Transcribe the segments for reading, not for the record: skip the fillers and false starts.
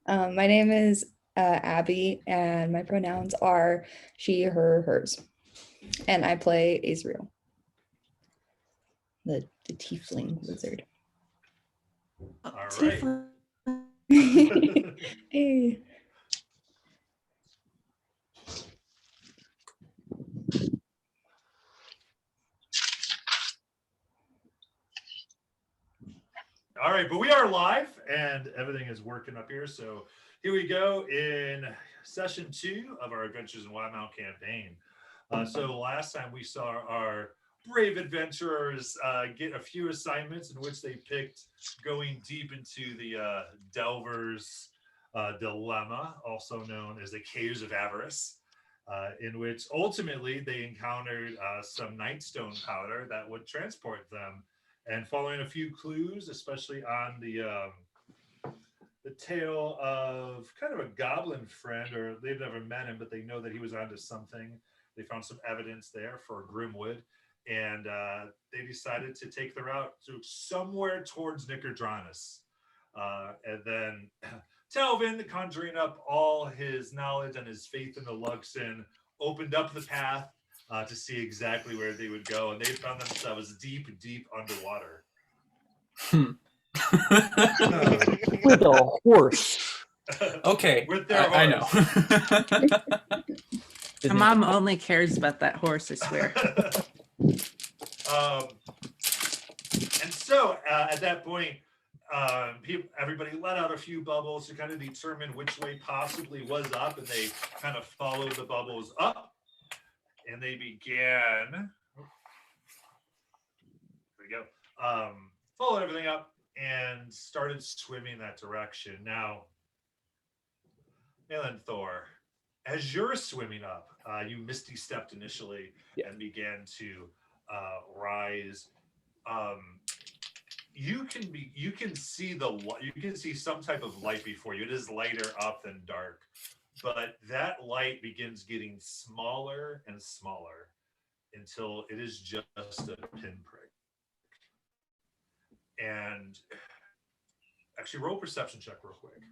My name is Abby, and my pronouns are she, her, hers. And I play Azrael, the tiefling wizard. All right. Hey. All right, but we are live and everything is working up here. So here we go in session 2 of our Adventures in Wildmeount campaign. So last time we saw our brave adventurers get a few assignments in which they picked going deep into the Delver's Dilemma, also known as the Caves of Avarice, in which ultimately they encountered some Nightstone powder that would transport them. And following a few clues, especially on the tale of kind of a goblin friend, or they've never met him, but they know that he was onto something. They found some evidence there for Grimwood, and they decided to take the route to somewhere towards Nicodranus. And then Talvin, conjuring up all his knowledge and his faith in the Luxon, opened up the path to see exactly where they would go, and they found themselves deep, deep underwater. With a horse. Okay, With their I know. My mom only cares about that horse, I swear. And so at that point, everybody let out a few bubbles to kind of determine which way possibly was up, and they kind of followed the bubbles up. And they began, there we go, followed everything up and started swimming that direction. Now, Malin Thor, as you're swimming up, you misty stepped initially and began to rise. You can see some type of light before you. It is lighter up than dark. But that light begins getting smaller and smaller until it is just a pinprick. And actually, roll a perception check real quick.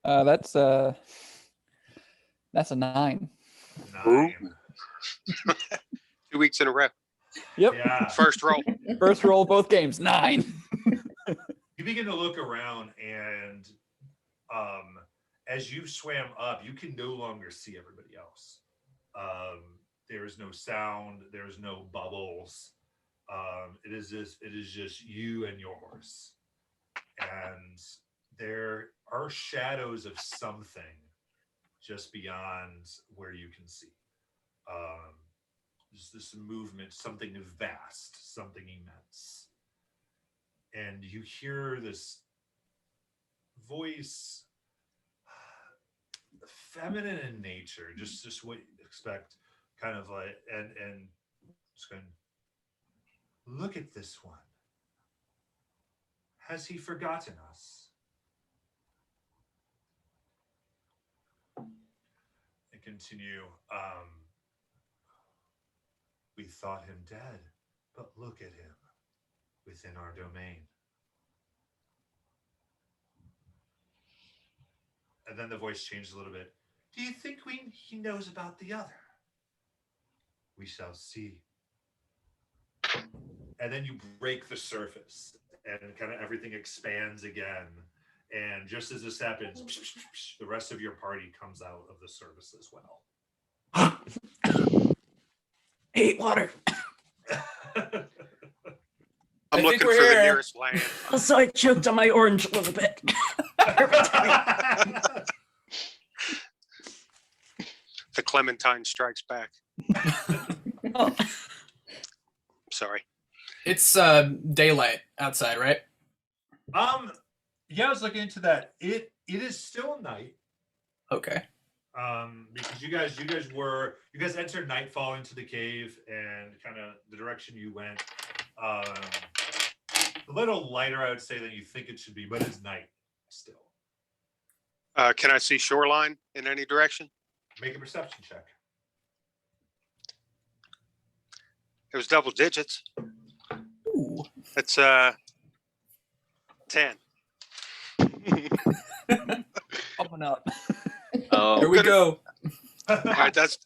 That's a 9. 9. 2 weeks in a row. Yep. Yeah. First roll. First roll, both games. 9. You begin to look around, and as you swam up, you can no longer see everybody else. There is no sound. There's no bubbles. It is just you and your horse, and there are shadows of something just beyond where you can see. There's this movement, something vast, something immense. And you hear this voice, feminine in nature, just what you expect, kind of like, and just going, look at this one. Has he forgotten us? And continue, we thought him dead, but look at him within our domain. And then the voice changed a little bit. Do you think he knows about the other? We shall see. And then you break the surface and kind of everything expands again. And just as this happens, the rest of your party comes out of the service as well. Hey, water. I'm looking for the nearest land. Also, I choked on my orange a little bit. The Clementine strikes back. Oh. Sorry. It's daylight outside, right? Yeah, I was looking into that. It is still night. Okay. Because you guys entered nightfall into the cave, and kind of the direction you went, a little lighter, I would say, than you think it should be, but it's night still. Can I see shoreline in any direction? Make a perception check. It was double digits. Ooh. It's 10. Up and up. Oh, Here we go. All right, that's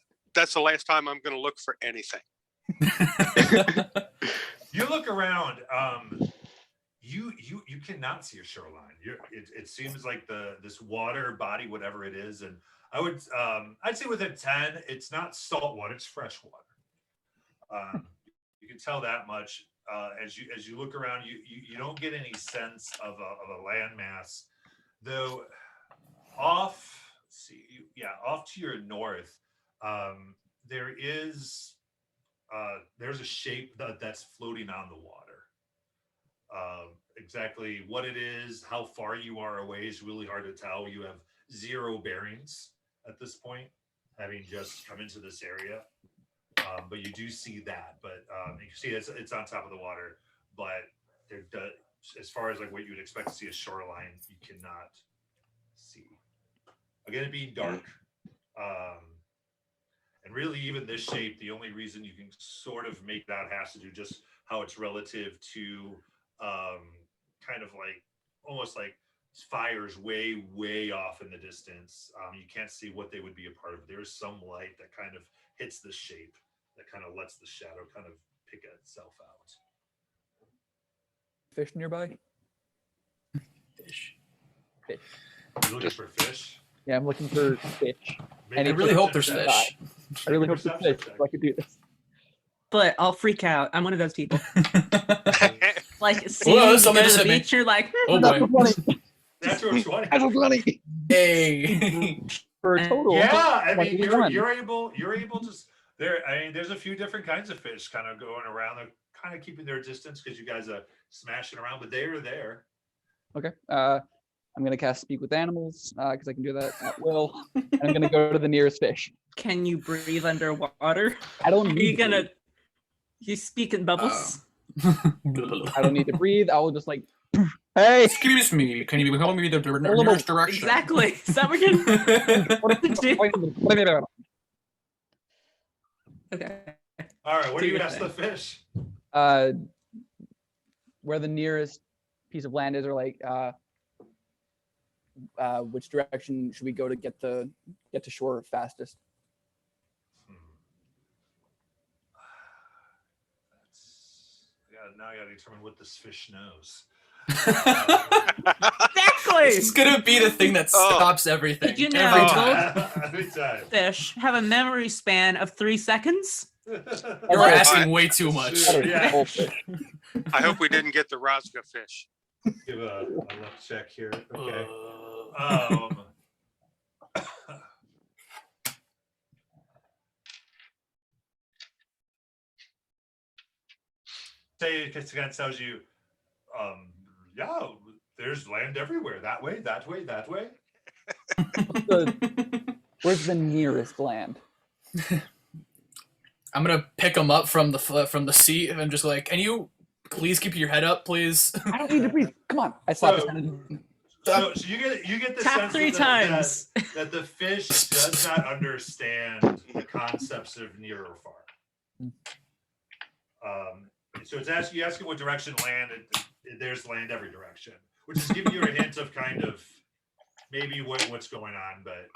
the last time I'm going to look for anything. You look around. You cannot see a shoreline. It seems like this water body, whatever it is, and I'd say within 10, it's not salt water, it's fresh water. You can tell that much. As you look around, you don't get any sense of a landmass, though. Off to your north, there's a shape that's floating on the water. Exactly what it is, how far you are away is really hard to tell. You have zero bearings at this point, having just come into this area. But you do see that. But you can see it's on top of the water. But as far as like what you would expect to see a shoreline, you cannot see. Again, it being dark. And really, even this shape, the only reason you can sort of make that has to do just how it's relative to kind of like almost like fires way off in the distance. You can't see what they would be a part of. There's some light that kind of hits the shape that kind of lets the shadow kind of pick itself out. Fish nearby? Fish. You're looking for fish? Yeah, I'm looking for fish. Make I a really hope there's perception fish. check. I really Make a hope there's perception fish check. so I could do this. But I'll freak out. I'm one of those people. Like, seeing Whoa, you go something to just the hit me. beach, you're like, Oh That's boy. funny. Natural 20. That's funny. Hey. For a total. Yeah, I mean, 21. you're able to there. I mean, there's a few different kinds of fish kind of going around. They're kind of keeping their distance because you guys are smashing around, but they are there. Okay. I'm gonna cast Speak with Animals because I can do that at will. And I'm gonna go to the nearest fish. can you breathe underwater? I don't Are need you to gonna? breathe. You speak in bubbles? I don't need to breathe. I will just like, hey. Excuse me, can you tell me the nearest direction? Exactly. Is that what you're What to do? Okay. All right, what do Do you your ask the thing. fish? Where the nearest piece of land is, or like which direction should we go to get to shore fastest? Now I gotta determine what this fish knows. Exactly. This is gonna be the thing that Oh. stops everything. Did you know every gold- time. Every time. Fish have a memory span of 3 seconds. You're Okay. asking way too much. Sure. Yeah. Goldfish. I hope we didn't get the Rosga fish. Give a left check here. Okay. Uh, Say it again tells you, yeah, there's land everywhere. That way, that way, that way. Where's the nearest land? I'm gonna pick him up from the seat and I'm just like, can you please keep your head up, please? I don't need to breathe. Come on. I slap his So- hand. So you get the Tap sense 3 that, times. that the fish does not understand the concepts of near or far. So it's asking what direction land. There's land every direction, which is giving you a hint of kind of maybe what's going on. But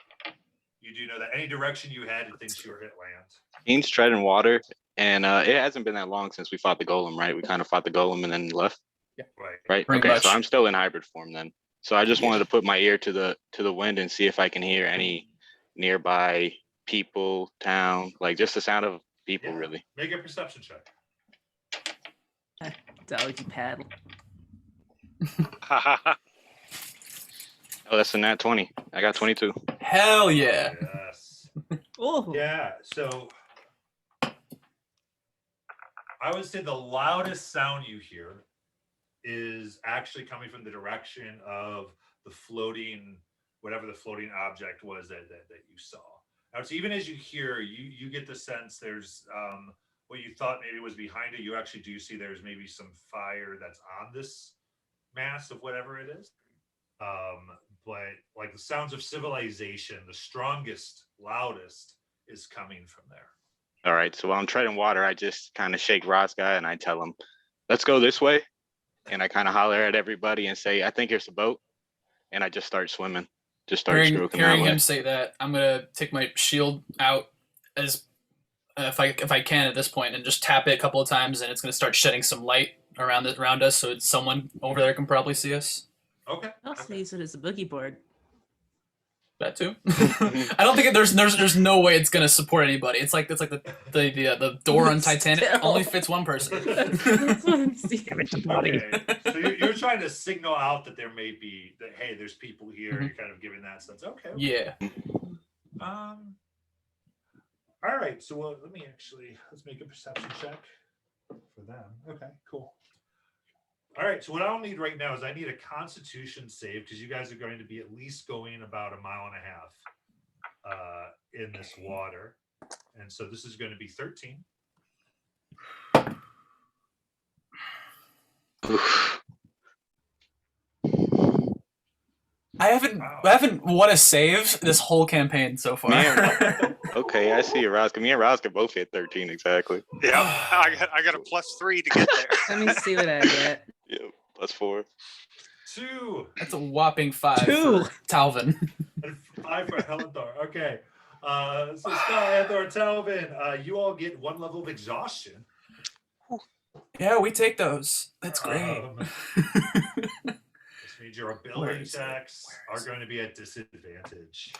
you do know that any direction you head, it thinks you're hit land. Dean's treading water, and it hasn't been that long since we fought the golem, right? We kind of fought the golem and then left, Right. right? Pretty Okay, much. so I'm still in hybrid form then. So I just wanted to put my ear to the wind and see if I can hear any nearby people, town, like just the sound of people, Yeah. really. Make a perception check. Doggy paddle. Oh, that's a nat 20. I got 22. Hell yeah. Yes. Oh, Yeah, so I would say the loudest sound you hear is actually coming from the direction of the floating, whatever the floating object was that you saw. Now, it's even as you hear, you get the sense there's what you thought maybe was behind it. You actually do see there's maybe some fire that's on this mass of whatever it is. But like the sounds of civilization, the strongest, loudest is coming from there. All right, so while I'm treading water, I just kind of shake Ross guy and I tell him, let's go this way. and I kind of holler at everybody and say, "I think it's a boat," and I just start swimming, just start Hearing, stroking that hearing way. him say that, I'm gonna take my shield out as if I can at this point, and just tap it a couple of times, and it's gonna start shedding some light around us, so someone over there can probably see us. Okay. I also okay. use it as a boogie board. That too. I don't think there's no way it's gonna support anybody. It's like the door on Titanic Still. only fits one person. That's what I'm seeing. Okay. So you're trying to signal out that there may be that hey, there's people here. Mhm. You're kind of giving that sense. Okay. Yeah. All right. So let's make a perception check for them. Okay. Cool. All right. So what I'll need right now is I need a Constitution save because you guys are going to be at least going about 1.5 miles in this water, and so this is going to be 13. I haven't won a save this whole campaign so far. Man. Okay, I see you, Roscoe. Me and Roscoe both hit 13 exactly. Yeah, I got a +3 to get there. Let me see what I get. Yep, +4. 2 That's a whopping 5 2. for Talvin. and 5 for Helenthar. Okay. So Scott, Helenthar, Talvin, you all get 1 level of exhaustion. Yeah, we take those. That's great. This means your Where ability is it? checks Where are is going to be at disadvantage.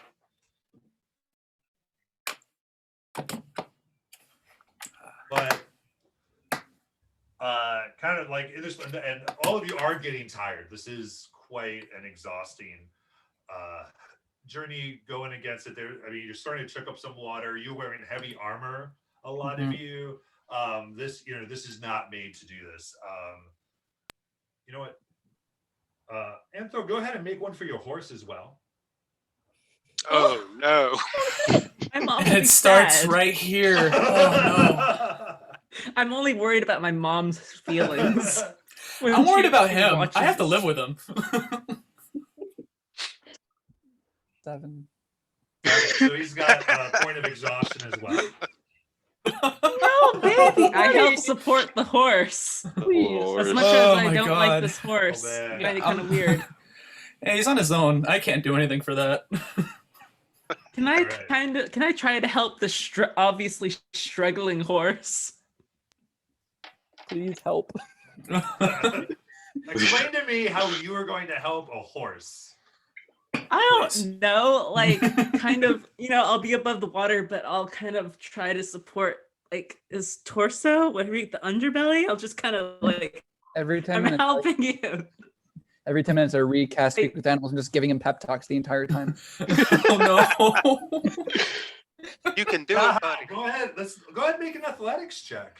But kind of like this, and all of you are getting tired. This is quite an exhausting journey going against it. There, I mean, you're starting to trick up some water. You're wearing heavy armor. A lot of you. This is not made to do this. You know what? Anthro, go ahead and make one for your horse as well. Oh no. I'm And already it starts sad. right here. Oh I'm only worried about my mom's feelings. no. when I'm worried she about him. watches I have to this. live with him. 7. So he's got a point of exhaustion as well. No, baby. I help support the horse. Lord. As much Oh as I my don't God. like this horse, Oh, man. kind I'm- of weird. Hey, he's on his own. I can't do anything for that. Can I Alright. Can I try to help the obviously struggling horse? Please help. Explain to me how you are going to help a horse. I Please. don't know. Like, kind of, I'll be above the water, but I'll kind of try to support like his torso, whatever, the underbelly. I'll just kind of like, Every 10 I'm minutes. helping you. Every 10 minutes, I recast Speak with Animals and just giving him pep talks the entire time. Oh no. You can do Ah, it, buddy. go ahead. Let's go ahead and make an athletics check.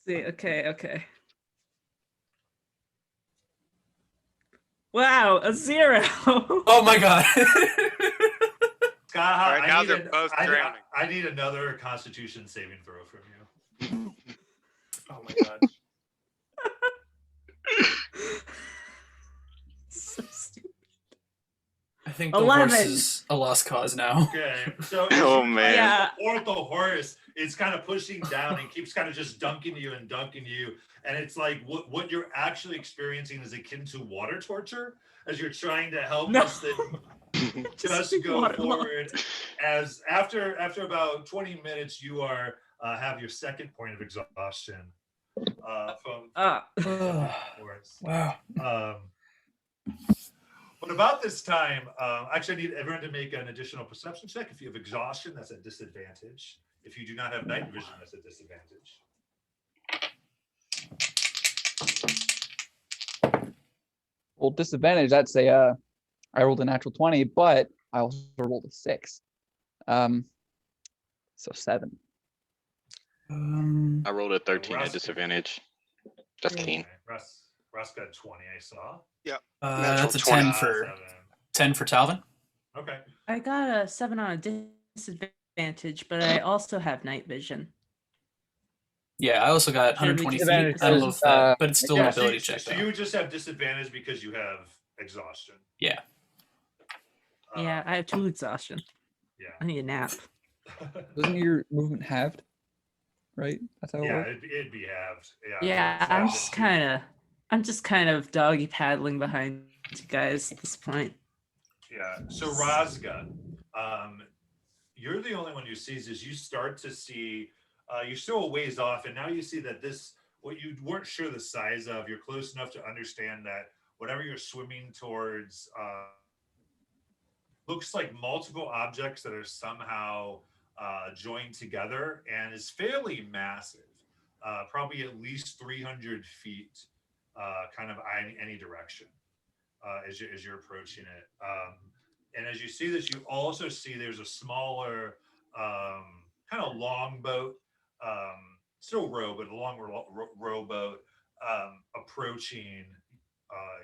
See, okay. Wow, a 0. Oh my God. Scott, All right, now they're both drowning. I need another Constitution saving throw from you. Oh my God. So stupid. I think the 11. horse is a lost cause now. Okay, so Oh, man. Yeah. or the horse is kind of pushing down and keeps kind of just dunking you, and it's like what you're actually experiencing is akin to water torture as you're trying to help No. this thing just go waterlogged. forward. As after about 20 minutes, you are have your second point of exhaustion from Oh, horse. wow. But about this time, actually, I need everyone to make an additional perception check. If you have exhaustion, that's a disadvantage. If you do not have night vision, that's a disadvantage. Well, disadvantage, that's a, I rolled a natural 20, but I also rolled a 6. So 7. I rolled a 13 at Roscoe. disadvantage. Just keen. Okay, Russ got 20, I saw. That's a 20. 10 for Seven. 10 for Talvin. I got a 7 on a disadvantage, but I also have night vision. Yeah, I also got Should we 120 just feet. make I don't know this, if that, but it's still Yeah, an so, ability check. so though. you just have disadvantage because you have exhaustion. Yeah. Yeah, I have 2 exhaustion. I Yeah. need a nap. Wasn't your movement halved? right? That's how it Yeah, works. it'd be halved. Yeah, it's I'm halved just kind of doggy paddling behind you guys at this point. Yeah. So Razga, you're the only one who sees this. You start to see, you're still a ways off, and now you see that this, what you weren't sure the size of, you're close enough to understand that whatever you're swimming towards looks like multiple objects that are somehow joined together and is fairly massive, probably at least 300 feet, kind of in any direction as you're approaching it. And as you see this, you also see there's a smaller kind of longboat, still row, but a long rowboat approaching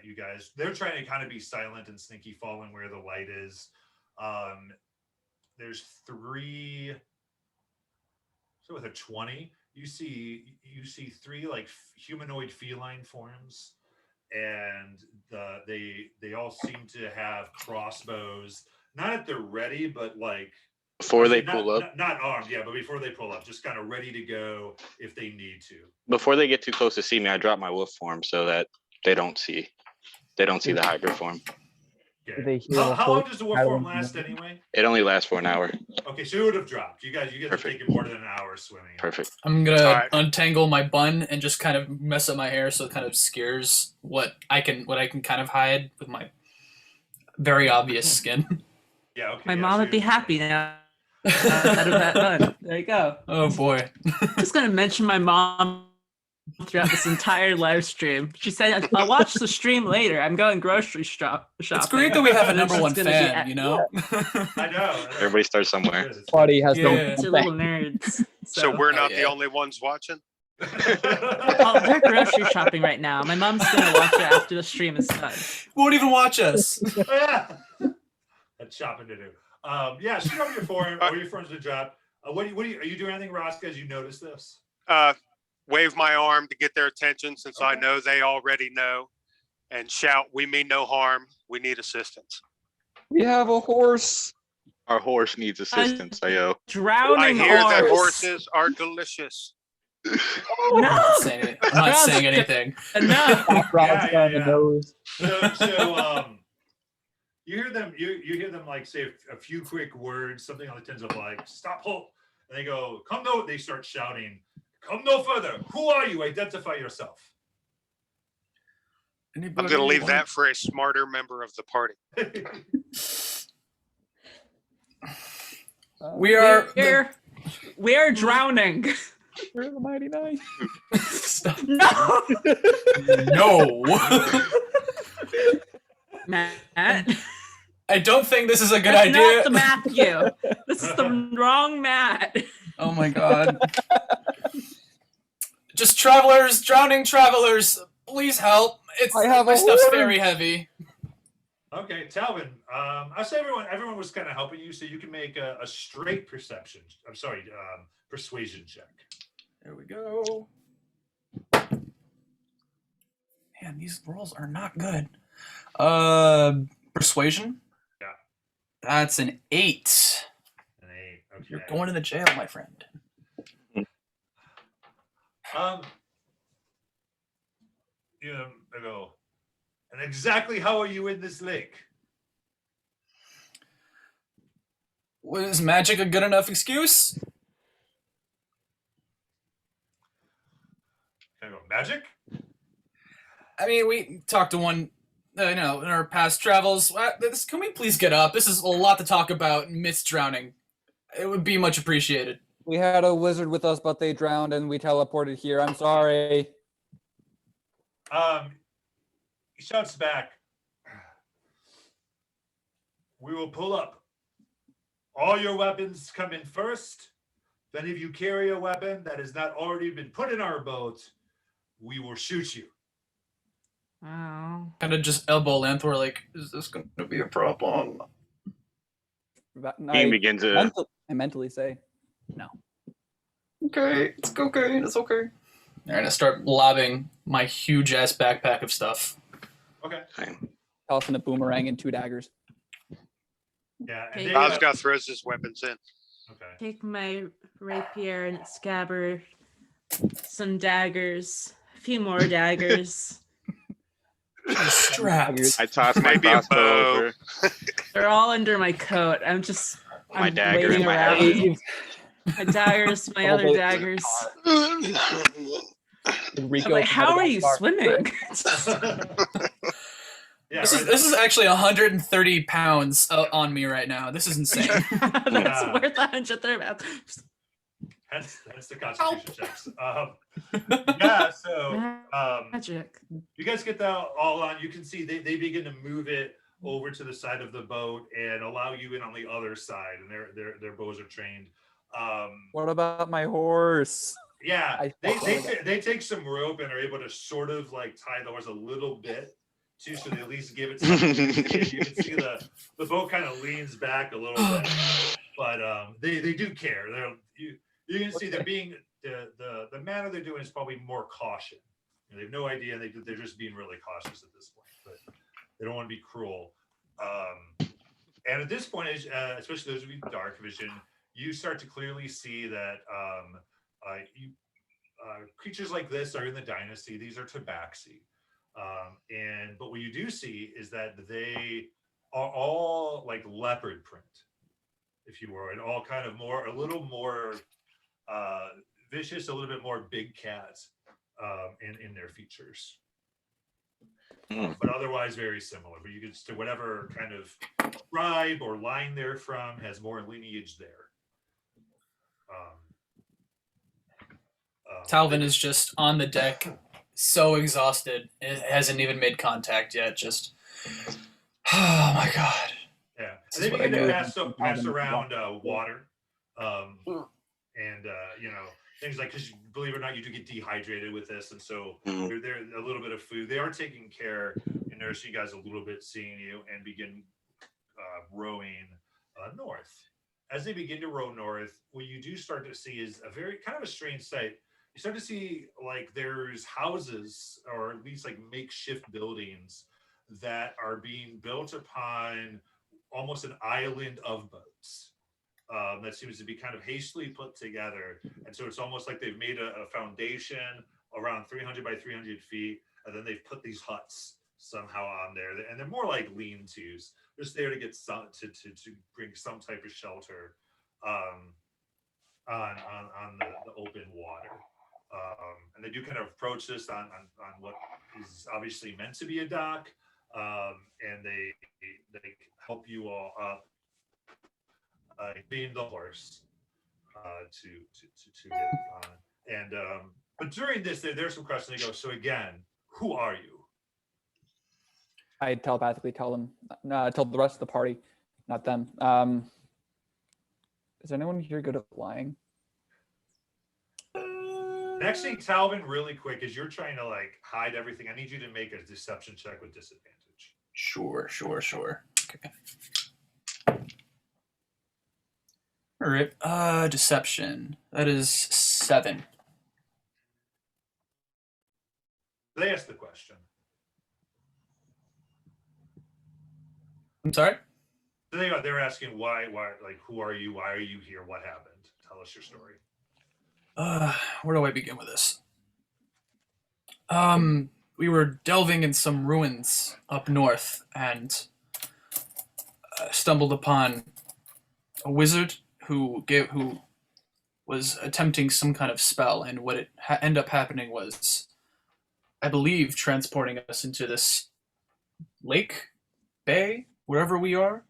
you guys. They're trying to kind of be silent and sneaky, following where the light is. There's three. So with a 20, you see three like humanoid feline forms, and they all seem to have crossbows, not at the ready, but like Before they not, pull up, not armed, yeah, but before they pull up, just kind of ready to go if they need to. before they get too close to see me, I drop my wolf form so that they don't see the hybrid form. Okay. They hear How a long horse does the wolf form howling. last anyway? It only lasts for an hour. Okay, so it would have dropped. You guys have Perfect. taken more than an hour swimming. Perfect. I'm gonna Alright. untangle my bun and just kind of mess up my hair so it kind of scares what I can kind of hide with my very obvious skin. Yeah, okay. My yeah, mom so would be you're- happy now. Out of that bun. There you go. Oh boy. Just gonna mention my mom throughout this entire live stream. She said, "I'll watch the stream later. I'm going grocery shopping." It's great that we have a And then number she's one gonna be fan, at- you know? I know. Everybody starts somewhere. It's Buddy has Yeah. Two little nerds. So we're not Oh, the yeah. only ones watching. Oh, they're grocery shopping right now. My mom's gonna watch it after the stream is done. Won't even watch us. Yeah. That's shopping to do. Yeah, shoot over your forum or your friends to drop. What are you doing anything, Rosca, as you notice this? Wave my arm to get their attention since I Okay. know they already know, and shout, "We mean no harm. We need assistance." We have a horse. Our horse needs assistance, Ayo. I Drowning hear that horse. horses are delicious. No. I'm not saying anything. No. Rods yeah, on the yeah. nose. So you hear them like say a few quick words, something on the tins of like stop, hold, and they go, come no, they start shouting, come no further. Who are you? Identify yourself. I'm going to leave that for a smarter member of the party. We are We're drowning. We're the mighty nine. Stop. No. No. Matt. I don't think this is a good That's idea. not the Matthew. This is the wrong Matt. Oh my god. Just travelers, drowning travelers, please help. I have my a stuff's horse. very heavy. Okay, Talvin. I say everyone was kind of helping you, so you can make a straight perception. I'm sorry, persuasion check. There we go. Man, these rolls are not good. Persuasion? Yeah. That's an 8. An 8. Okay. You're going to the jail, my friend. You know, I go, and exactly how are you in this lake? Was magic a good enough excuse? I go, magic? I mean, we talked to one, in our past travels. Can we please get up? This is a lot to talk about. Mist drowning. It would be much appreciated. We had a wizard with us, but they drowned and we teleported here. I'm sorry. He shouts back, we will pull up. All your weapons come in first. If any of you carry a weapon that has not already been put in our boat, we will shoot you. Wow. Kind of just elbow Lanthor, like, is this going to be a problem? He begins to I mentally say, no. Okay, it's okay. It's okay. All right, I start lobbing my huge ass backpack of stuff. Okay. Tossing a boomerang and 2 daggers. Yeah. Okay. And Oscar throws his weapons in. okay. Take my rapier and its scabbard some daggers, a few more daggers. She's strapped. I toss my Maybe a crossbow bow. over. They're all under my coat. I'm My daggers, waiting my around. arrows. My daggers, my All other the- daggers. Rico I'm like, from how the are you bar. swimming? Yeah, This right. is actually 130 pounds on me right now. This is insane. That's Yeah. worth 130 pounds. Hence the constitution checks. Yeah, so Magic. you guys get that all on. You can see they begin to move it over to the side of the boat and allow you in on the other side, and their bows are trained. What about my horse? Yeah, I- they take some rope and are able to sort of like tie the horse a little bit too, so they at least give it something. You can see the boat kind of leans back a little bit, but they do care. You can see they're being the manner they're doing is probably more caution. They have no idea. They're just being really cautious at this point, but they don't want to be cruel. And at this point, especially those of you with dark vision, you start to clearly see that creatures like this are in the dynasty. These are tabaxi. But what you do see is that they are all like leopard print, if you were, and all kind of a little more vicious, a little bit more big cats in their features. But otherwise very similar. But you can to whatever kind of tribe or line they're from has more lineage there. Talvin is just on the deck, so exhausted. It hasn't even made contact yet. Just, oh my god. Yeah, This and is they what I begin to do. pass around water, and things like, because believe it or not, you do get dehydrated with this, and so there's a little bit of food. They are taking care and nursing you guys a little bit, seeing you, and begin rowing north. As they begin to row north, what you do start to see is a very kind of a strange sight. You start to see like there's houses, or at least like makeshift buildings that are being built upon almost an island of boats that seems to be kind of hastily put together. And so it's almost like they've made a foundation around 300 by 300 feet, and then they've put these huts somehow on there, and they're more like lean-tos, just there to get some to bring some type of shelter on the open water. And they do kind of approach this on what is obviously meant to be a dock, and they help you all up, being the horse, to get on. And but during this, there's some questions. They go, so again, who are you? I telepathically tell them, tell the rest of the party, not them. Is anyone here good at lying? Actually, Talvin, really quick, as you're trying to like hide everything, I need you to make a deception check with disadvantage. Sure. Okay. All right. Deception. That is 7. They ask the question. I'm sorry. They're asking why, like, who are you? Why are you here? What happened? Tell us your story. Where do I begin with this? We were delving in some ruins up north and stumbled upon a wizard who was attempting some kind of spell, and what it ended up happening was, I believe, transporting us into this lake, bay, wherever we are.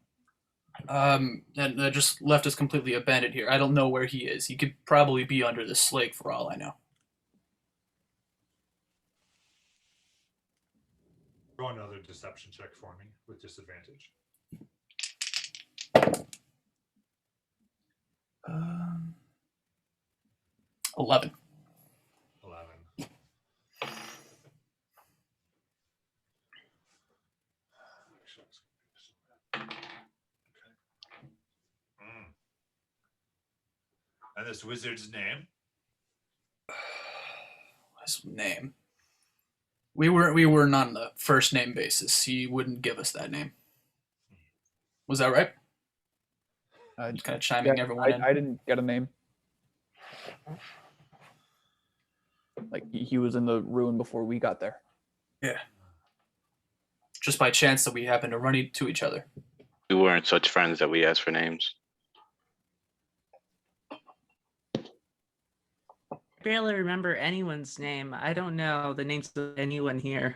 And just left us completely abandoned here. I don't know where he is. He could probably be under this lake for all I know. Roll another deception check for me with disadvantage. 11. 11. And this wizard's name? His name. We were not on the first name basis. He wouldn't give us that name. Was that right? Just kind of chiming everyone in. I didn't get a name. Like he was in the ruin before we got there. Yeah. Just by chance that we happened to run into each other. We weren't such friends that we asked for names. Barely remember anyone's name. I don't know the names of anyone here.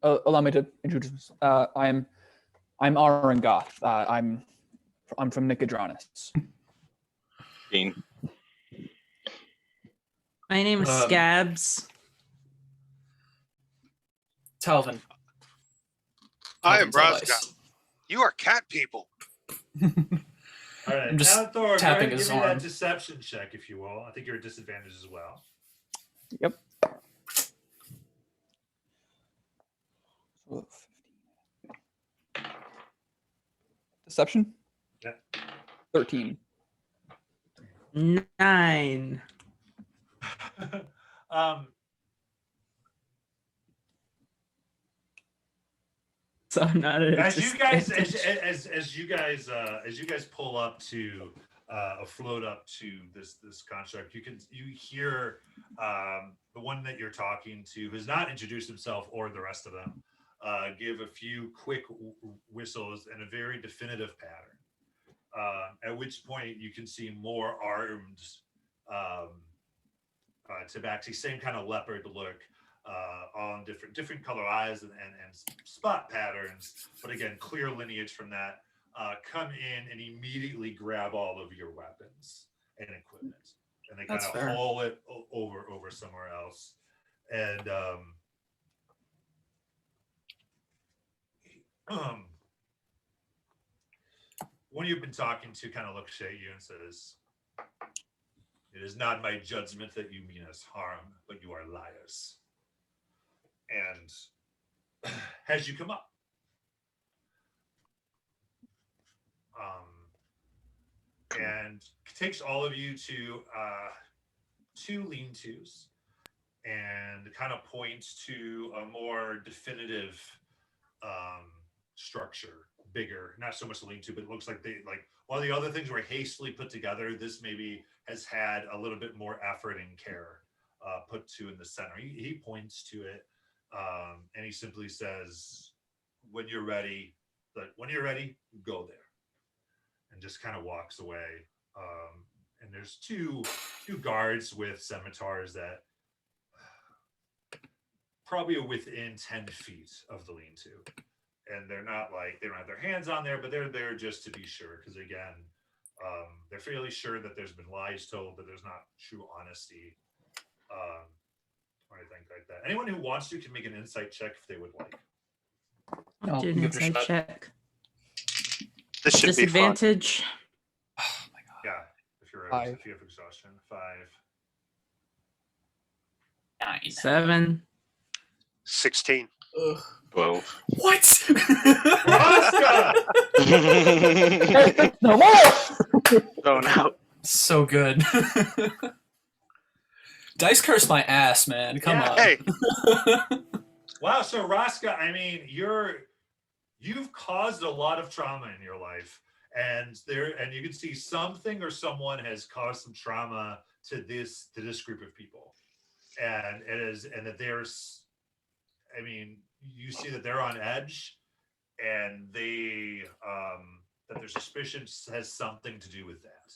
Allow me to introduce. I'm Arangoth. I'm from Nicodranas. Dean. My name is Scabs. Talvin. I am Talvin's Roscoe. You are cat people. All right, I'm just now Thor, go ahead tapping and his give me that arm. deception check, if you will. I think you're at disadvantage as well. Yep. So 15. Deception? Yeah. 13. 9. So I'm not at a as you guys disadvantage. as you guys pull up to float up to this construct, you hear the one that you're talking to, who's not introduced himself, or the rest of them, give a few quick whistles in a very definitive pattern. At which point you can see more armed tabaxi, same kind of leopard look, on different color eyes and spot patterns, but again, clear lineage from that, come in and immediately grab all of your weapons and equipment, and they kind of haul it over somewhere else. And one you've been talking to kind of looks at you and says, "It is not my judgment that you mean us harm, but you are liars." And as you come up, and takes all of you to 2 lean-tos, and kind of points to a more definitive structure, bigger, not so much a lean-to, but it looks like while the other things were hastily put together, this maybe has had a little bit more effort and care put to in the center. He points to it, and he simply says, when you're ready, go there. And just kind of walks away. And there's two guards with scimitars that probably are within 10 feet of the lean-to. And they're not they don't have their hands on there, but they're there just to be sure. Because again, they're fairly sure that there's been lies told, but there's not true honesty. Or anything like that. Anyone who wants to can make an insight check if they would like. I'll do an give it a inside shot. check. This should be fun. Disadvantage. Oh my god. Yeah, if you have exhaustion. 5. 9. 7. 16. Ugh. 12. What? Roscoe! No more! Going out. So good. Dice curse my ass, man. Come Yeah, on. Hey, Wow, so Roscoe, I mean, you've caused a lot of trauma in your life, and you can see something or someone has caused some trauma to this group of people, and that there's, I mean, you see that they're on edge, and that their suspicion has something to do with that.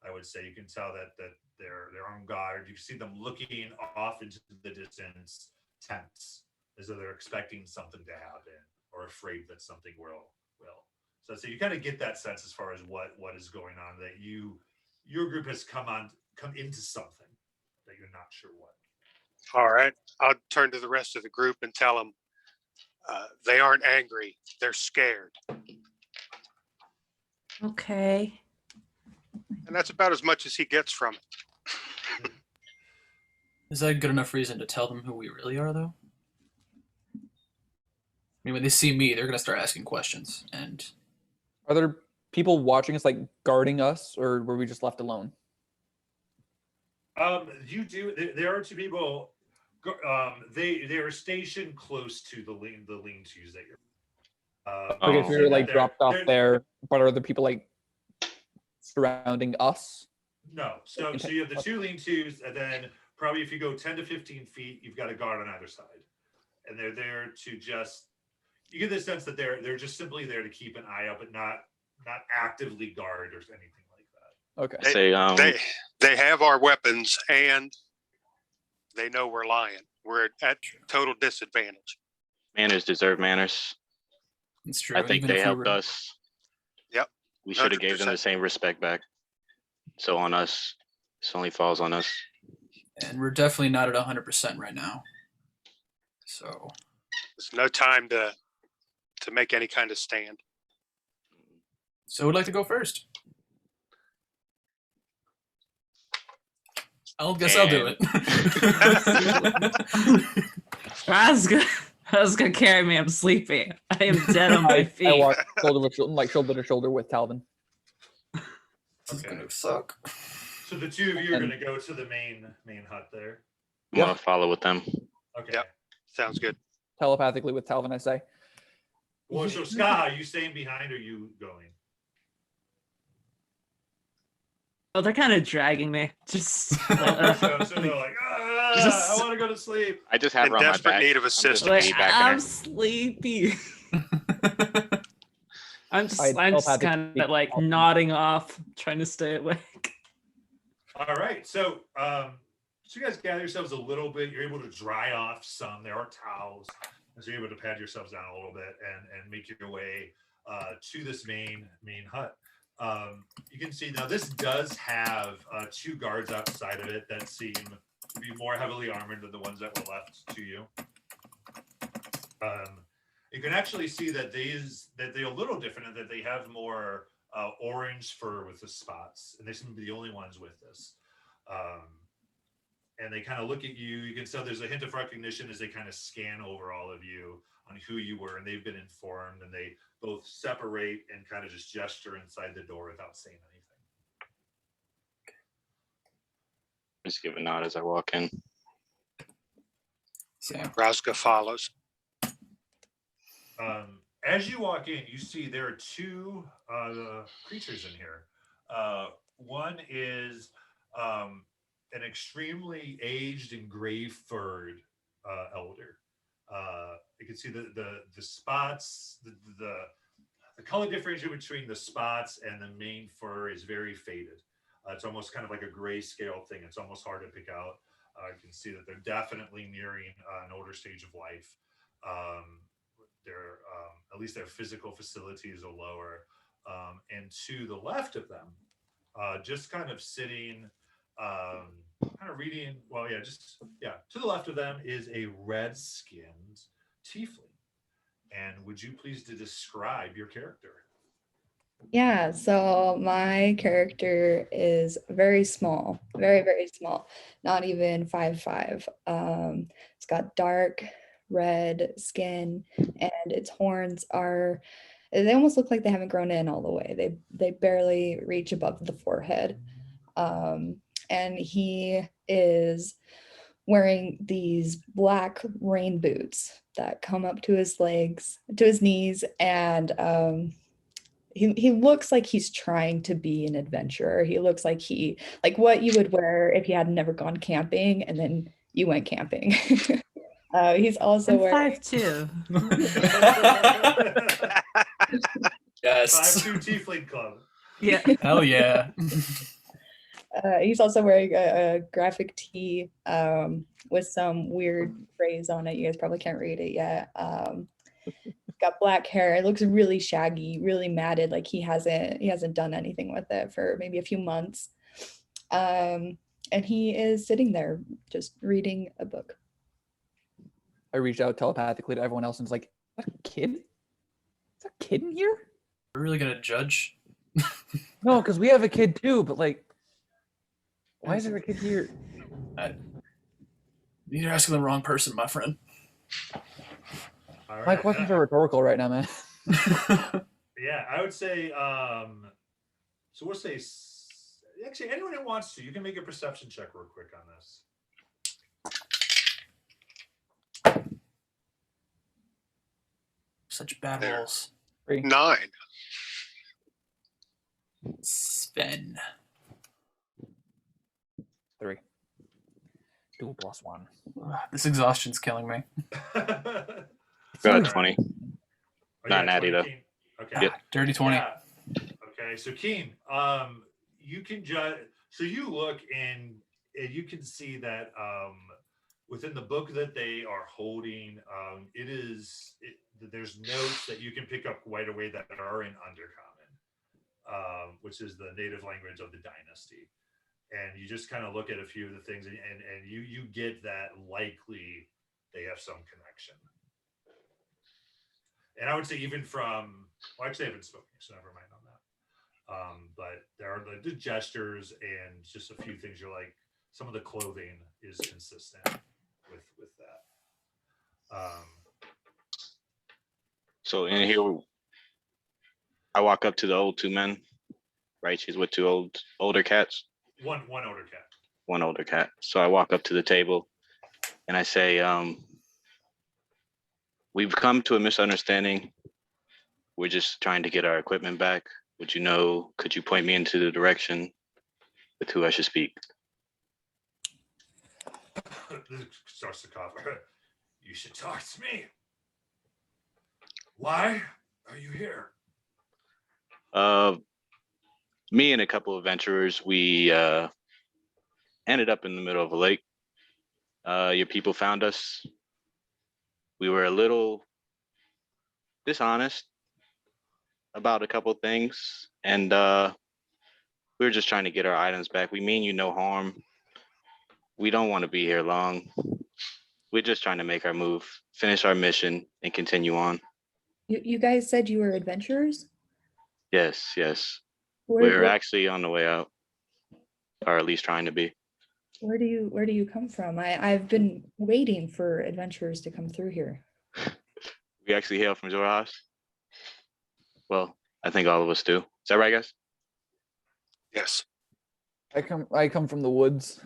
I would say you can tell that they're on guard. You see them looking off into the distance, tense, as though they're expecting something to happen or afraid that something will. So you kind of get that sense as far as what is going on, that your group has come into something that you're not sure what. all right. I'll turn to the rest of the group and tell them they aren't angry. They're scared. Okay. And that's about as much as he gets from it. Is that a good enough reason to tell them who we really are, though? I mean, when they see me, they're gonna start asking questions. And Are there people watching us, like guarding us, or were we just left alone? You do. There are 2 people. They are stationed close to the lean-tos that you're. Okay, so we were like they're- dropped off they're- there, but are the people like surrounding us? No. So you have the 2 lean-tos, and then probably if you go 10 to 15 feet, you've got a guard on either side. And they're there to just, you get the sense that they're just simply there to keep an eye out, but not actively guard or anything like that. Okay. Say, They have our weapons and they know we're lying. We're at total disadvantage. manners deserve manners. It's true. I think even they if we helped were- us. Yep. We should have gave them the 100%. same respect back. So on us, this only falls on us. And we're definitely not at 100% right now. So There's no time to make any kind of stand. who would like to go first? I'll do it. Raska, carry me. I'm sleepy. I am dead on my I feet. walk shoulder to shoulder with Talvin. This is Okay. gonna suck. So the two of you are going to go to the main hut there. I'm gonna follow with them. Okay. Yep. Sounds good. Telepathically with Talvin, I say. Well, so Ska, are you staying behind or are you going? Oh, they're kind of dragging me. Just So they're like, I want to go to sleep. I just have In her on my desperate back. need of I'm just assistance. like, piggybacking I'm her. sleepy. I'm just I telepathic kind speak of like Talvin. nodding off, trying to stay awake. All right. So you guys gather yourselves a little bit. You're able to dry off some. There are towels. And so you're able to pad yourselves down a little bit and make your way to this main hut. You can see now this does have two guards outside of it that seem to be more heavily armored than the ones that were left to you. You can actually see that they're a little different in that they have more orange fur with the spots, and they seem to be the only ones with this. And they kind of look at you. You can tell there's a hint of recognition as they kind of scan over all of you on who you were, and they've been informed, and they both separate and kind of just gesture inside the door without saying anything. Just give a nod as I walk in. Sam. Raska follows. As you walk in, you see there are two creatures in here. One is an extremely aged and gray-furred elder. You can see the spots, the color differentiation between the spots and the main fur is very faded. It's almost kind of like a grayscale thing. It's almost hard to pick out. You can see that they're definitely nearing an older stage of life. At least their physical facilities are lower. And to the left of them, just kind of sitting, kind of reading, to the left of them is a red-skinned tiefling. And would you please to describe your character? Yeah, so my character is very small, very, very small, not even 5'5". It's got dark red skin, and its horns they almost look like they haven't grown in all the way. They barely reach above the forehead. And he is wearing these black rain boots that come up to his legs, to his knees, and he looks like he's trying to be an adventurer. He looks like what you would wear if you had never gone camping and then you went camping. He's also I'm wearing 5'2". Yes. 5'2" tiefling club. Yeah. Hell yeah. he's also wearing a graphic tee with some weird phrase on it. You guys probably can't read it yet. Got black hair. It looks really shaggy, really matted, like he hasn't done anything with it for maybe a few months. And he is sitting there just reading a book. I reached out telepathically to everyone else and was like, "Is that a kid? Is that a kid in here?" We're really gonna judge. No, because we have a kid too, but like, why is there a kid here? You're asking the wrong person, my friend. All My right, questions are rhetorical right now, man. yeah, I would say, so we'll say, actually, anyone who wants to, you can make a perception check real quick on this. Such bad There. rolls. 9. Sven. 3. Do a +1. This exhaustion's killing me. Got a Sorry. 20. Oh, Not yeah, natty 20, though. Keen. Okay. Yep. Dirty 20. Yeah. Okay, so Keen, you can judge. So you look and you can see that within the book that they are holding, there's notes that you can pick up right away that are in Undercommon, which is the native language of the dynasty. And you just kind of look at a few of the things, and you get that likely they have some connection. And I would say even from, well, actually I haven't spoken, so never mind on that. But there are the gestures and just a few things you're like, some of the clothing is consistent with that. So in here, I walk up to the old two men, right? She's with two older cats. One older cat. One older cat. So I walk up to the table and I say, we've come to a misunderstanding. We're just trying to get our equipment back. Could you point me into the direction with who I should speak? Starts to cough. You should talk to me. Why are you here? Me and a couple of adventurers, we ended up in the middle of a lake. Your people found us. We were a little dishonest about a couple of things, and we were just trying to get our items back. We mean you no harm. We don't want to be here long. We're just trying to make our move, finish our mission, and continue on. You guys said you were adventurers? Yes. Where, We're where, actually on the way out, or at least trying to be. where do you come from? I've been waiting for adventurers to come through here. We actually hail from Jorahas. Well, I think all of us do. Is that right, guys? Yes. I come from the woods.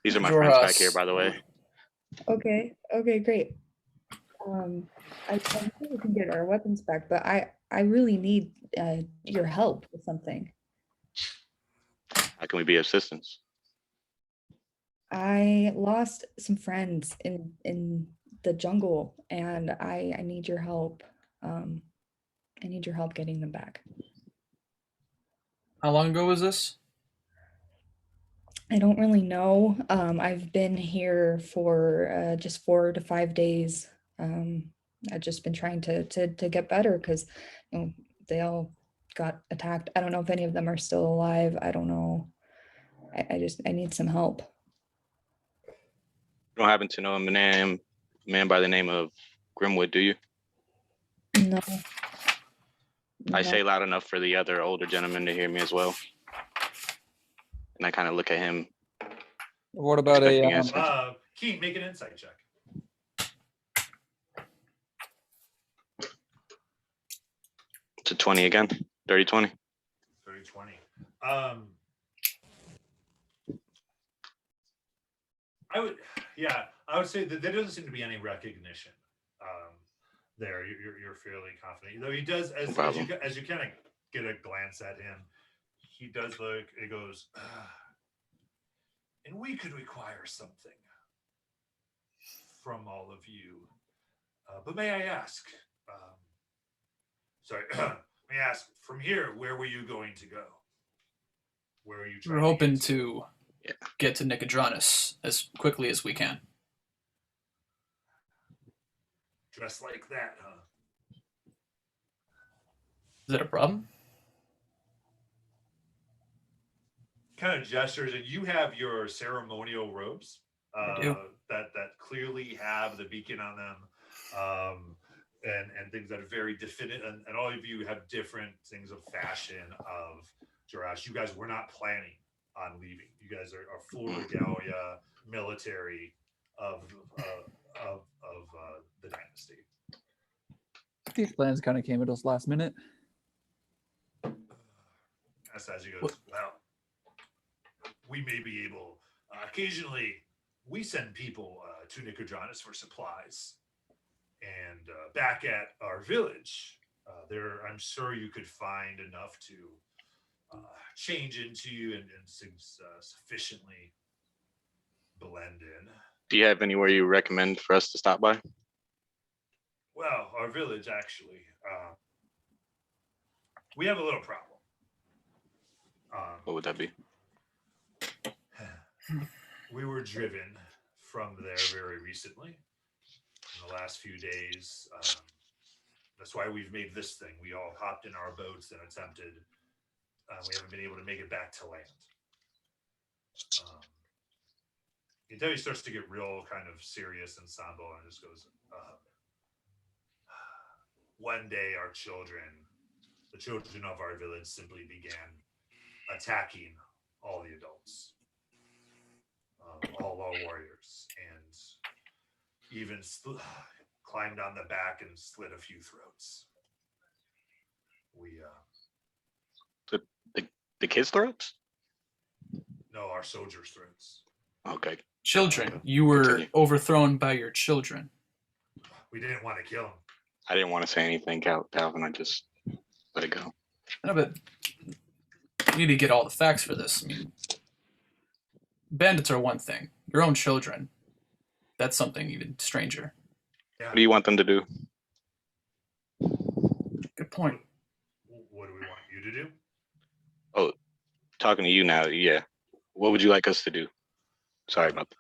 These are my friends back Jorahas. here, by the way. Okay, great. I'm sure we can get our weapons back, but I really need your help with something. How can we be of assistance? I lost some friends in the jungle, and I need your help. I need your help getting them back. How long ago was this? I don't really know. I've been here for just 4 to 5 days. I've just been trying to get better because they all got attacked. I don't know if any of them are still alive. I don't know. I need some help. You don't happen to know a man by the name of Grimwood, do you? No. I No. say loud enough for the other older gentleman to hear me as well. And I kind of look at him. What about Expecting a answers. Keen, make an insight check. It's a 20 again. Dirty 20. 30-20. I would say that there doesn't seem to be any recognition there. You're fairly confident, though he does, as you kind of get a glance at him, he does look, it goes, and we could require something from all of you, but may I ask, may I ask, from here, where were you going to go? Where are you trying We're hoping to get to Nicodranus as quickly as we can. dress like that, huh? Is that a problem? Kind of gestures, and you have your ceremonial robes I do. that clearly have the beacon on them, and things that are very definite, and all of you have different things of fashion of Jarash. You guys were not planning on leaving. You guys are full regalia, military of the dynasty. These plans kind of came at us last minute. As you goes, well, we may be able. Occasionally, we send people to Nicodranus for supplies, and back at our village, I'm sure you could find enough to change into and sufficiently blend in. Do you have anywhere you recommend for us to stop by? Well, our village actually, we have a little problem. What would that be? We were driven from there very recently in the last few days. That's why we've made this thing. We all hopped in our boats and attempted. We haven't been able to make it back to land. You can tell he starts to get real kind of serious and somber and just goes, one day our children, the children of our village, simply began attacking all the adults, all our warriors, and even climbed on the back and slit a few throats. We The kids' throats? no, our soldiers' throats. Okay. Children. You were Continue. overthrown by your children. We didn't want to kill them. I didn't want to say anything, Calvin. I just let it go. No, but you need to get all the facts for this. I mean, bandits are one thing. Your own children, that's something even stranger. Yeah. What do you want them to do? Good point. What do we want you to do? Oh, talking to you now. Yeah. What would you like us to do? Sorry about that.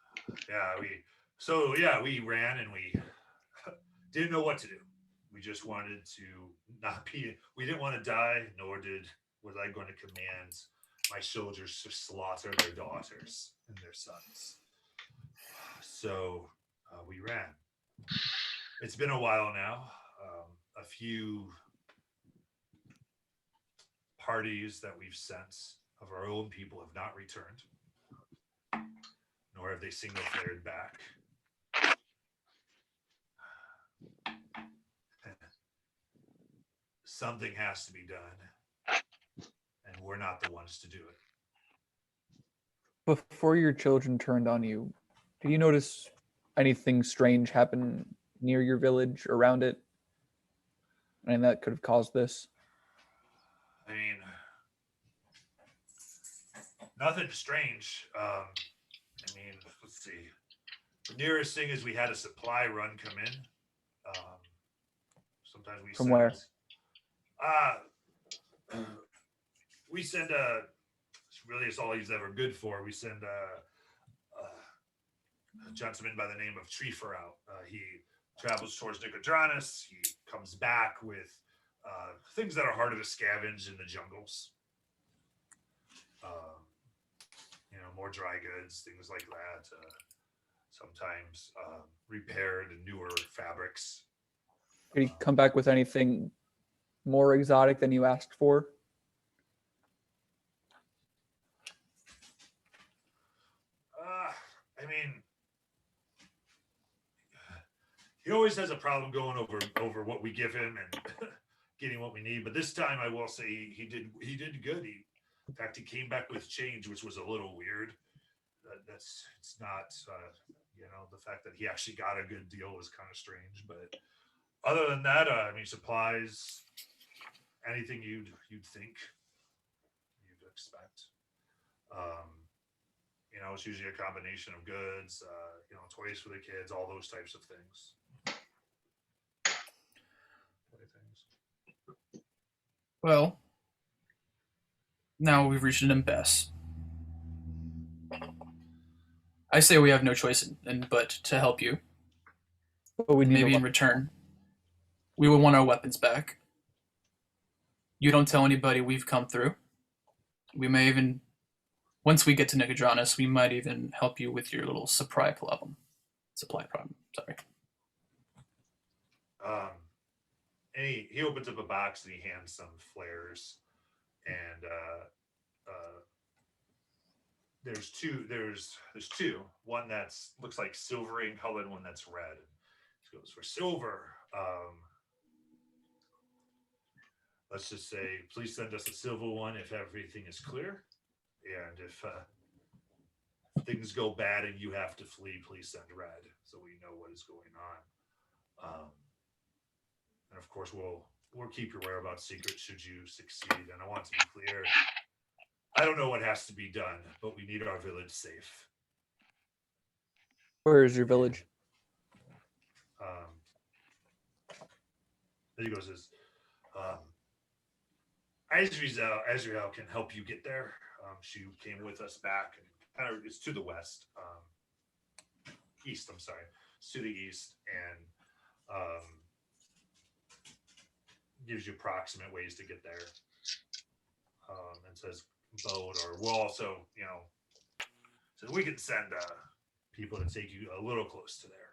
Yeah, we ran and we didn't know what to do. We just wanted to not be. We didn't want to die, nor was I going to command my soldiers to slaughter their daughters and their sons. So we ran. It's been a while now. A few parties that we've sent of our own people have not returned, nor have they single flared back. Something has to be done, and we're not the ones to do it. Before your children turned on you, did you notice anything strange happen near your village, around it? And that could have caused this? I mean, nothing strange. Let's see. The nearest thing is we had a supply run come in. Sometimes we From send, where? We send really it's all he's ever good for. We send a gentleman by the name of Treefer out. He travels towards Nicodranus. He comes back with things that are harder to scavenge in the jungles. More dry goods, things like that. Sometimes repaired and newer fabrics. Did he come back with anything more exotic than you asked for? He always has a problem going over what we give him and getting what we need. But this time, I will say he did good. In fact, he came back with change, which was a little weird. It's not the fact that he actually got a good deal was kind of strange. But other than that, supplies, anything you'd think, you'd expect. It's usually a combination of goods, toys for the kids, all those types of things. Well, now we've reached an impasse. I say we have no choice but to help you. But we need Maybe in return, we would want our weapons back. You don't tell anybody we've come through. We may even, once we get to Nicodranus, we might even help you with your little supply problem. Sorry. And he opens up a box and he hands some flares, and there's two. One that's looks like silvery in color, and one that's red. He goes for silver. Let's just say, please send us a silver one if everything is clear, and if things go bad and you have to flee, please send red so we know what is going on. And of course, we'll keep your whereabouts secret should you succeed. And I want to be clear, I don't know what has to be done, but we need our village safe. Where is your village? Then he goes, Azrael can help you get there. She came with us back, and kind of it's to the west, east. I'm sorry, it's to the east, and gives you approximate ways to get there. And says boat, or we'll also, so we can send people to take you a little close to there.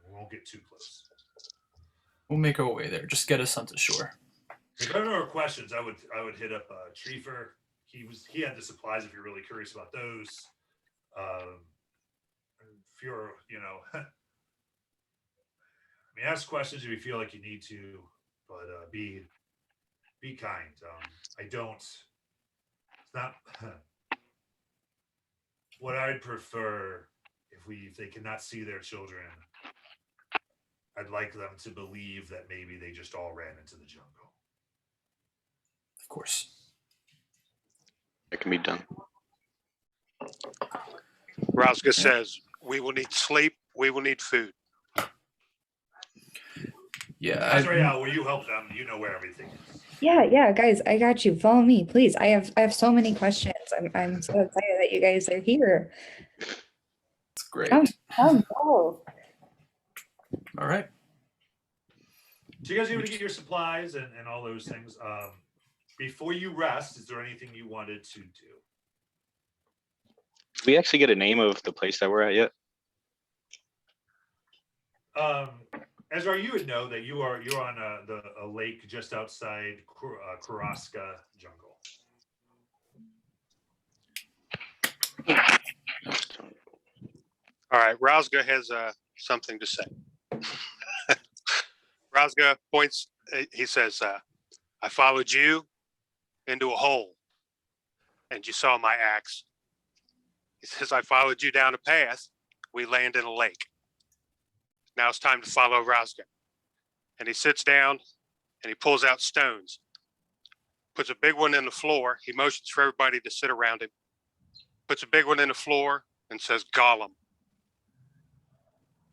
We won't get too close. We'll make our way there. Just get us onto shore. If there are no questions, I would hit up Treefer. He had the supplies if you're really curious about those. If you're, I mean, ask questions if you feel like you need to, but be kind. It's not what I'd prefer if they cannot see their children. I'd like them to believe that maybe they just all ran into the jungle. Of course. It can be done. Razga says, we will need sleep. We will need food. Yeah. Azrael, will you help them? You know where everything is. Yeah, guys, I got you. Follow me, please. I have so many questions. I'm so excited that you guys are here. It's great. Come, go. All right. So you guys are able to get your supplies and all those things. Before you rest, is there anything you wanted to do? Did we actually get a name of the place that we're at yet? Ezra, you would know that you're on a lake just outside Kuraska jungle. All right, Razga has something to say. Razga points, he says, I followed you into a hole and you saw my axe. He says, I followed you down a path. We land in a lake. Now it's time to follow Razga. And he sits down and he pulls out stones, puts a big one in the floor. He motions for everybody to sit around him, puts a big one in the floor and says, Gollum.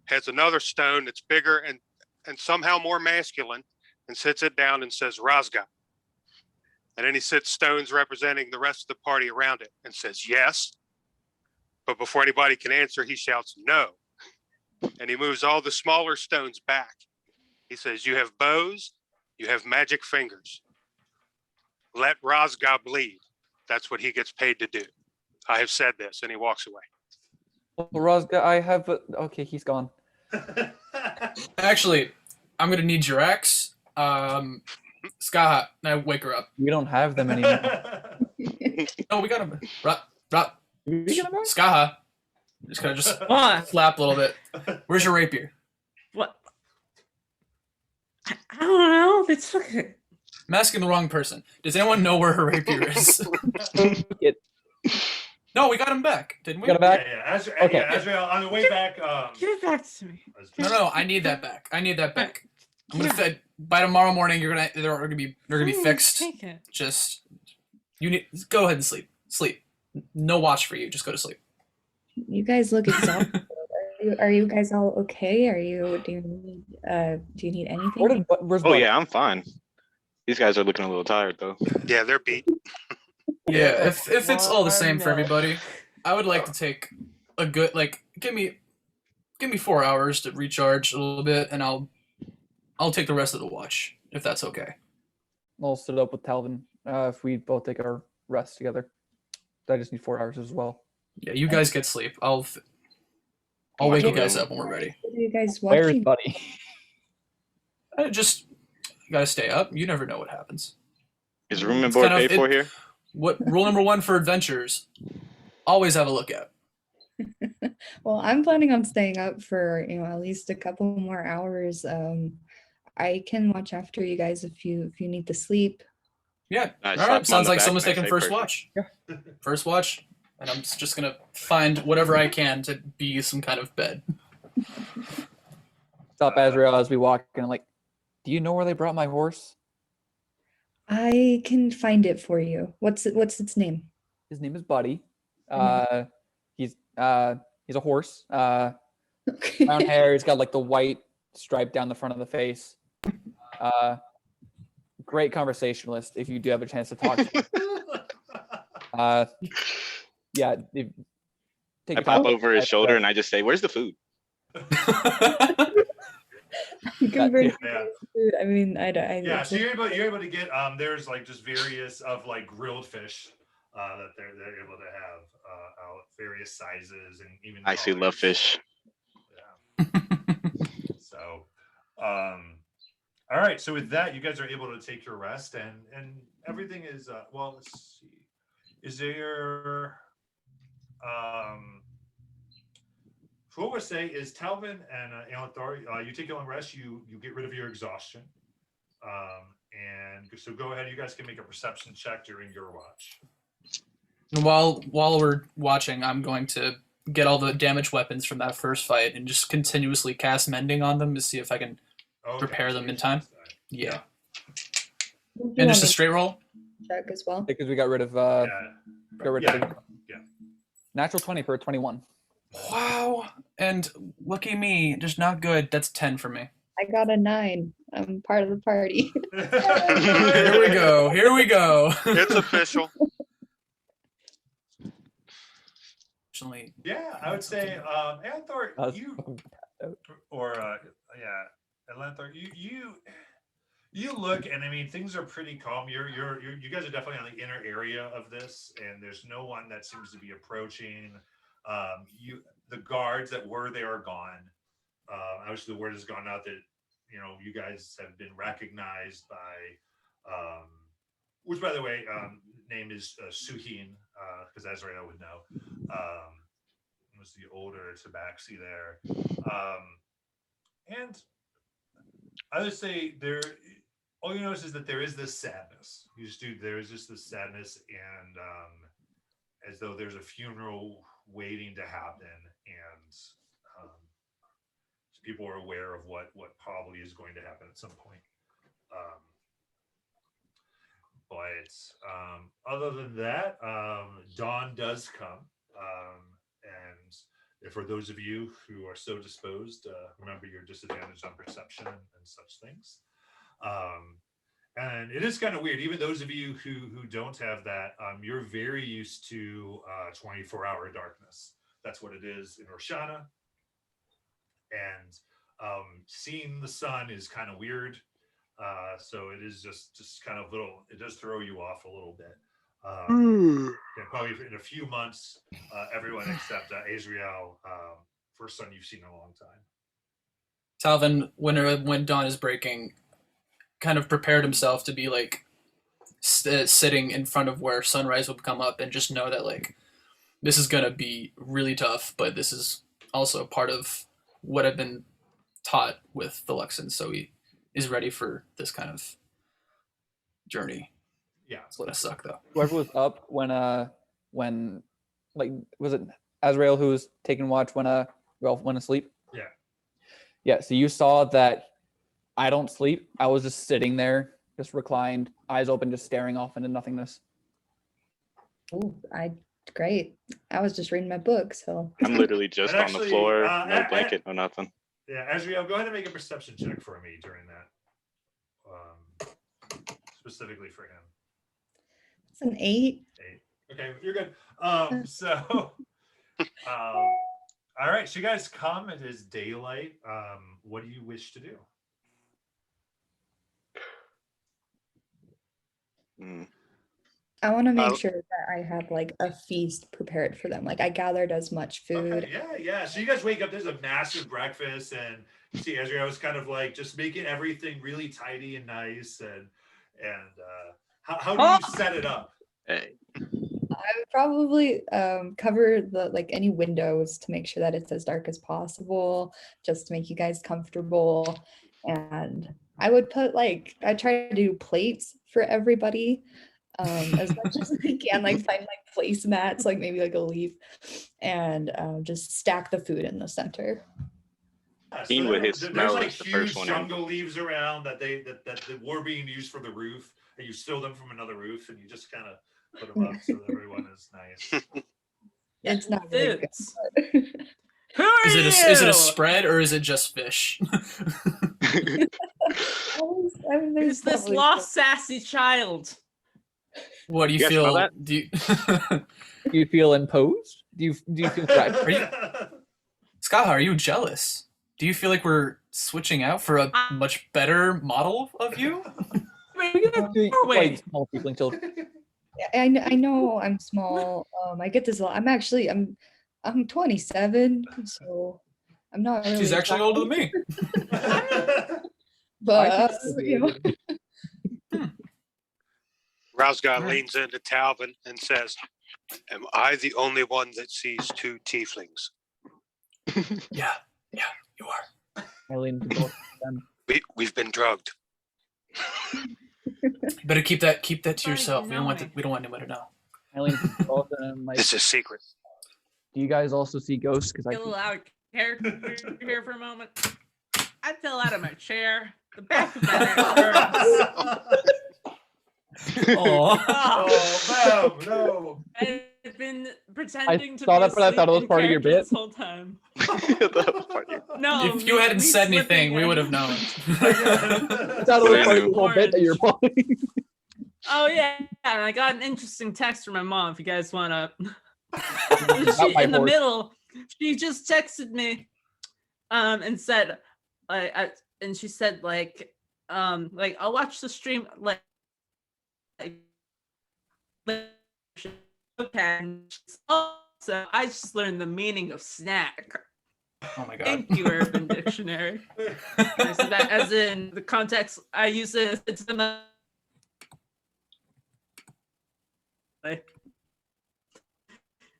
Has another stone that's bigger and somehow more masculine and sits it down and says, Razga. And then he sits stones representing the rest of the party around it and says, yes. But before anybody can answer, he shouts, no. And he moves all the smaller stones back. He says, you have bows, you have magic fingers. Let Razga bleed. That's what he gets paid to do. I have said this, and he walks away. Well, Rozga, I have. Okay, he's gone. Actually, I'm gonna need your axe. Skaha, now wake her up. We don't have them anymore. No, we got him. We get them back? Skaha. Just gonna just What? slap a little bit. Where's your rapier? What? I don't know. It's okay. I'm asking the wrong person. Does anyone know where her rapier is? It- No, we got him back, didn't we? Got it back? Yeah. Okay. Yeah, Azrael, on the way back. Give it back to me. No, I need that back. I need that back. I'm gonna by tomorrow morning. They're gonna be fixed. Take it. Just go ahead and sleep. Sleep. No watch for you. Just go to sleep. You guys look exhausted. Are you guys all okay? Do you need anything? Where's Oh Buddy? yeah, I'm fine. These guys are looking a little tired though. Yeah, they're beat. Yeah, if it's all the same for no. everybody, I would like to take a good give me 4 hours to recharge a little bit, and I'll take the rest of the watch if that's okay. I'll sit up with Talvin if we both take our rest together. I just need 4 hours as well. Yeah, you guys get sleep. I'll wake you guys up when we're ready. What are you guys Where's watching? Buddy? Just you gotta stay up. You never know what happens. Is room and It's board kind of- paid for here? What rule number 1 for adventures? Always have a lookout. Well, I'm planning on staying up for at least a couple more hours. I can watch after you guys if you need to sleep. Yeah. Nice. All Slap 'em right. on Sounds the like back, someone's nice, taking hey, first perfect. watch. First watch, and I'm just gonna find whatever I can to be some kind of bed. Stop Azrael as we walk and I'm like, do you know where they brought my horse? I can find it for you. What's its name? His name is Buddy. Mhm. He's He's a horse. Brown hair. He's got like the white stripe down the front of the face. Great conversationalist. If you do have a chance to talk to him. Yeah. Take I your pop time. over his shoulder and I just say, "Where's the food?" You can bring Yeah. food. I mean, Yeah, so you're able to get there's like just various of like grilled fish that they're able to have out various sizes and even I see love colors. fish. Yeah. So all right, so with that you guys are able to take your rest and everything is well, let's see. Is there so what we'll say is Talvin and Alanthar, you take your long rest, you get rid of your exhaustion. And so go ahead, you guys can make a perception check during your watch. While we're watching, I'm going to get all the damaged weapons from that first fight and just continuously cast mending on them to see if I can repair them in time. Yeah. And just a straight roll? check as well. Because we got rid of got rid of natural 20 for a 21. Wow. And lucky me, just not good. That's 10 for me. I got a 9. I'm part of the party. Here we go. Here we go. It's official. Yeah, I would say Alanthar, you or Alanthar, you look, and I mean things are pretty calm. You guys are definitely on the inner area of this, and there's no one that seems to be approaching. The guards that were there are gone. Obviously, the word has gone out that you guys have been recognized by, which by the way, name is Suhin, because Azrael would know. Was the older Tabaxi there, and I would say there. All you notice is that there is this sadness. There is just this sadness, and as though there's a funeral waiting to happen, and people are aware of what probably is going to happen at some point. But other than that, dawn does come, and for those of you who are so disposed, remember your disadvantage on perception and such things. And it is kind of weird. Even those of you who don't have that, you're very used to 24-hour darkness. That's what it is in Roshana. And seeing the sun is kind of weird. So it is just kind of it does throw you off a little bit. And probably in a few months, everyone except Azrael, first sun you've seen in a long time. Talvin, when dawn is breaking, kind of prepared himself to be like sitting in front of where sunrise would come up and just know that like this is gonna be really tough, but this is also part of what I've been taught with the Luxons, so he is ready for this kind of journey. Yeah, it's gonna suck though. Whoever was up when like was it Azrael who was taking watch when Ralph went asleep? Yeah. So you saw that I don't sleep. I was just sitting there, just reclined, eyes open, just staring off into nothingness. Oh, great. I was just reading my book, so I'm literally just on the floor, no blanket, no nothing. Yeah, Azrael, go ahead and make a perception check for me during that. Specifically for him. it's an 8. 8. Okay, you're good. All right, so you guys come. It is daylight. What do you wish to do? I want to make sure that I have like a feast prepared for them. Like I gathered as much food. Okay, yeah. So you guys wake up, there's a massive breakfast, and you see Azrael was kind of like just making everything really tidy and nice. And how do you set it up? Hey. I would probably cover the like any windows to make sure that it's as dark as possible, just to make you guys comfortable. And I would put I try to do plates for everybody. As much as I can, like find like placemats, like maybe like a leaf, and just stack the food in the center. Yeah, so with his there's smell like is the first huge one jungle leaves around that were being used for the roof, and you steal them from another roof, and you just kind of put them up so that everyone is nice. It's not very good. Foods. Who are Is you? it a spread or is it just fish? Who's this lost sassy child? What do you You guys smell feel? that? Do you, Do you feel imposed? Do you feel threatened? Are you- Scott, are you jealous? Do you feel like we're switching out for a much better model of you? Wait. Small people children. I know I'm small. I get this a lot. I'm 27, so I'm not really. She's actually older than me. But you know, Razgar leans into Talvin and says, "Am I the only one that sees two tieflings? Yeah, you are. I lean to both of them. We've been drugged." You better keep that to Sorry, yourself. We don't want knowing. anyone to know. I lean to both of them. Like, This is secret. do you guys also see ghosts? Because I Get a little out of character here for a moment. I fell out of my chair. The back of my neck hurts. Oh, Oh, no. I've been pretending to saw be that, but I thought it was asleep in part of your character bit. this whole time. That was funny. No, if you hadn't me said slipping anything, we in. would have known. I thought it was part of your whole bit that you're pulling. Oh yeah, and I got an interesting text from my mom. If you guys want to, Not my in the horse. middle, she just texted me, and said, and she said like I'll watch the stream like okay. So I just learned the meaning of snack. Oh my god. Thank you, Urban Dictionary. So that, as in the context, I use it. It's in the.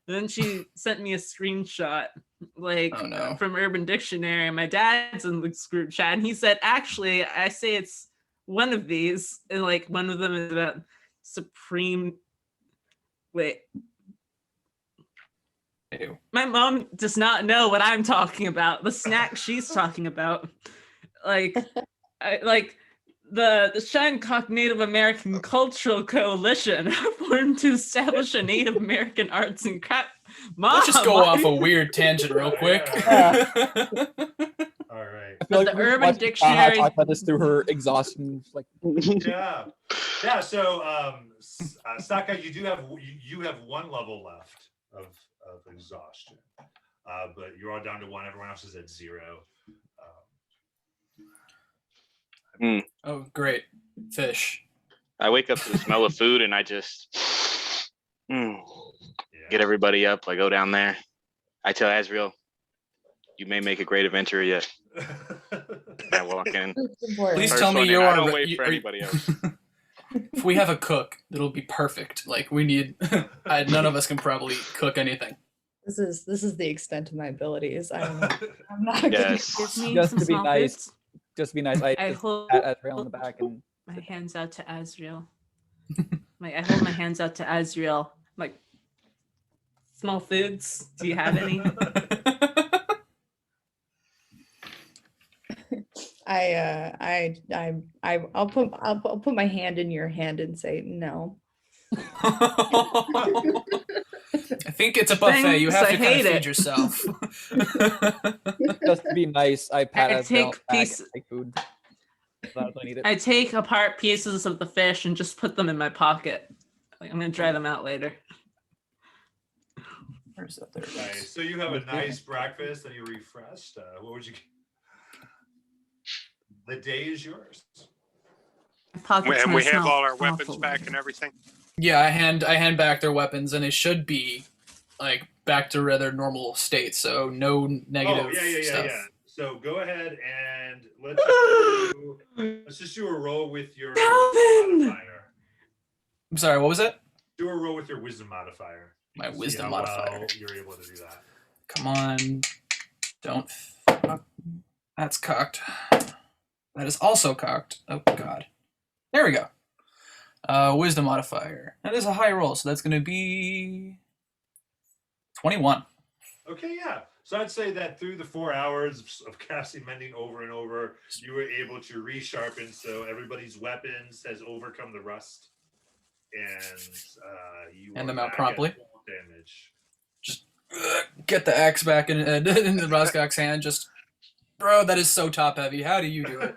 Then she sent me a screenshot, like Oh, no. from Urban Dictionary. My dad's in the group chat, and he said, "Actually, I say it's one of these, and like one of them is about supreme." Wait, Ew. my mom does not know what I'm talking about. The snack she's talking about, like, like the Shinnecock Native American Cultural Coalition formed to establish a Native American arts and craft. Mom, Let's just go why off do a you- weird tangent real quick. All right. I feel The like we should Urban watch Baha Dictionary- talk about this through her exhaustion. Like, Yeah. Yeah. So, Saka, you do have you have one level left of exhaustion, but you're all down to one. Everyone else is at 0. Oh, great. Fish. I wake up to the smell of food and I just Yeah. get everybody up. I go down there. I tell Azriel, "You may make a great adventurer yet." I walk in. it's important. Please First tell me one in. you I are. don't wait you- for are- anybody else. If we have a cook, it'll be perfect. Like we need. None of us can probably cook anything. This is the extent of my abilities. I don't know. I'm not Yes. Give me Just some to be small nice. foods. just to be nice, I I just hold pat Azrael on the back and my hands out to Azriel. Like I hold my hands out to Azriel. Like small foods. Do you have any? I'll put my hand in your hand and say no. I think it's a buffet. You have Thanks, to I kind hate of feed it. yourself. just to be nice, I pat I Azrael on take the back piece- and take food. That's when I need it. I take apart pieces of the fish and just put them in my pocket. Like, I'm gonna dry them out later. Where's that? There it is. Nice. So you have a nice breakfast and you're refreshed. What would you? The day is yours. My pocket's And gonna we have smell all our awful weapons back later. and everything. Yeah, I hand back their weapons, and they should be like back to their normal state. So no negative stuff. Yeah. So go ahead and let's just do a roll with your Calvin! modifier. I'm sorry. What was it? Do a roll with your wisdom modifier. My See wisdom how modifier. well you're able to do that. Come on. Don't. That's cocked. That is also cocked. Oh god. There we go. Wisdom modifier. That is a high roll, so that's going to be 21. Okay, yeah. So I'd say that through the 4 hours of casting mending over and over, you were able to resharpen so everybody's weapons has overcome the rust, and you And are them out back at promptly. full damage. get the axe back in the Roscock's hand. Just, bro, that is so top heavy. How do you do it?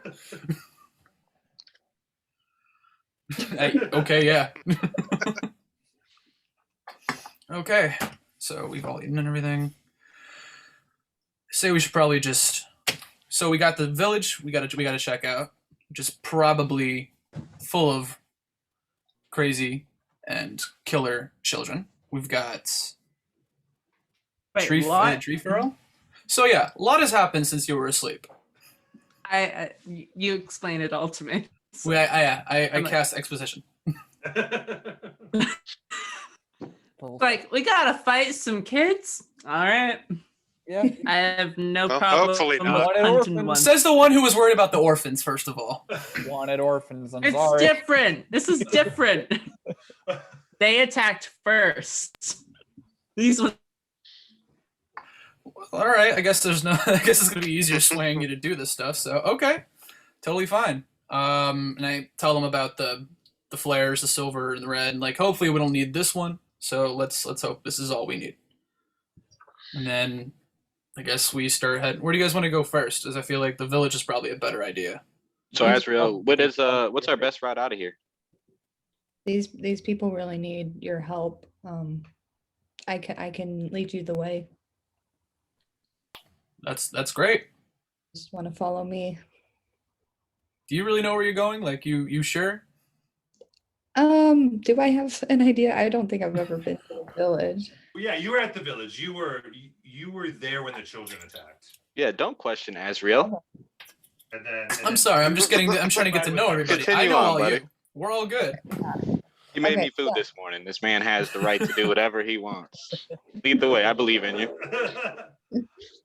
Okay, yeah. Okay, so we've all eaten and everything. Say we should probably just. So we got the village. We got to check out, which is probably full of crazy and killer children. We've got Wait, tree what? tree feral. So yeah, a lot has happened since you were asleep. You explain it all to me. So, I cast exposition. like, we gotta fight some kids. All right. Yeah. I have no Well, problem hopefully with not. hunting one. Says the one who was worried about the orphans. First of all, Wanted orphans. I'm It's sorry. different. This is different. They attacked first. These ones. all right. I guess there's no. I guess it's gonna be easier swaying you to do this stuff. So okay, totally fine. And I tell them about the flares, the silver, and the red. And like, hopefully we don't need this one. So let's hope this is all we need. And then I guess we start heading. Where do you guys want to go first? As I feel like the village is probably a better idea. So Azrael, what's our best route out of here? These people really need your help. I can lead you the way. That's great. Just want to follow me. Do you really know where you're going? Like, you sure? Do I have an idea? I don't think I've ever been to the village. Well, yeah, you were at the village. You were there when the children attacked. Yeah, don't question Azrael. And then I'm sorry. I'm trying to get to know everybody. Continue I know on, all buddy. you. We're all good. You made Okay, me food yeah. this morning. This man has the right to do whatever he wants. Lead the way. I believe in you.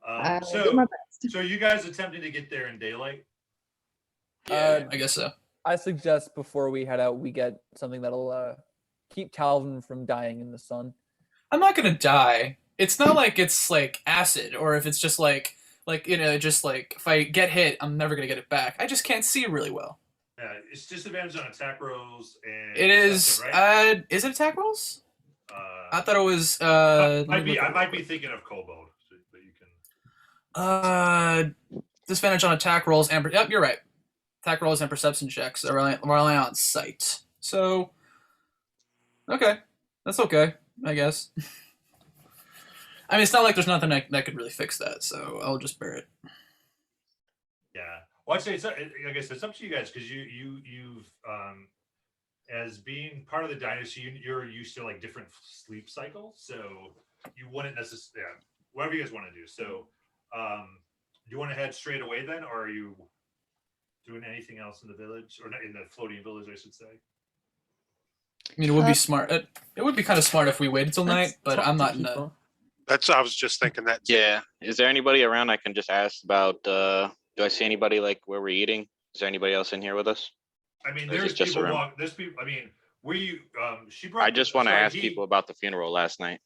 I'll do my best. So you guys attempting to get there in daylight? Yeah, I guess so. I suggest before we head out, we get something that'll keep Calvin from dying in the sun. I'm not gonna die. It's not like it's like acid, or if it's just like just like if I get hit, I'm never gonna get it back. I just can't see really well. Yeah, it's disadvantage on attack rolls and It is. perception, right? Is it attack rolls? I Uh, thought it was. I might be thinking of Kobold, but you can. Disadvantage on attack rolls and yep, you're right. Attack rolls and perception checks are rely on sight. So, okay, that's okay, I guess. I mean, it's not like there's nothing that could really fix that, so I'll just bear it. Yeah. Well, I'd say I guess it's up to you guys because you've as being part of the dynasty, you're used to like different sleep cycles, so you wouldn't necessarily. Yeah, whatever you guys want to do. So, do you want to head straight away then, or are you doing anything else in the village or in the floating village, I should say? I mean, it would be smart. It would be kind of smart if we waited till night, but I'm not in a. I was just thinking that. Yeah. Is there anybody around I can just ask about? Do I see anybody like where we're eating? Is there anybody else in here with us? I mean, Or is there's it just people around? There's people. I mean, she brought. I just want to sorry, ask people about the funeral last night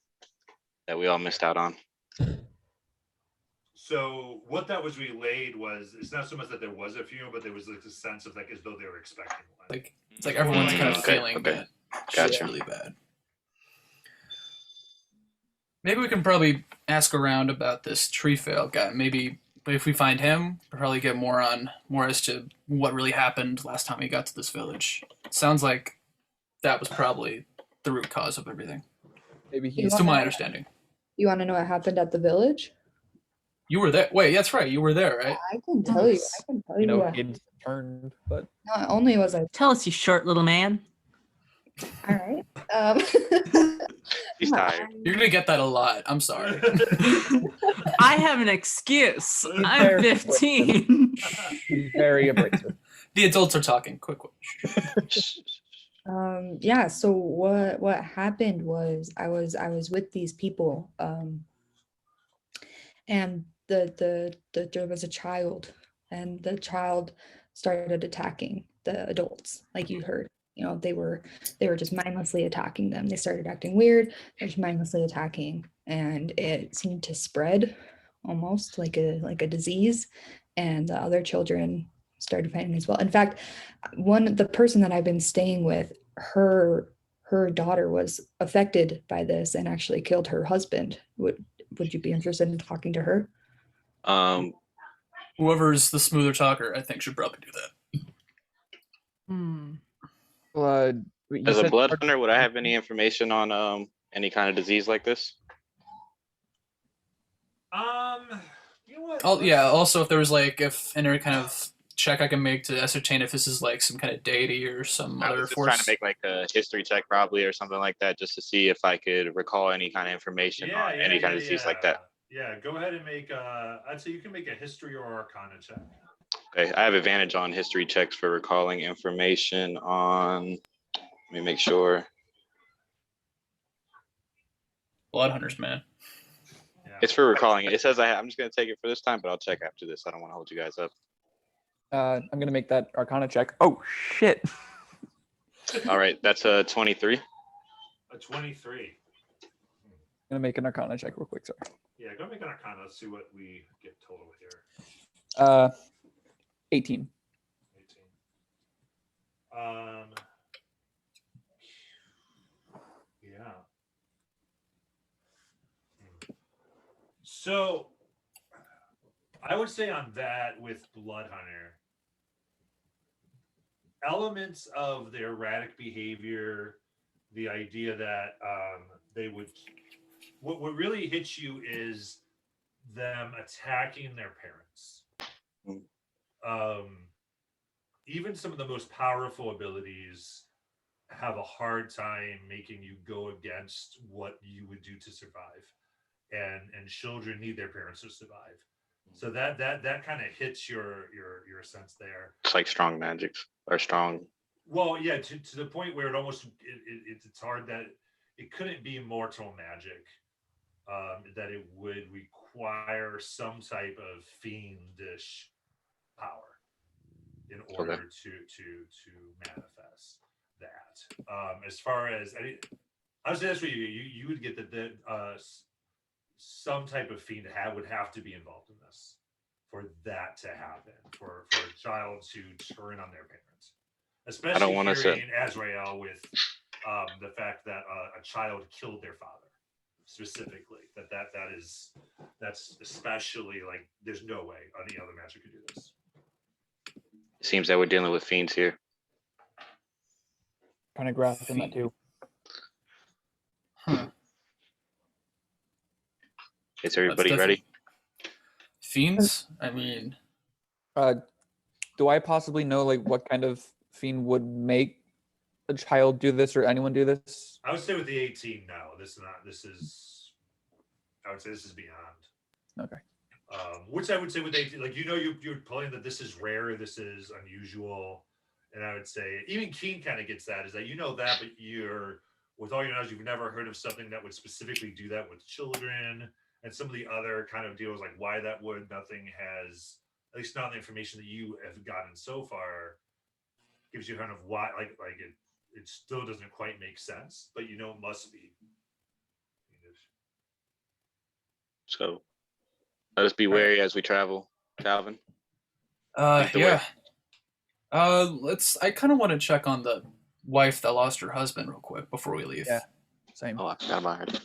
that we all missed out on. So what that was relayed was it's not so much that there was a funeral, but there was like a sense of like as though they were expecting one. Like it's like everyone's kind of Okay, feeling okay. that Gotcha. shit's really bad. Maybe we can probably ask around about this tree fail guy. Maybe if we find him, we'll probably get more as to what really happened last time we got to this village. It sounds like that was probably the root cause of everything. Maybe You he's To wanna- my understanding. You want to know what happened at the village? You were there. Wait, that's right. You were there, right? I can tell you. I can tell you. what kids turned, but Not only was I Tell us, you short little man. all right. He's tired. You're gonna get that a lot. I'm sorry. I have an excuse. Very I'm 15. he's very abrasive. The adults are talking. Quick. Yeah, so what happened was I was with these people, and there was a child, and the child started attacking the adults, like you heard. You know, they were just mindlessly attacking them. They started acting weird, they're just mindlessly attacking, and it seemed to spread almost like a disease, and the other children started fighting as well. In fact, the person that I've been staying with, her daughter was affected by this and actually killed her husband. would you be interested in talking to her? Whoever's the smoother talker, I think, should probably do that. Well, you As a said- blood hunter, would I have any information on any kind of disease like this? You know what? Oh yeah. Also, if there was like, if any kind of check I can make to ascertain if this is like some kind of deity or some I other was just trying to force. make like a history check probably or something like that, just to see if I could recall any kind of information on any kind of disease like that. Yeah, go ahead and make I'd say you can make a history or arcana check. Okay, I have advantage on history checks for recalling information on. Let me make sure. Blood hunters, man. Yeah. It's for recalling it. It says I'm just gonna take it for this time, but I'll check after this. I don't want to hold you guys up. I'm gonna make that Arcana check. Oh shit! All right, that's a 23. A 23. I'm gonna make an Arcana check real quick. Sorry. Yeah, go make an arcana. Let's see what we get total here. 18. 18. Yeah. So I would say on that with Blood Hunter, elements of the erratic behavior, the idea that they would, what really hits you is them attacking their parents. Even some of the most powerful abilities have a hard time making you go against what you would do to survive, and children need their parents to survive. So that kind of hits your sense there. It's like strong magics or strong. Well, yeah, to the point where it almost it's hard that it couldn't be mortal magic. That it would require some type of fiendish power in order to manifest that. As far as I would say that's what you would get that some type of fiend would have to be involved in this for that to happen, for a child to turn on their parents, especially I don't want to hearing Azrael with the fact that a child killed their father specifically. That's especially like there's no way any other magic could do this. It seems that we're dealing with fiends here. Kind of grasping that too. Huh. Is everybody That's ready? Fiends? I mean, Do I possibly know like what kind of fiend would make a child do this or anyone do this? I would say with the 18, no. This is I would say this is beyond. Okay. Which I would say with 18, like you're pulling that this is rare, this is unusual, and I would say even Keen kind of gets that, is that that, but you're with all your knowledge, you've never heard of something that would specifically do that with children, and some of the other kind of deals like why that would, nothing has, at least not the information that you have gotten so far, gives you kind of why like it still doesn't quite make sense, but it must be. So let us be wary as we travel, Calvin. Lead the yeah. way. I kind of want to check on the wife that lost her husband real quick before we leave. Yeah. Same. Oh, I forgot about her.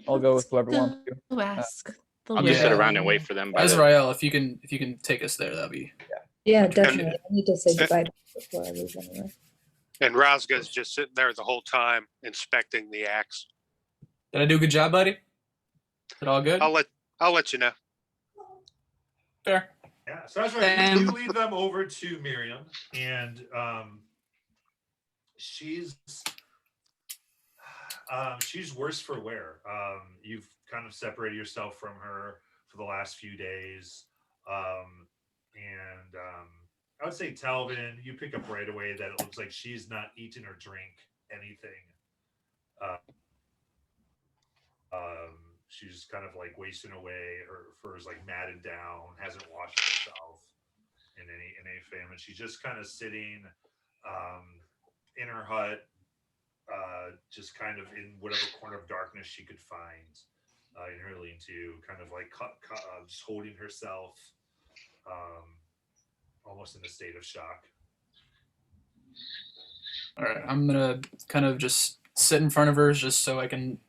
I'll go with whoever wants to. To ask the I'll just sit Yeah. around and wait for them. By the, Azrael, if you can take us there, that'd be. Yeah, definitely. I need to say goodbye to her before I leave anyway. And Razga's just sitting there the whole time inspecting the axe. Did I do a good job, buddy? Is it all good? I'll let you know. Fair. Yeah, so that's right. You lead them over to Miriam, and she's worse for wear. You've kind of separated yourself from her for the last few days, and I would say Talvin, you pick up right away that it looks like she's not eaten or drink anything. She's kind of like wasting away. Her fur is like matted down, hasn't washed herself in any famine. She's just kind of sitting in her hut, just kind of in whatever corner of darkness she could find in her lean-to, kind of like just holding herself, almost in a state of shock. All right, I'm gonna kind of just sit in front of her, just so I can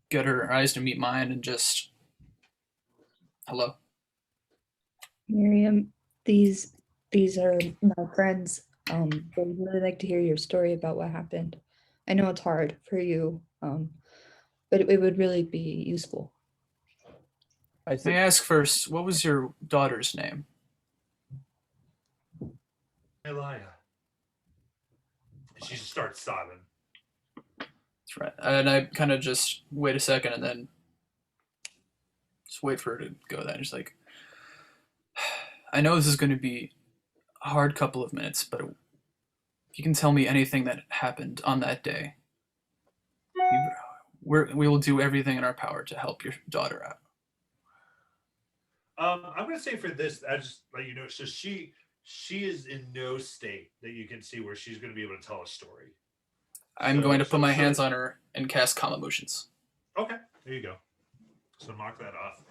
get her eyes to meet mine, and just Hello. Miriam, these are my friends. They would really like to hear your story about what happened. I know it's hard for you, but it would really be useful. I May I said, ask first, what was your daughter's name? Elia. And she just starts sobbing. That's right. And I kind of just wait a second and then just wait for her to go. Then just like, I know this is going to be a hard couple of minutes, but if you can tell me anything that happened on that day, we will do everything in our power to help your daughter out. I'm gonna say for this, I just let you know. So she is in no state that you can see where she's gonna be able to tell a story. I'm So- going to put so- my so- hands on her and cast calm emotions. Okay, there you go. So mark that off.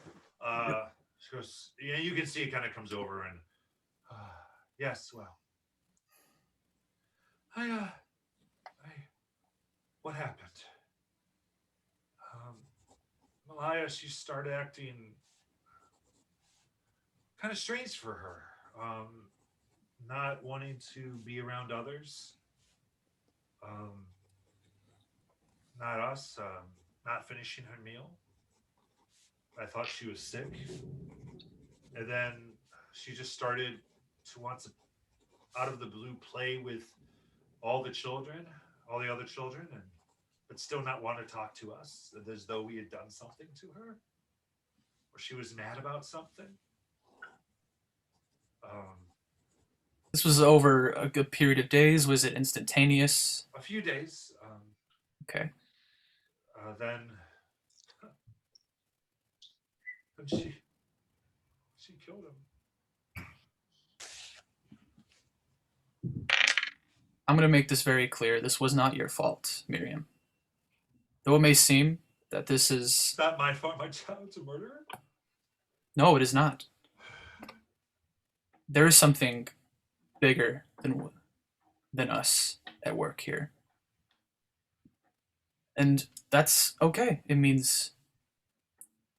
She goes, yeah, you can see it kind of comes over and yes, well, I what happened? Malaya, she started acting kind of strange for her. Not wanting to be around others. Not us. Not finishing her meal. I thought she was sick. And then she just started to want to, out of the blue, play with all the children, all the other children, and but still not want to talk to us, as though we had done something to her, or she was mad about something. This was over a good period of days. Was it instantaneous? A few days. Okay. Then she killed him. I'm going to make this very clear. This was not your fault, Miriam. Though it may seem that this is... It's not my fault my child's a murderer? No, it is not. There is something bigger than us at work here. And that's okay. It means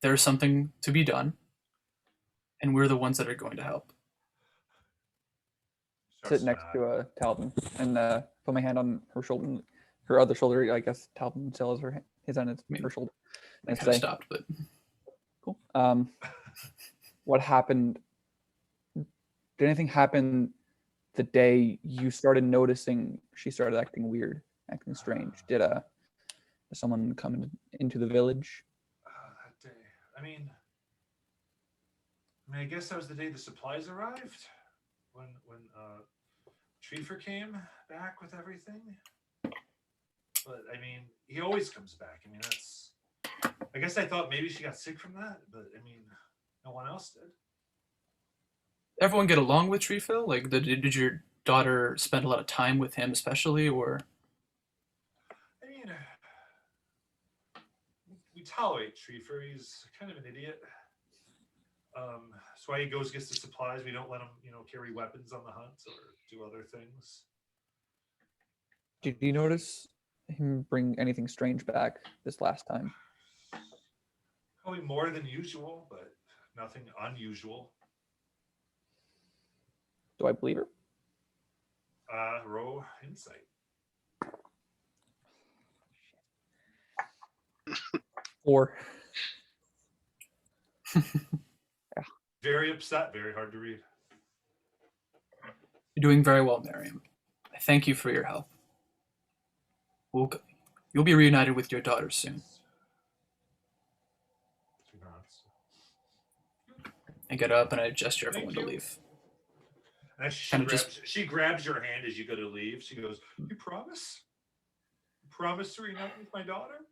there's something to be done, and we're the ones that are going to help. sit next to Talbot and put my hand on her shoulder, her other shoulder. I guess Talbot still has his on her shoulder. I And kind of say, stopped, but cool. What happened? Did anything happen the day you started noticing she started acting weird, acting strange? Did someone come into the village? That day. I mean, I guess that was the day the supplies arrived. When Treefer came back with everything. But I mean, he always comes back. I mean, that's. I guess I thought maybe she got sick from that, but I mean, no one else did. everyone get along with Treefill? Like, did your daughter spend a lot of time with him, especially, or? I mean, we tolerate Treefer. He's kind of an idiot. That's why he goes gets the supplies. We don't let him, carry weapons on the hunt or do other things. Did you notice him bring anything strange back this last time? Probably more than usual, but nothing unusual. Do I believe her? Roll insight. 4. Very upset, very hard to read. You're doing very well, Miriam. I thank you for your help. You'll be reunited with your daughter soon. I get up and I gesture everyone to leave. And she grabs your hand as you go to leave. She goes, "You promise? You promise to reunite with my daughter?"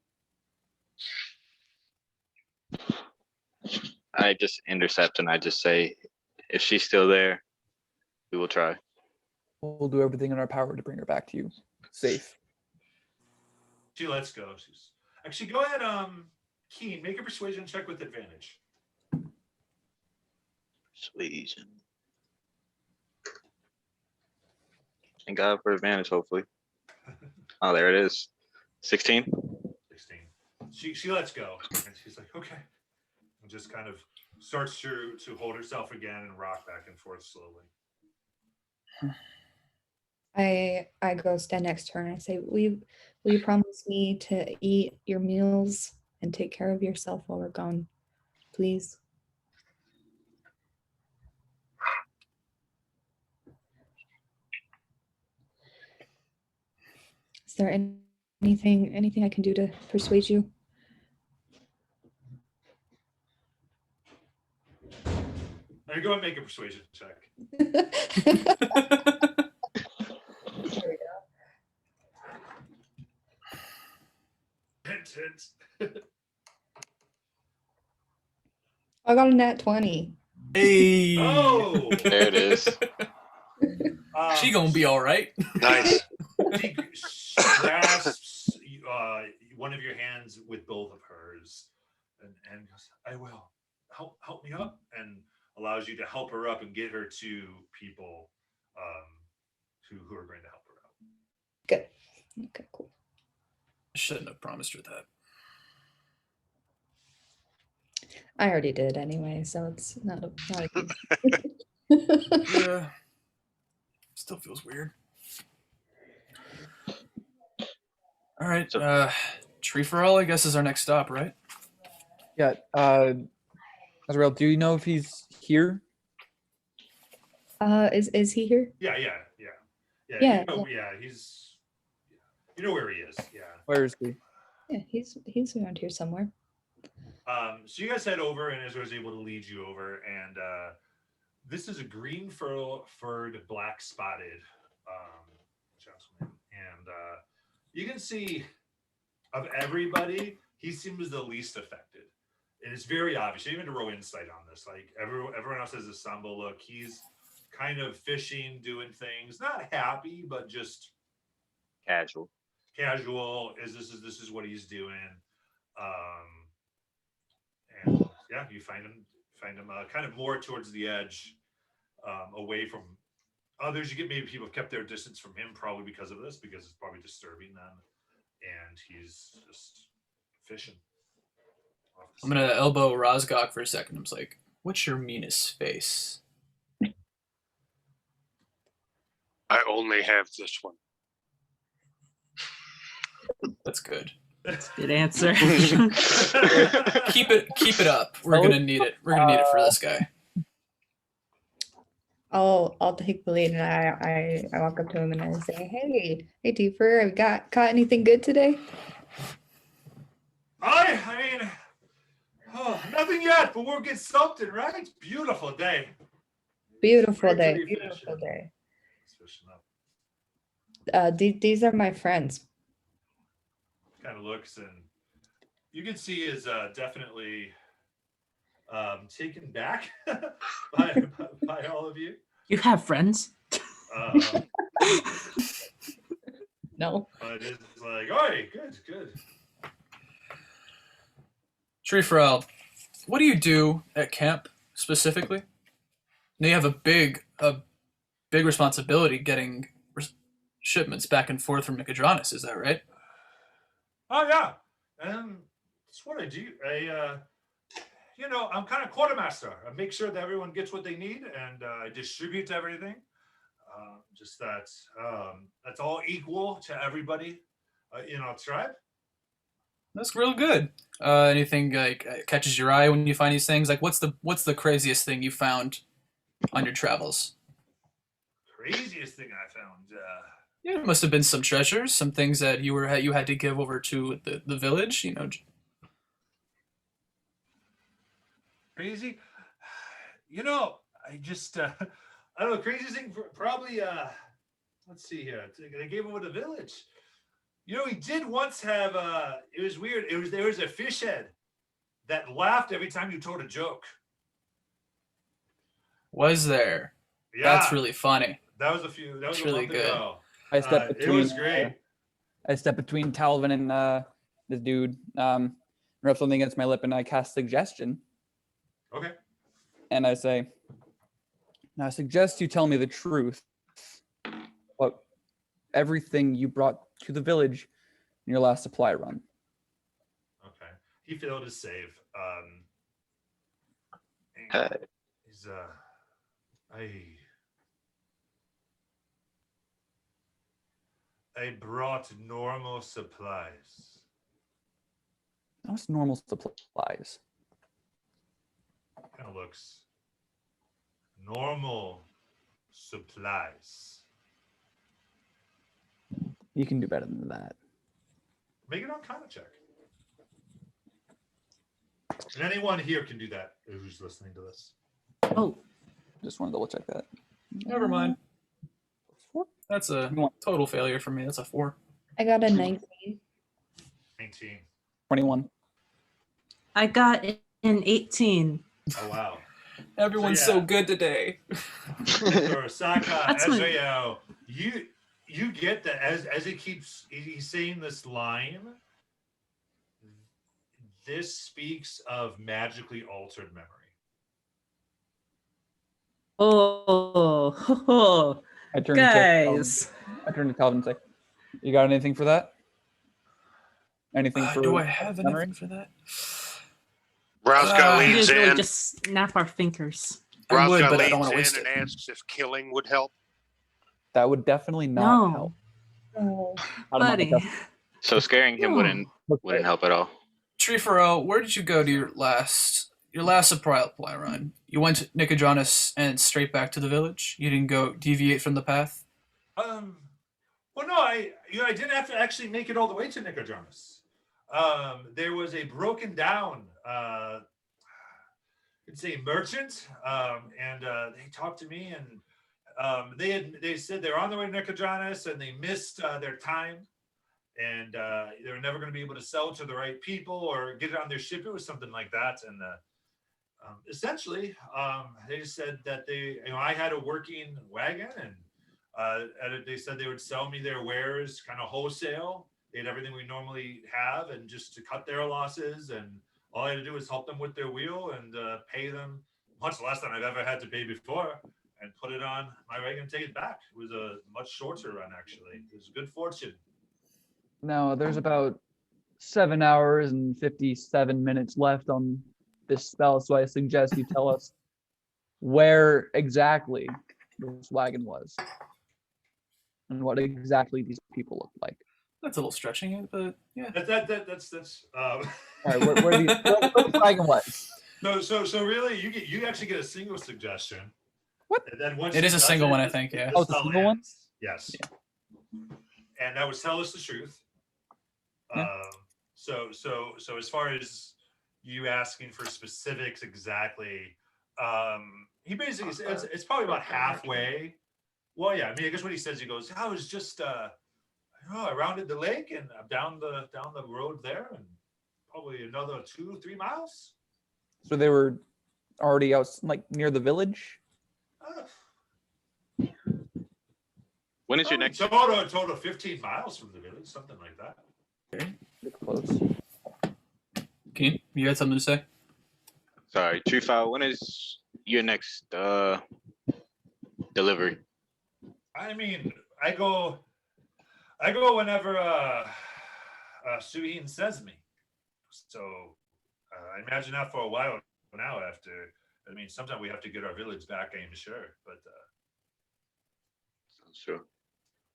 I just intercept and I just say, if she's still there, we will try. We'll do everything in our power to bring her back to you, safe. She lets go. She's actually go ahead. Keen, make a persuasion check with advantage. Persuasion. Thank God for advantage, hopefully. Oh, there it is. 16. 16. She lets go, and she's like, "Okay," and just kind of starts to hold herself again and rock back and forth slowly. I go stand next to her and I say, will you promise me to eat your meals and take care of yourself while we're gone, please? Is there anything I can do to persuade you? Now go and make a persuasion check. There we go. Hint, hint. I got a nat 20. Hey. Oh, There it is. She gonna be all right. Nice. She grasps one of your hands with both of hers and goes, I will. Help me up, and allows you to help her up and get her to people who are going to help her out. Good. Okay, cool. Shouldn't have promised her that. I already did anyway, so it's not a Yeah. Still feels weird. All right. Tree for All, I guess, is our next stop, right? Yeah. Azrael, do you know if he's here? Is he here? Yeah. Yeah, He's. You know where he is. Yeah. Where is he? Yeah, he's around here somewhere. So you guys head over, and Ezra is able to lead you over, and this is a green furred, black spotted gentleman, and you can see of everybody, he seems the least affected, and it's very obvious. You even to roll insight on this. Like everyone else has a somber look. He's kind of fishing, doing things, not happy, but just Casual. This is what he's doing. And yeah, you find him kind of more towards the edge, away from others. You get maybe people have kept their distance from him probably because of this, because it's probably disturbing them, and he's just fishing. I'm gonna elbow Rozgok for a second. I'm just like, what's your meanest face? I only have this one. That's good. Good answer. Keep it up. We're gonna need it. We're gonna need it for this guy. I'll take the lead, and I walk up to him and I say, hey Deeper, have you caught anything good today? I mean, nothing yet, but we'll get something, right? It's a beautiful day. Beautiful Great to day. be Beautiful fishing. day. Fishing up. These are my friends. Kind of looks, and you can see is definitely taken back by all of you. You have friends? No. But it's like, all right, good. Tree for All, what do you do at camp specifically? Now you have a big responsibility getting shipments back and forth from Nicodranus. Is that right? Oh yeah, that's what I do. I'm kind of quartermaster. I make sure that everyone gets what they need, and I distribute everything. Just that's all equal to everybody in our tribe. That's real good. Anything like catches your eye when you find these things? Like, what's the craziest thing you found on your travels? Craziest thing I found. Yeah, it must have been some treasures, some things that you had to give over to the village. You know. Crazy. I just I don't know. Craziest thing probably. Let's see here. They gave over the village. He did once have. It was weird. There was a fish head that laughed every time you told a joke. Was there? Yeah, that's really funny. That was a really month good. ago. I stepped between. It was great. I stepped between Talvin and this dude. Rub something against my lip, and I cast suggestion. Okay. And I say, now I suggest you tell me the truth about everything you brought to the village in your last supply run. Okay. He failed his save. Is I brought normal supplies. What's normal supplies? Kind of looks normal supplies. You can do better than that. Make it Arcana check. And anyone here can do that who's listening to this. Oh, Just want to double check that. Never mind. 4? That's a total failure for me. That's a 4. I got a 19. 19. 21. I got an 18. Oh wow. Everyone's so good today. So Saka, That's when- Ezreal, you get that as he's saying this line. This speaks of magically altered memory. Oh, I turn guys. I turn to Calvin and say, "You got anything for that? Anything for?" Do I have memory? anything for that? Roscoe We leans just really in. just snap our fingers. I would, Roscoe but I don't want leans to waste in it. and asks if killing would help. That would definitely not No. help. Oh, Out of my Buddy. guess. So scaring him wouldn't help at all. Treefero, where did you go to your last supply run? You went to Nicodranas and straight back to the village? You didn't go deviate from the path? Well, no, I didn't have to actually make it all the way to Nicodranas. There was a broken down, it's a merchant, and they talked to me, and they said they're on their way to Nicodranas, and they missed their time, and they were never going to be able to sell to the right people or get it on their ship. It was something like that, and essentially, they just said that I had a working wagon, and they said they would sell me their wares kind of wholesale. They had everything we normally have, and just to cut their losses. And all I had to do was help them with their wheel and pay them much less than I've ever had to pay before, and put it on my wagon and take it back. It was a much shorter run, actually. It was good fortune. Now, there's about 7 hours and 57 minutes left on this spell, so I suggest you tell us where exactly this wagon was and what exactly these people look like. That's a little stretching it, but yeah. That's All right, where this wagon was? No, so really, you actually get a single suggestion. What? And then once It she is a does single it, one, I the- think, yeah. the Oh, it's a spell single one? ends. Yes. Yeah. And that was tell us the truth. Yeah. So as far as you asking for specifics exactly, he basically says it's probably about halfway. Well, yeah, I mean, I guess what he says, he goes, I was just I rounded the lake and I'm down the road there, and probably another 2-3 miles. So they were already out, like near the village. When is your Probably next? total 15 miles from the village, something like that. They're close. Keen, you had something to say? Sorry, True File. When is your next delivery? I mean, I go whenever Suhin says me. So I imagine that for a while now. After, I mean, sometime we have to get our village back. I'm sure, but Sure.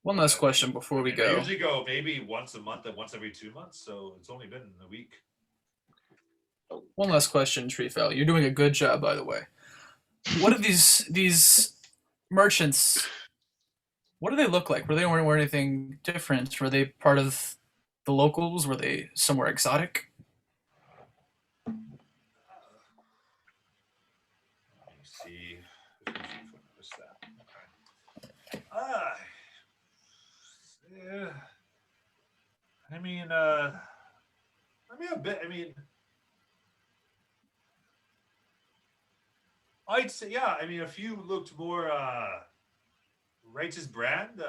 One last question before we I go. usually go maybe once a month and once every 2 months. So it's only been a week. One last question, Treefell. You're doing a good job, by the way. What are these merchants? What do they look like? Were they wearing anything different? Were they part of the locals? Were they somewhere exotic? Let me see if I noticed that. Okay. Yeah. I mean, a bit. I mean, I'd say, yeah. I mean, a few looked more righteous brand,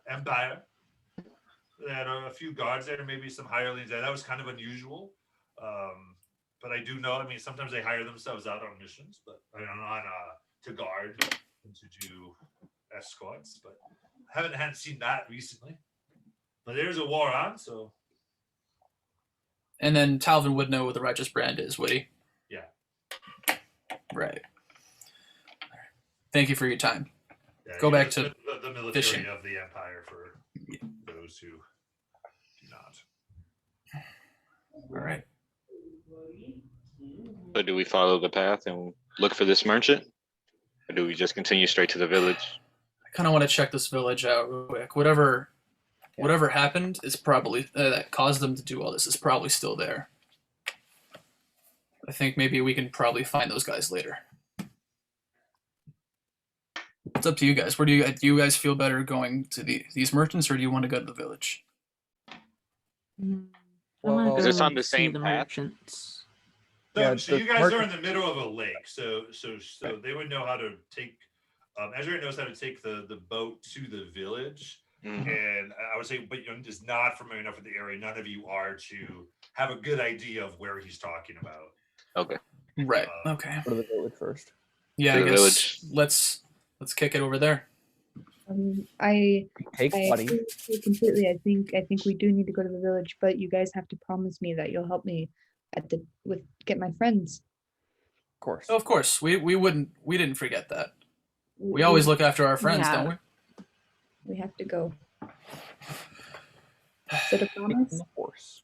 Empire. They had a few guards there, maybe some hirelings there. That was kind of unusual. But I do know, I mean, sometimes they hire themselves out on missions, but to guard and to do escorts. But I hadn't seen that recently. But there's a war on, so And then Talvin would know what the righteous brand is, would he? yeah. Right. Thank you for your time. Yeah, Go you back know, to the military fishing. of the empire for those who do not. All right. So do we follow the path and look for this merchant? Or do we just continue straight to the village? I kind of want to check this village out real quick. Whatever happened is probably that caused them to do all this is probably still there. I think maybe we can probably find those guys later. It's up to you guys. Where do you guys feel better going to these merchants, or do you want to go to the village? I want Well, to is go this on the see same the path? merchants. So, Yeah, so the you guys are in merchant- the middle of a lake, so they would know how to take. Ezra knows how to take the boat to the village, and I would say, but you're just not familiar enough with the area. None of you are to have a good idea of where he's talking about. Okay. Right. Okay. Go to the village first. Yeah, To I the guess village. let's kick it over there. I Take I buddy. agree with you completely. I think we do need to go to the village, but you guys have to promise me that you'll help me get my friends. Of course. Oh, of course, we didn't forget that. We always look after our friends, Yeah. don't we? We have to go. Is it a promise? Of course.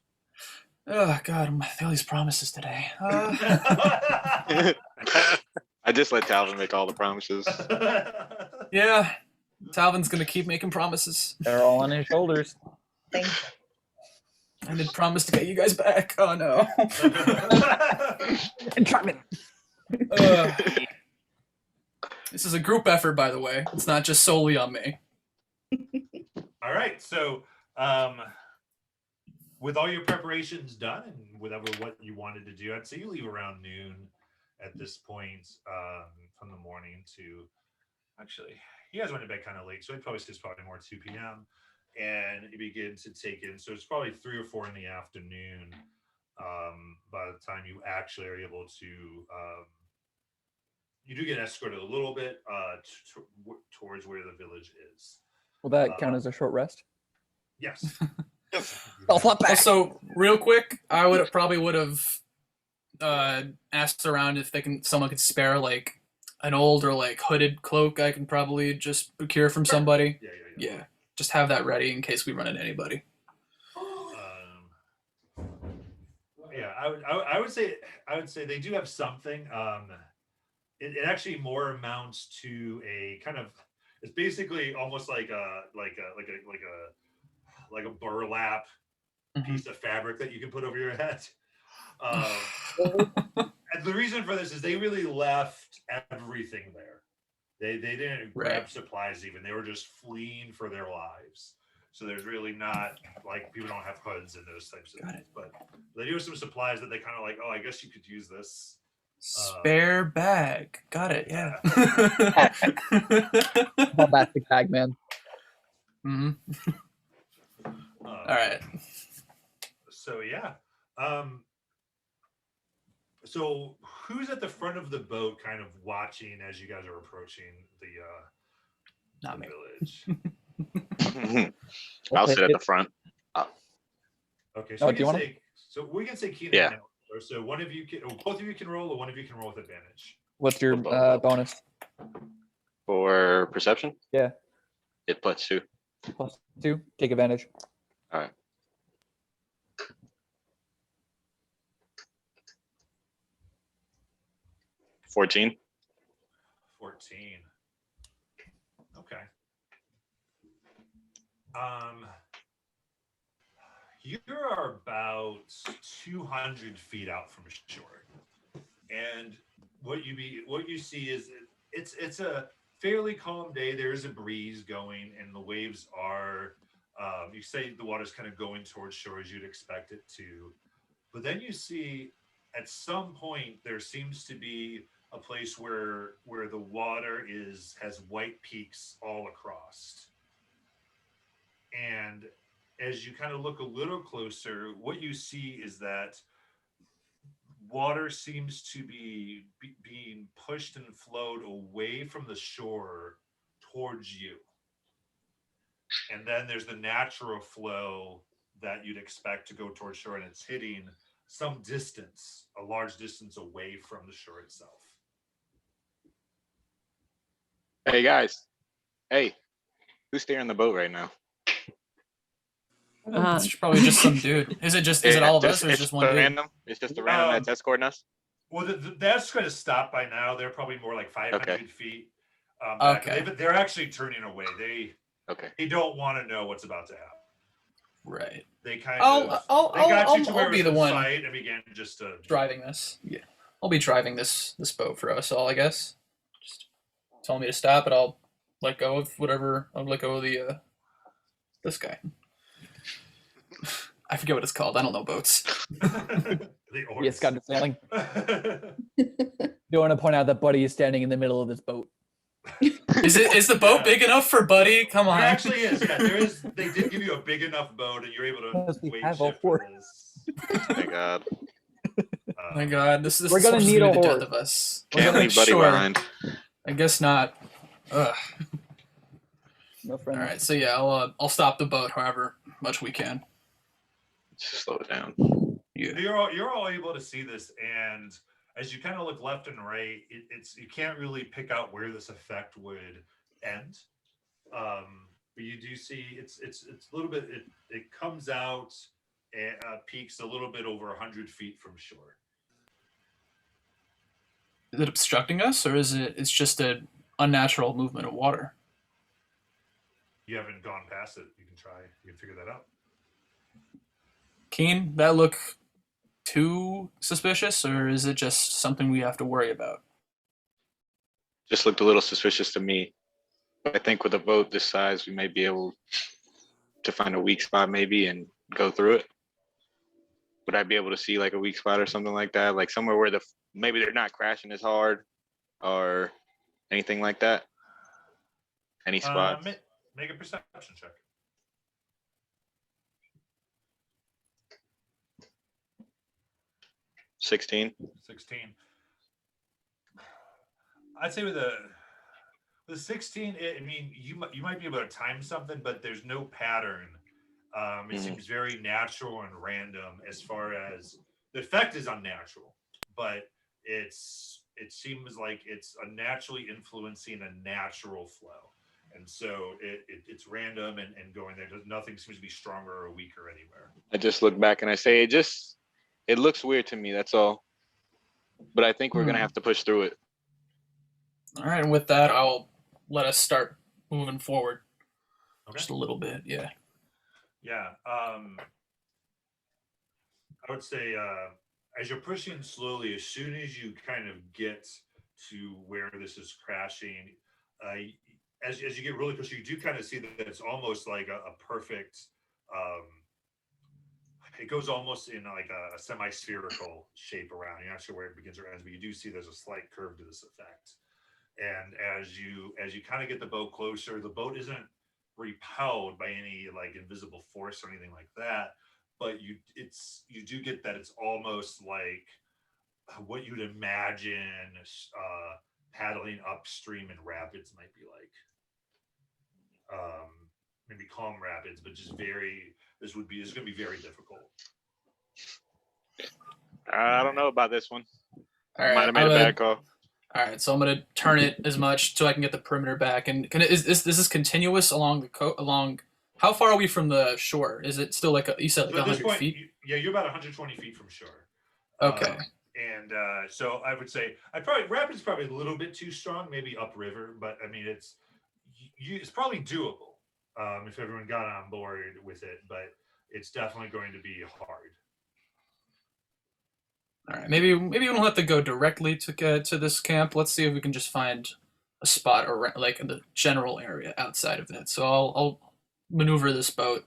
Oh God, I'm all these promises today. I just let Talvin make all the promises. Yeah, Talvin's gonna keep making promises. They're all on his shoulders. Thank I did promise to get you guys back. Oh no. Entrapment. This is a group effort, by the way. It's not just solely on me. All right, so with all your preparations done and whatever what you wanted to do, I'd say you leave around noon at this point from the morning to actually you guys went to bed kind of late, so I'd probably say it's probably more 2 p.m. and you begin to take in. So it's probably 3 or 4 in the afternoon by the time you actually are able to. You do get escorted a little bit towards where the village is. Will that count as a short rest? Yes. I'll flop back. Also, real quick, I would have asked around if someone could spare like an old or like hooded cloak. I can probably just procure from somebody. Yeah, just have that ready in case we run into anybody. Yeah, I would say they do have something. It actually more amounts to a kind of it's basically almost like a burlap piece of fabric that you can put over your head. And the reason for this is they really left everything there. They didn't grab supplies even. They were just fleeing for their lives. So there's really not like people don't have hoods and those types of things. But they do have some supplies that they kind of like, oh, I guess you could use this. Spare bag. Got it. Yeah. Bombastic bag, man. Mm-hmm. All right. So yeah. So who's at the front of the boat, kind of watching as you guys are approaching the Not me. village? I'll sit at the front. Okay. So Oh, do you want to? So we can say Keenan. Yeah. Or so one of you can, or both of you can roll, or one of you can roll with advantage. What's your bonus? For perception? Yeah. It +2. +2. Take advantage. All right. 14. 14. Okay. You are about 200 feet out from shore, and what you see is it's a fairly calm day. There is a breeze going, and the waves are. You say the water's kind of going towards shore as you'd expect it to, but then you see at some point there seems to be a place where the water has white peaks all across, and as you kind of look a little closer, what you see is that water seems to be being pushed and flowed away from the shore towards you. And then there's the natural flow that you'd expect to go towards shore, and it's hitting some distance, a large distance away from the shore itself. Hey guys. Hey, who's steering the boat right now? It's probably just some dude. Is it all of us or is it just one dude? Random? It's just a random that's escorting us? Well, that's going to stop by now. They're probably more like 500 feet. Okay. They're actually turning away. They don't want to know what's about to happen. Right. They kind of. I'll be the one and began just driving this. Yeah, I'll be driving this boat for us all, I guess. Just tell me to stop, and I'll let go of whatever. I'll let go of the this guy. I forget what it's called. I don't know boats. Yes, got it sailing. Don't want to point out that Buddy is standing in the middle of this boat. Is the boat big enough for Buddy? Come on. It actually is. Yeah, there is. They did give you a big enough boat, and you're able to we weight have all shift four. for this. Oh my god. Oh my god, this We're gonna is need a the death horse. of us. Can't leave Buddy behind. I guess not. Ugh. No friend. All right, so yeah, I'll stop the boat however much we can. Just slow it down. Yeah. You're all able to see this, and as you kind of look left and right, it's you can't really pick out where this effect would end. But you do see it's a little bit. It comes out and peaks a little bit over 100 feet from shore. Is it obstructing us, or it's just an unnatural movement of water? You haven't gone past it. You can try. You can figure that out. Keen, that look too suspicious, or is it just something we have to worry about? Just looked a little suspicious to me. I think with a boat this size, we may be able to find a weak spot maybe and go through it. Would I be able to see like a weak spot or something like that? Like somewhere where maybe they're not crashing as hard or anything like that? Any spots? Make a perception check. 16. 16. I'd say with a 16, I mean, you might be able to time something, but there's no pattern. It seems very natural and random as far as the effect is unnatural, but it seems like it's naturally influencing a natural flow. And so it's random and going there. Nothing seems to be stronger or weaker anywhere. I just look back and I say, it looks weird to me. That's all. But I think we're going to have to push through it. All right. And with that, I'll let us start moving forward. Okay. Just a little bit. Yeah. Yeah. I would say as you're pushing slowly, as soon as you kind of get to where this is crashing, as you get really close, you do kind of see that it's almost like a perfect, it goes almost in like a semi-spherical shape around. You're not sure where it begins or ends, but you do see there's a slight curve to this effect. And as you kind of get the boat closer, the boat isn't repelled by any like invisible force or anything like that, but you do get that it's almost like what you'd imagine paddling upstream in rapids might be like. Maybe calm rapids, but just this is going to be very difficult. I don't know about this one. All right, might have made a bad call. All right, so I'm gonna turn it as much so I can get the perimeter back. And is this continuous along the along? How far are we from the shore? Is it still like you said, like 100 feet? Yeah, you're about 120 feet from shore. Okay. So I would say rapids probably a little bit too strong, maybe upriver, but I mean it's probably doable if everyone got on board with it, but it's definitely going to be hard. All right, maybe we don't have to go directly to this camp. Let's see if we can just find a spot around, like in the general area outside of that. So I'll maneuver this boat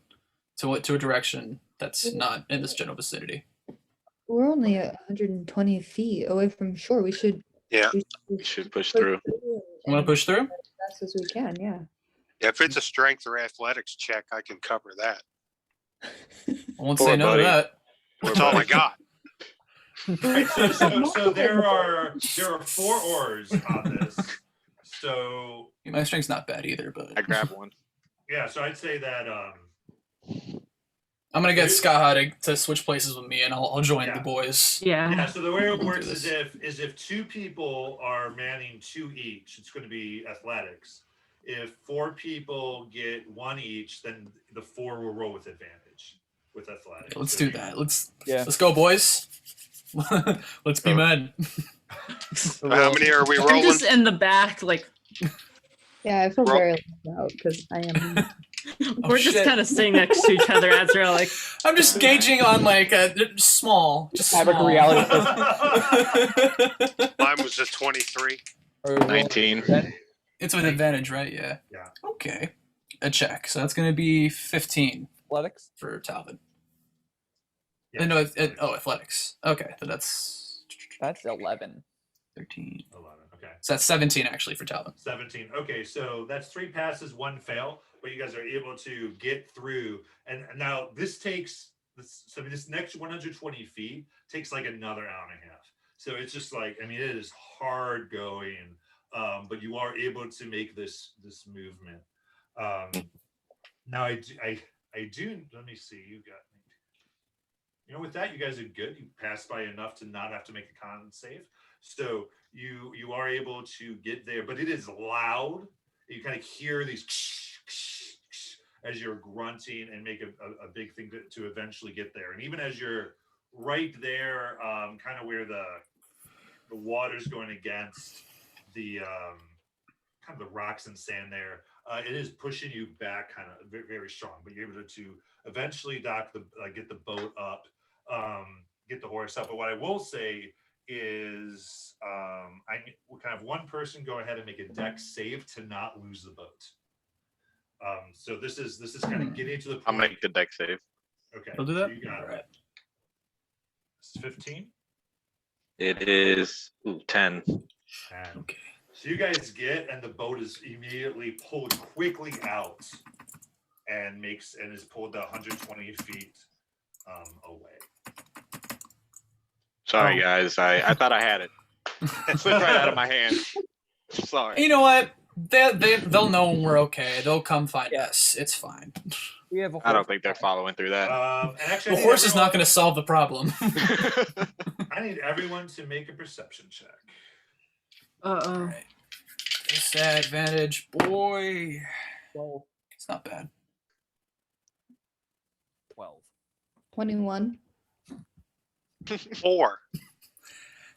to a direction that's not in this general vicinity. We're only at 120 feet away from shore. We should. Yeah. We should push through. You want to push through? As fast as we can. Yeah. If it's a strength or athletics check, I can cover that. I won't Poor say no buddy. to that. That's all I got. Right, so there are 4 oars on this. So My strength's not bad either, but I grab one. yeah, so I'd say that I'm gonna get Skaha to switch places with me, and I'll join the boys. Yeah. So the way it We'll do works this. is if 2 people are manning 2 each, it's going to be athletics. If 4 people get 1 each, then the 4 will roll with advantage with athletics. Let's So do that. Let's go, boys. Let's be men. How many are we I'm rolling? just in the back, like Yeah, I feel Roll. very left out because I am. we're just shit. kind of sitting next to each other as we're like. I'm just gauging on like small, just Fabric small. reality. Mine was a 23. Or roll 19. then. It's with advantage, right? Yeah. Yeah. Okay. A check. So that's gonna be 15 Athletics. for Talvin. Yeah, No, athletics. Okay, so that's That's 11. 13. 11. Okay. So that's 17 actually for Talvin. 17. Okay, so that's 3 passes, 1 fail, but you guys are able to get through. And now this takes this next 120 feet takes like another hour and a half. So it's just like, I mean, it is hard going, but you are able to make this movement. Now I do. Let me see. You got me. With that, you guys are good. You passed by enough to not have to make a con save. So you are able to get there, but it is loud. You kind of hear these as you're grunting and make a big thing to eventually get there. And even as you're right there, kind of where the water's going against the kind of the rocks and sand there, it is pushing you back kind of very, very strong. But you're able to eventually get the boat up, get the horse up. But what I will say is I will kind of one person go ahead and make a dex save to not lose the boat. So this is kind of getting to the point. I'll make the deck save. Okay. I'll do that. So you got it. It's 15. It is 10. And Okay. so you guys get, and the boat is immediately pulled quickly out and is pulled 120 feet away. Sorry, guys. I thought I had it. It slipped right out of my hand. Sorry. You know what? They'll know when we're okay. They'll come find us. It's fine. We have a I don't think they're following through that. And actually, The horse is not going to solve the problem. I need everyone to make a perception check. Uh-oh. Right. Disadvantage, boy. 12. It's not bad. 12. 21. 4.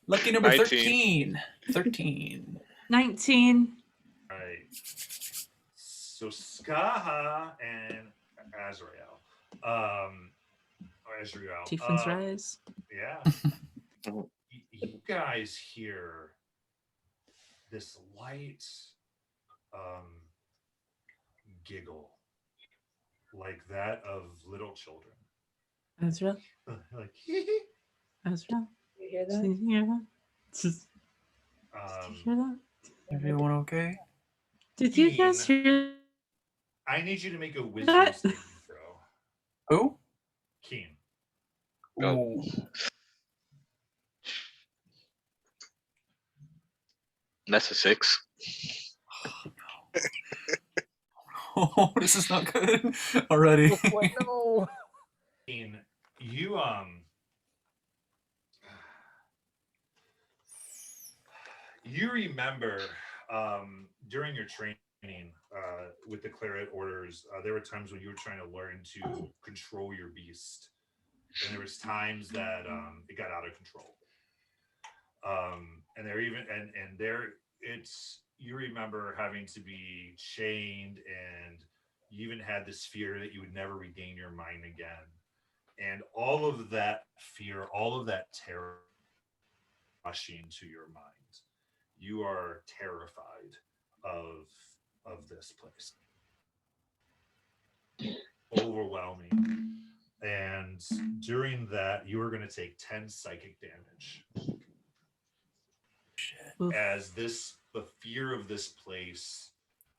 Lucky number 19. 13. 19. All right. So Skaha and Azrael. Azrael. Tiefen's Rise. Yeah. You guys hear this light giggle like that of little children. Ezra. Like Ezra. You hear Did that? you hear that? Did you hear that? Everyone okay? Did you guys hear I need you to make a wisdom that? saving throw. Who? Keen. Oh. That's a 6. Oh, this is not good already. No. Keen, you remember during your training with the Claret orders, there were times when you were trying to learn to control your beast, and there was times that it got out of control. And there even and there it's you remember having to be chained, and you even had this fear that you would never regain your mind again, and all of that fear, all of that terror rushing to your mind. You are terrified of this place. Overwhelming. And during that, you are going to take 10 psychic damage. Oof. As the fear of this place,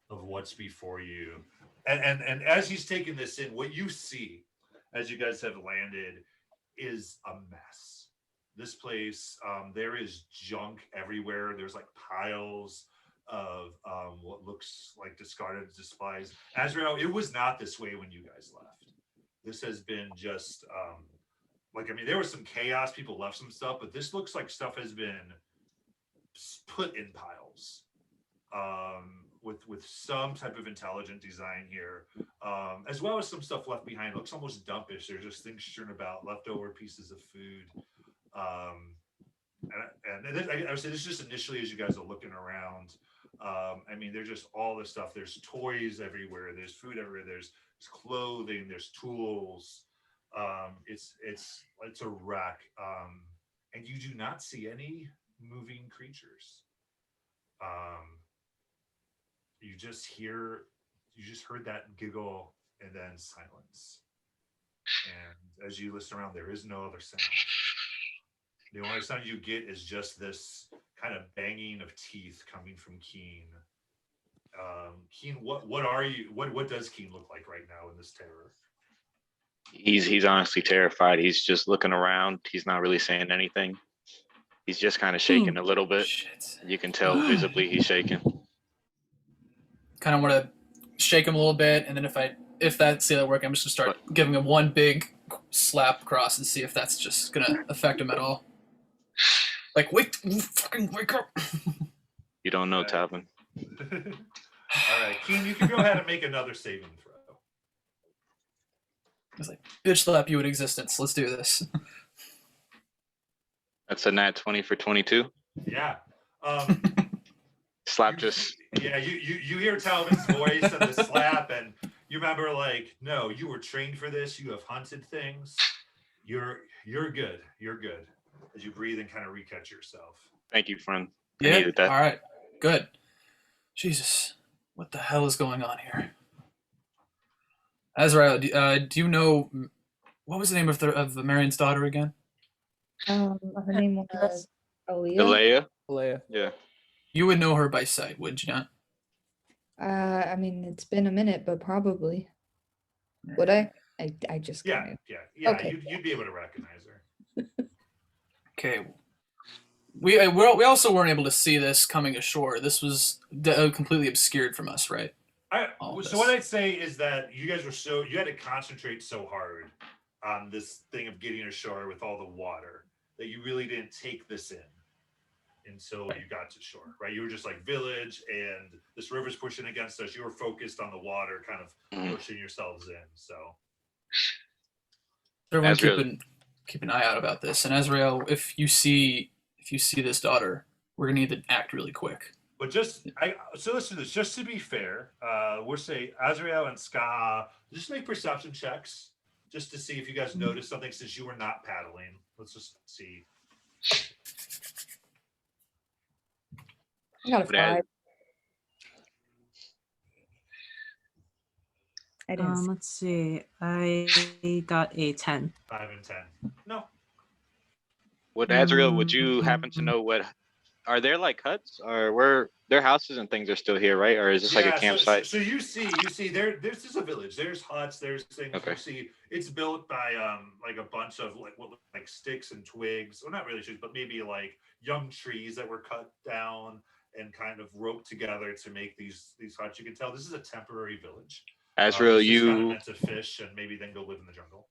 of what's before you. And as he's taking this in, what you see as you guys have landed is a mess. This place, there is junk everywhere. There's like piles of what looks like discarded supplies. Azrael, it was not this way when you guys left. this has been just like, I mean, there was some chaos. People left some stuff, but this looks like stuff has been put in piles with some type of intelligent design here, as well as some stuff left behind. It looks almost dumpish. There's just things strewn about, leftover pieces of food. And I would say this is just initially as you guys are looking around. I mean, there's just all this stuff. There's toys everywhere. There's food everywhere. There's clothing. There's tools. It's a wreck. And you do not see any moving creatures. You just heard that giggle and then silence. And as you listen around, there is no other sound. The only sound you get is just this kind of banging of teeth coming from Keen. Keen, what are you? What does Keen look like right now in this terror? He's honestly terrified. He's just looking around. He's not really saying anything. He's just kind of shaking a little bit. Shit. You can tell visibly he's shaking. Kind of want to shake him a little bit, and then if that's the other work, I'm just gonna start giving him one big slap across and see if that's just gonna affect him at all. Like, fucking wake up! You don't know, Talvin. All right, Keen, you can go ahead and make another saving throw. It's like, bitch slap you in existence. Let's do this. That's a nat 20 for 22. Yeah. Slap just. Yeah, you hear Talvin's voice and the slap, and you remember, like, no, you were trained for this. You have hunted things. You're good. You're good. As you breathe and kind of recatch yourself. Thank you, friend. I Yeah. needed that. All right. Good. Jesus, what the hell is going on here? Azrael, do you know what was the name of Marion's daughter again? Her name was Aaliyah. Alea? Yeah. You would know her by sight, would you not? I mean, it's been a minute, but probably. Would I? I just Yeah, kinda- yeah. Okay. You'd be able to recognize her. Okay. We also weren't able to see this coming ashore. This was completely obscured from us, right? So what I'd say is that you guys were you had to concentrate so hard on this thing of getting ashore with all the water that you really didn't take this in until you got to shore, right? You were just like village and this river's pushing against us. You were focused on the water, kind of pushing yourselves in. So everyone keep an eye out about this. And Azrael, if you see this daughter, we're gonna need to act really quick. But so listen to this. Just to be fair, we'll say Azrael and Ska just make perception checks just to see if you guys notice something since you were not paddling. Let's just see. I got a 5. I didn't. Let's see. I got a 10. 5 and 10. No. Azrael, would you happen to know what? Are there like huts, or where their houses and things are still here, right? Or is this like a campsite? So you see there's just a village. There's huts. There's things. Okay. You see, it's built by like a bunch of like sticks and twigs. Well, not really twigs, but maybe like young trees that were cut down and kind of roped together to make these huts. You can tell this is a temporary village. Azrael, this is kind of you meant to fish and maybe then go live in the jungle.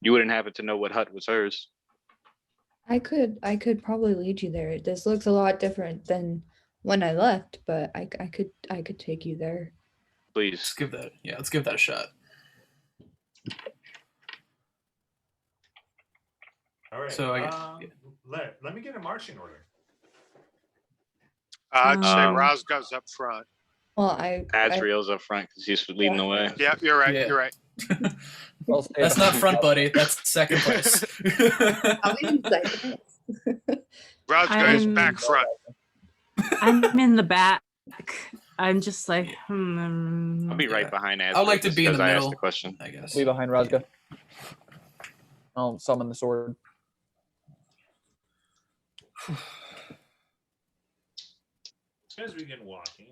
you wouldn't happen to know what hut was hers? I could probably lead you there. This looks a lot different than when I left, but I could take you there. Please. Let's give that a shot. All right. So let me get a marching order. I'd say Um, Rosga's up front. Well, Azrael's up front because he's leading the way. Yeah, you're right. Yeah. You're right. Well, stay That's behind. not front, buddy. That's second place. I'll be in second. Rosga is I'm- back front. I'm in the back. I'm just like, I'll be right Yeah. behind Azrael. I would like to just be in the 'cause I asked middle. the question. I guess. Be behind Razga. I'll summon the sword. As we begin walking,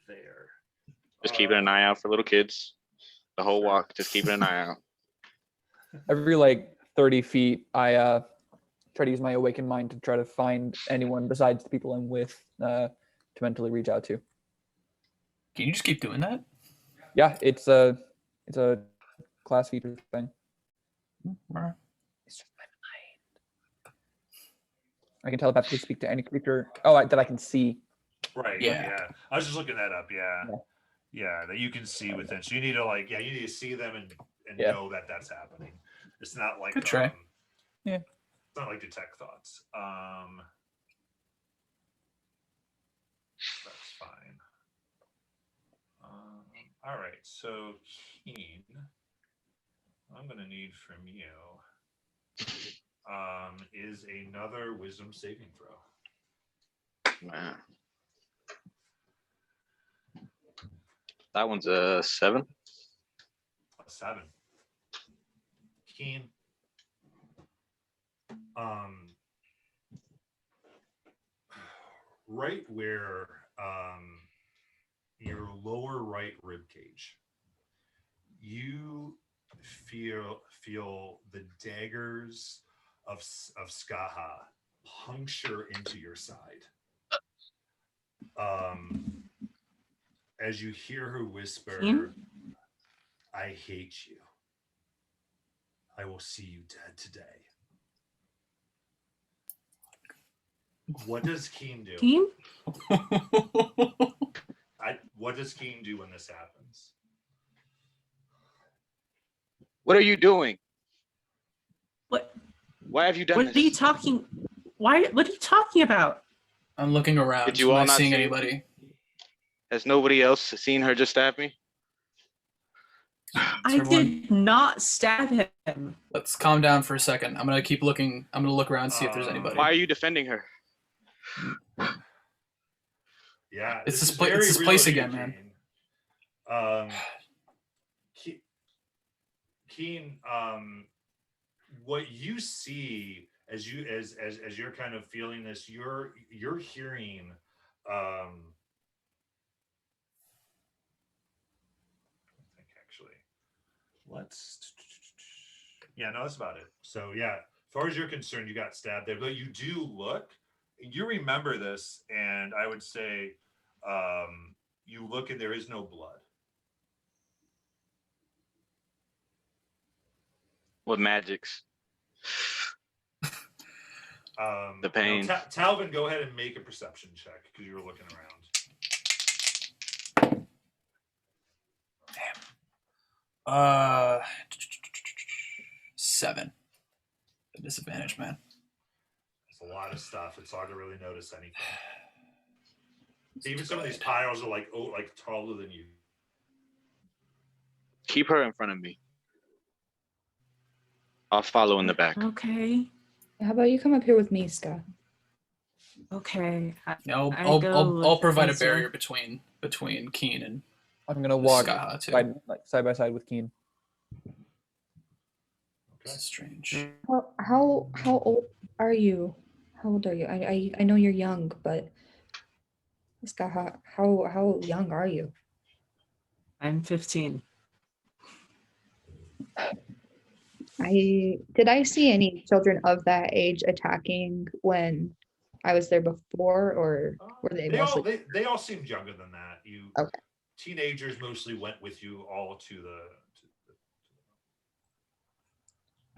there. Just keeping an eye out for little kids. The whole walk, just keeping an eye out. Every like 30 feet, I try to use my awakened mind to try to find anyone besides the people I'm with to mentally reach out to. Can you just keep doing that? Yeah, it's a class feature thing. Alright. It's just my mind. I can telepathically speak to any creature. Oh, that I can see. Right. Yeah. Yeah. I was just looking that up. Yeah. Yeah. Yeah. That you can see within. So you need to like, yeah, you need to see them and Yeah. know that that's happening. It's not like Good try. Yeah. It's not like detect thoughts. That's fine. All right. So Keen, I'm gonna need from you is another wisdom saving throw. Man. That one's a 7. A 7. Keen. Right where your lower right rib cage, you feel the daggers of Skaha puncture into your side. As you hear her whisper, I hate you. I will see you dead today. What does Keen do? Team? What does Keen do when this happens? What are you doing? What? Why have you done What this? are you talking? Why? What are you talking about? I'm looking around. Did you Am all I not seeing see- anybody? Has nobody else seen her just stab me? I did not stab him. Let's calm down for a second. I'm gonna keep looking. I'm gonna look around and see if there's anybody. Why are you defending her? Yeah, It's this is place. very It's this real place to you, again, man. Keen, what you see as you're kind of feeling this, you're hearing I think actually no, that's about it. So yeah, as far as you're concerned, you got stabbed there, but you do look, you remember this, and I would say you look and there is no blood. What magics? The pain. No, Talvin, go ahead and make a perception check because you were looking around. 7. A disadvantage, man. It's a lot of stuff. It's hard to really notice anything. Even some of these piles are like taller than you. Keep her in front of me. I'll follow in the back. Okay. How about you come up here with me, Scott? Okay. I'll provide a barrier between Keen and I'm gonna walk Skaha too. side by side with Keen. This is strange. How old are you? How old are you? I know you're young, but Scott, how young are you? I'm 15. Did I see any children of that age attacking when I was there before, or were they mostly? They all seemed younger than that. Okay. Teenagers mostly went with you all to the.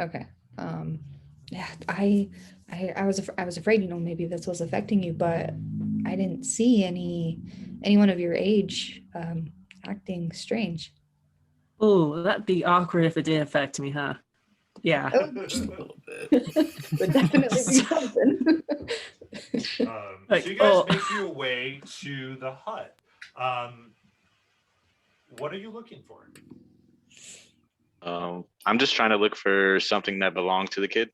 Okay. Yeah, I was afraid, maybe this was affecting you, but I didn't see anyone of your age acting strange. Oh, that'd be awkward if it did affect me, huh? Yeah. Just a little bit. Would definitely be something. So you guys make your way to the hut. What are you looking for? I'm just trying to look for something that belonged to the kid.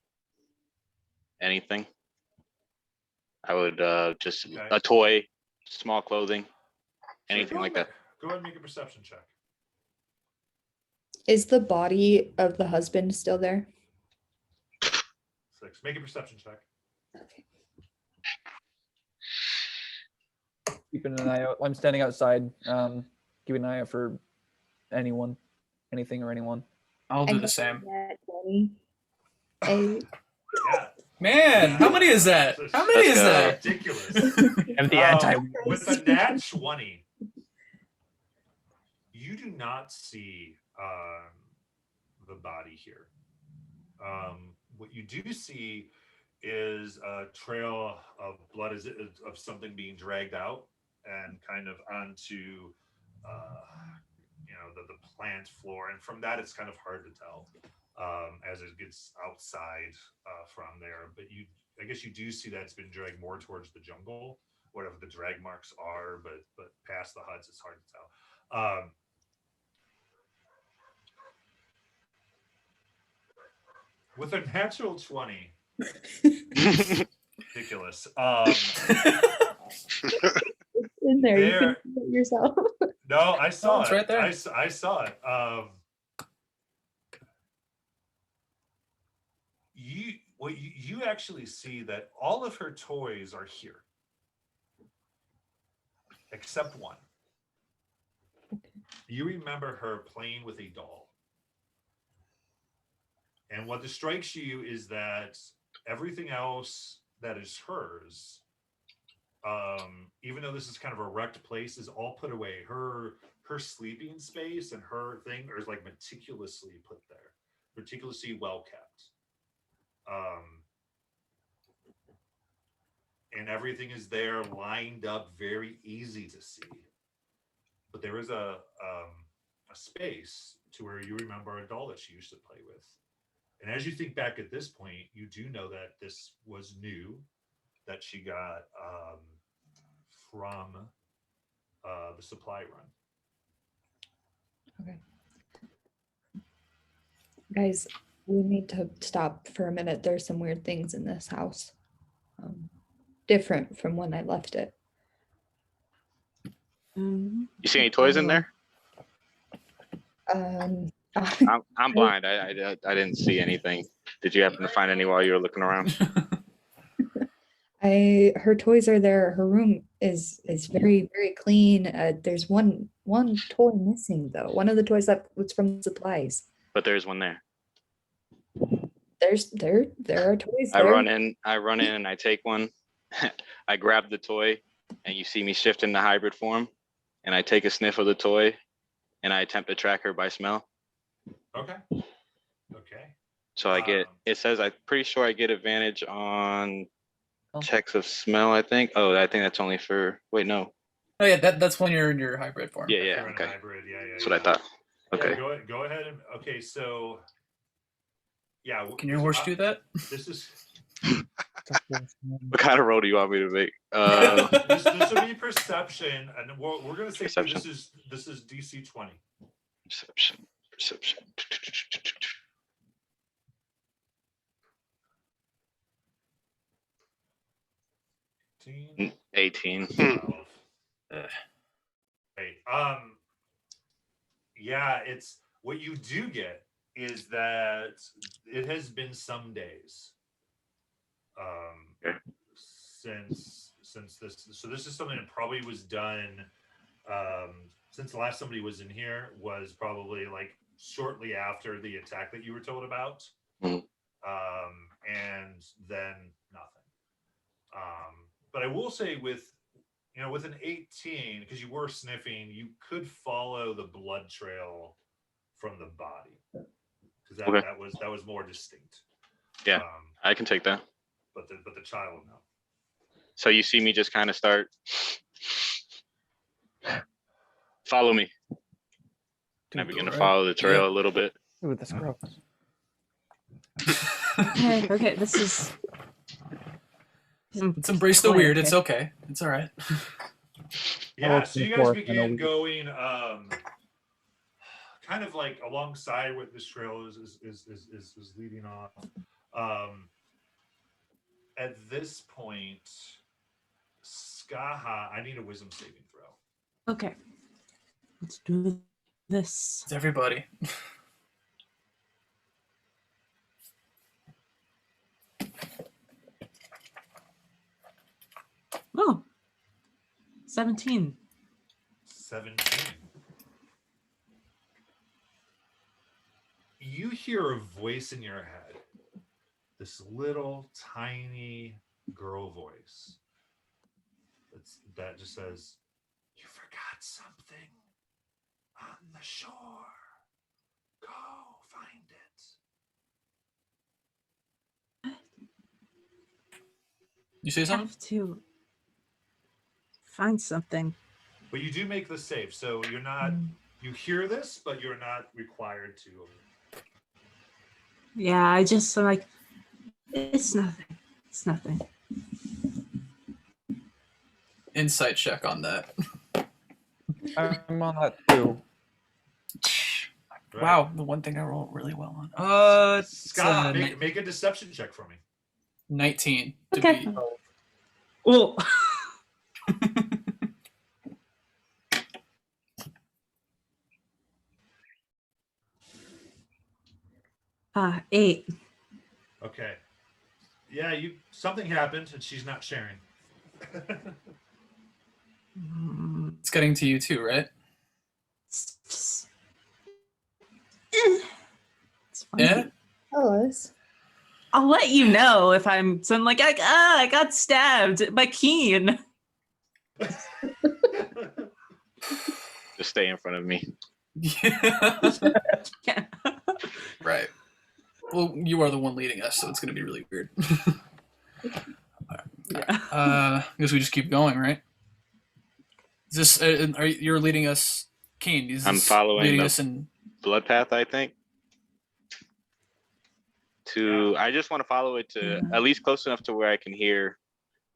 Anything. I would just a toy, small clothing, anything like that. Go ahead and make a perception check. Is the body of the husband still there? 6. Make a perception check. Okay. Keeping an eye out. I'm standing outside, keeping an eye out for anything or anyone. I'll do the same. Yeah. Man, how many is that? How many is that? Ridiculous. And the anti. With a nat 20, you do not see the body here. What you do see is a trail of blood, of something being dragged out and kind of onto the plant floor, and from that it's kind of hard to tell as it gets outside from there. But I guess you do see that it's been dragged more towards the jungle, whatever the drag marks are, but past the huts it's hard to tell. With a natural 20, ridiculous. In there, you There- can see it yourself. No, I saw it's it. right there. I saw it. You actually see that all of her toys are here, except one. You remember her playing with a doll, and what strikes you is that everything else that is hers, even though this is kind of a wrecked place, is all put away. Her sleeping space and her thing is like meticulously put there, meticulously well kept. And everything is there lined up, very easy to see. But there is a space to where you remember a doll that she used to play with. And as you think back at this point, you do know that this was new, that she got from the supply run. Okay. Guys, we need to stop for a minute. There's some weird things in this house. Different from when I left it. You see any toys in there? Um, I'm blind. I didn't see anything. Did you happen to find any while you were looking around? her toys are there. Her room is very, very clean. There's one toy missing though. One of the toys that was from supplies. But there's one there. There are toys I there. run in and I take one. I grab the toy and you see me shift into hybrid form and I take a sniff of the toy and I attempt to track her by smell. Okay. Okay. So it says, I'm pretty sure I get advantage on Oh. checks of smell, I think. Oh, I think that's only for, wait, no. Oh yeah, that's when you're in your hybrid form. Yeah, You're in a okay. hybrid. Yeah. That's what I thought. Okay. Yeah, go ahead and okay. So, yeah. Can your horse do that? This is What kind of roll do you want me to make? this will be perception, and we're gonna say Perception. this is DC 20. Perception. 18. 12. Right. Yeah, it's what you do get is that it has been some days. Okay. Since this, so this is something that probably was done since the last somebody was in here was probably like shortly after the attack that you were told about. Mhm. And then nothing. But I will say with an 18, because you were sniffing, you could follow the blood trail from the body, because Okay. that was more distinct. Yeah. I can take that. But the child, no. So you see me just kind of start, follow me. And I begin to follow the trail a little bit. Ooh, that's gross. Okay, this is. Let's embrace the weird. It's okay. It's all right. Yeah, looked so in you the guys forest, I know begin we- going kind of like alongside what this trail is leading off. At this point, Skaha, I need a wisdom saving throw. Okay. Let's do this. It's everybody. Oh. 17. 17. You hear a voice in your head, this little tiny girl voice that just says, "You forgot something." on the shore. Go find it. You say I something? have to find something. But you do make the save, so you're not. You hear this, but you're not required to. Yeah, I'm like, it's nothing. It's nothing. Insight check on that. I'm on that too. Right. Wow, the one thing I roll really well on. It's Scott, make a deception check for me. 19 to Okay. beat. Well, 8. Okay. Yeah, something happened, and she's not sharing. It's getting to you too, right? It's just, it's fine. Yeah. Alice. I'll let you know if I'm. So I'm like, I got stabbed by Keen. Just stay in front of me. Yeah. Right. Well, you are the one leading us, so it's going to be really weird. Yeah. I guess we just keep going, right? Is this? You're leading us, Keen? Is I'm this following leading the- us in. Blood path, I think. I just want to follow it to at least close enough to where I can hear.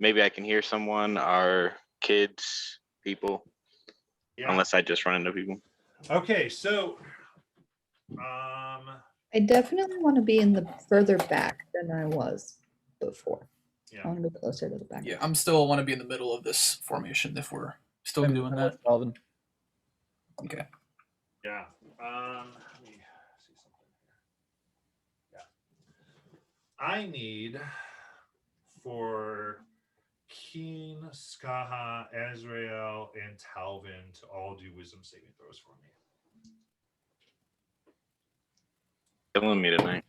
Maybe I can hear someone, our kids, people. Yeah. Unless I just run into people. Okay, so I definitely want to be in the further back than I was before. yeah. I want to be closer to the back. Yeah, I'm still want to be in the middle of this formation if we're still doing that. Alvin. Okay. Yeah. Let me see something here. Yeah. I need for Keen, Skaha, Azrael, and Talvin to all do wisdom saving throws for me. Killing me tonight.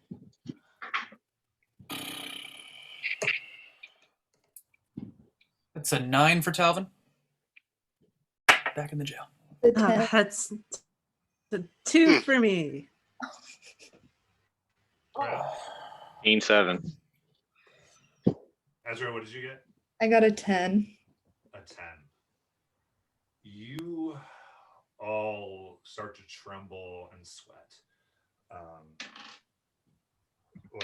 It's a 9 for Talvin. Back in the jail. The 10. That's the 2 for me. Right. 7. Azrael, what did you get? I got a 10. A 10. You all start to tremble and sweat.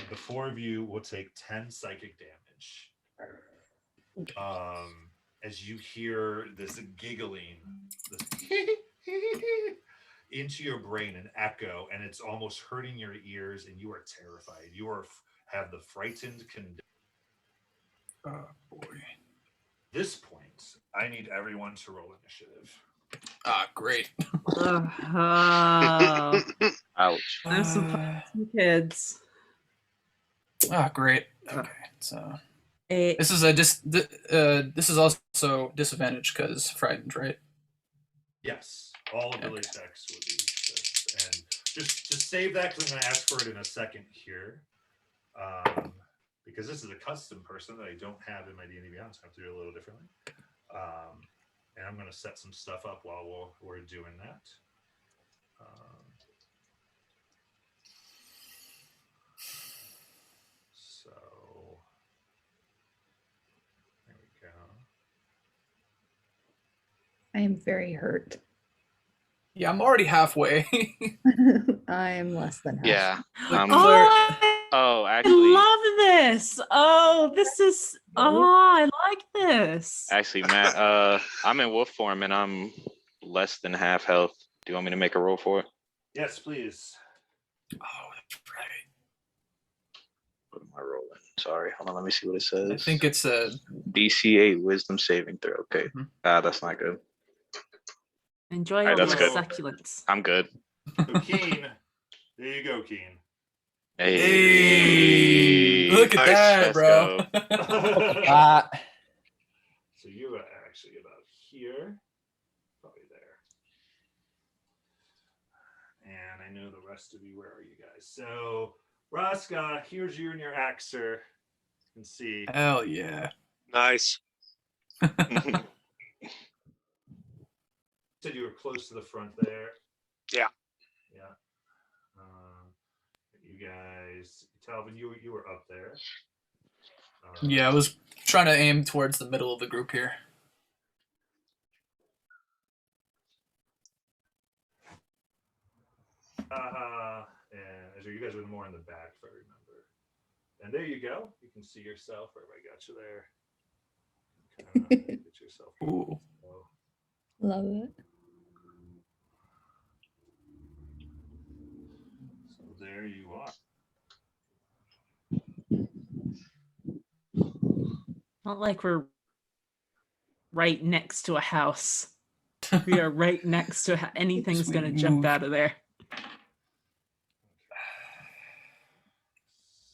The 4 of you will take 10 psychic damage. As you hear this giggling into your brain, an echo, and it's almost hurting your ears, and you are terrified. You have the frightened condition. Oh boy. This point, I need everyone to roll initiative. Ah, great. Oh, Ouch. there's some kids. Ah, great. Okay, so 8. this is a this is also disadvantage because frightened, right? Yes, all ability checks will be this. And just save that because I'm going to ask for it in a second here. Because this is a custom person that I don't have in my D&D Beyond, so I have to do it a little differently. And I'm going to set some stuff up while we're doing that. So there we go. I am very hurt. Yeah, I'm already halfway. I am less than half. Yeah. I Actually, love this. Oh, this is. Oh, I like this. actually, Matt, I'm in wolf form and I'm less than half health. Do you want me to make a roll for it? Yes, please. Oh, that's right. What am I rolling? Sorry, hold on. Let me see what it says. I think it's a DC 8 Wisdom saving throw. Okay, that's not good. Enjoy Alright, all that's the good. succulents. I'm good. So Keen, there you go, Keen. Hey, look at Nice. that, Let's bro. So you are actually about here, probably there. And I know the rest of you. Where are you guys? So Raska, here's you and your axer. You can see. Hell yeah. Nice. Said you were close to the front there. Yeah. Yeah. You guys, Talvin, you were up there. Yeah, I was trying to aim towards the middle of the group here. And so you guys were more in the back, if I remember. And there you go. You can see yourself. Everybody got you there. Get yourself. Ooh. Love it. So there you are. Not like we're right next to a house. We are right next to anything's going to jump out of there.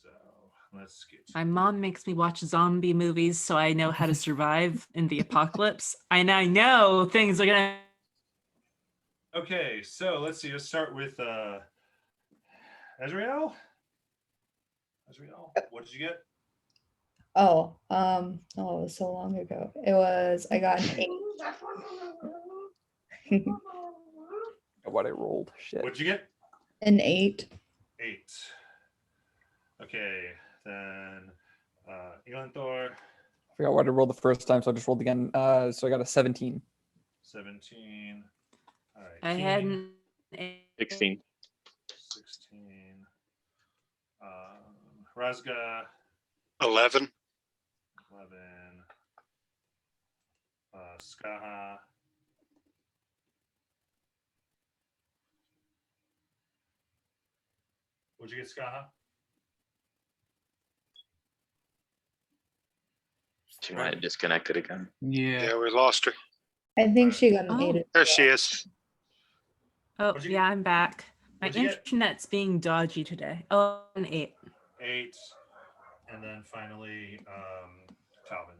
So let's get. My mom makes me watch zombie movies so I know how to survive in the apocalypse. And I know things are going to. Okay, so let's see. Let's start with Azrael. Azrael, what did you get? Oh, it was so long ago. I got an 8. What I rolled. Shit. What'd you get? An 8. 8. Okay, then Elanthor. I forgot what I rolled the first time, so I just rolled again. So I got a 17. 17. All right. I King, had an 16. 16. Razga, 11. 11. Skaha. What'd you get, Skaha? She might have disconnected again. Yeah. Yeah, we lost her. I think she got an 8. as There she well. is. Oh, What'd you yeah, I'm back. My What'd you get? internet's being dodgy today. Oh, an 8. 8. And then finally, Talvin.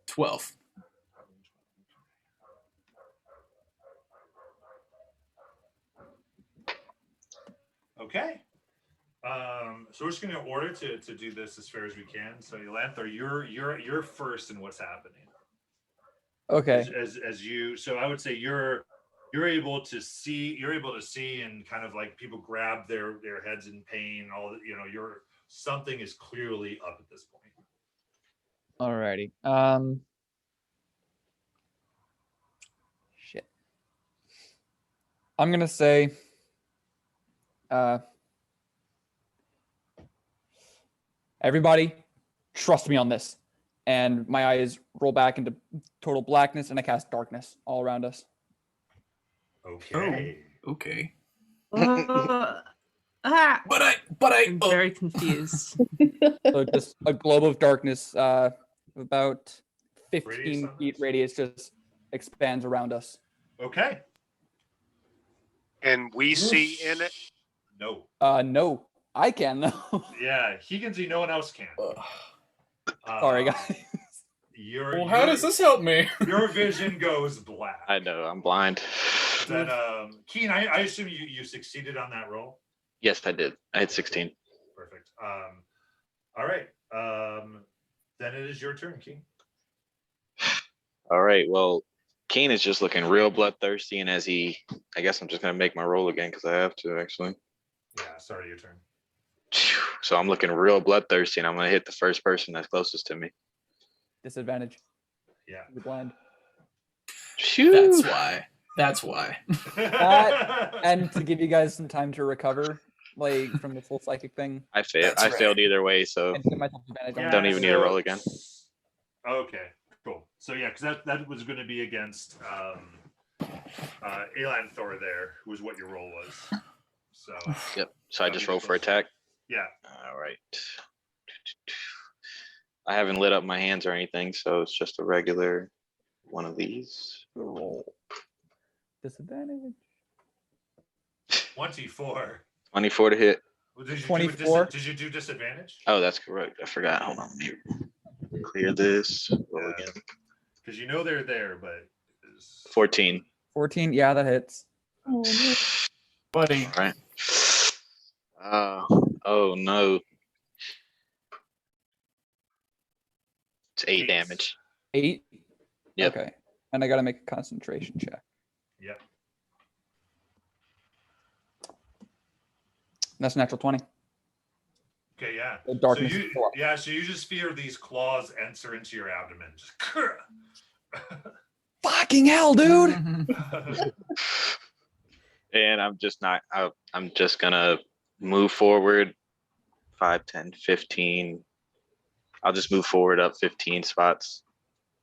12. Okay. So we're just going to order to do this as fair as we can. So Elanthor, you're first in what's happening. Okay. As you, so I would say you're able to see and kind of like people grab their heads in pain. All something is clearly up at this point. Alrighty. Shit. I'm gonna say. Everybody, trust me on this. And my eyes roll back into total blackness, and I cast darkness all around us. Okay. Okay. Ah, But I'm very confused. So just a globe of darkness, about 15 Radius on feet this? radius, just expands around us. Okay. And we see in it. No. No, I can though. Yeah, he can see. No one else can. Sorry, guys. Your Well, how does this help me? your vision goes black. I know, I'm blind. Then, Keen, I assume you succeeded on that roll. Yes, I did. I had 16. Perfect. All right. Then it is your turn, Keen. All right. Well, Kane is just looking real bloodthirsty, and I guess I'm just gonna make my roll again because I have to actually. Yeah, sorry, your turn. So I'm looking real bloodthirsty, and I'm gonna hit the first person that's closest to me. Disadvantage. Yeah. You're blind. Phew. That's why. And to give you guys some time to recover, like from the full psychic thing. I failed. That's I right. failed either way, so And to give myself advantage on Don't even need to roll again. Okay, cool. So yeah, because that was going to be against Elanthor there, was what your roll was. So yep. So I just roll for attack. yeah. All right. I haven't lit up my hands or anything, so it's just a regular one of these. roll. Disadvantage. 24. 24 to hit. Well, did you 24? did you do disadvantage? Oh, that's correct. I forgot. Hold on. Let me clear this. Roll again. Because you know they're there, but 14. 14. Yeah, that hits. Oh, no. Buddy. All right. Oh no. It's 8 damage. 8. Yep. Okay. And I gotta make a concentration check. Yep. That's a natural 20. Okay, yeah. The darkness So is full. so you just fear these claws enter into your abdomen. Just Fucking hell, dude. And I'm just not. I'm just gonna move forward 5, 10, 15. I'll just move forward up 15 spots.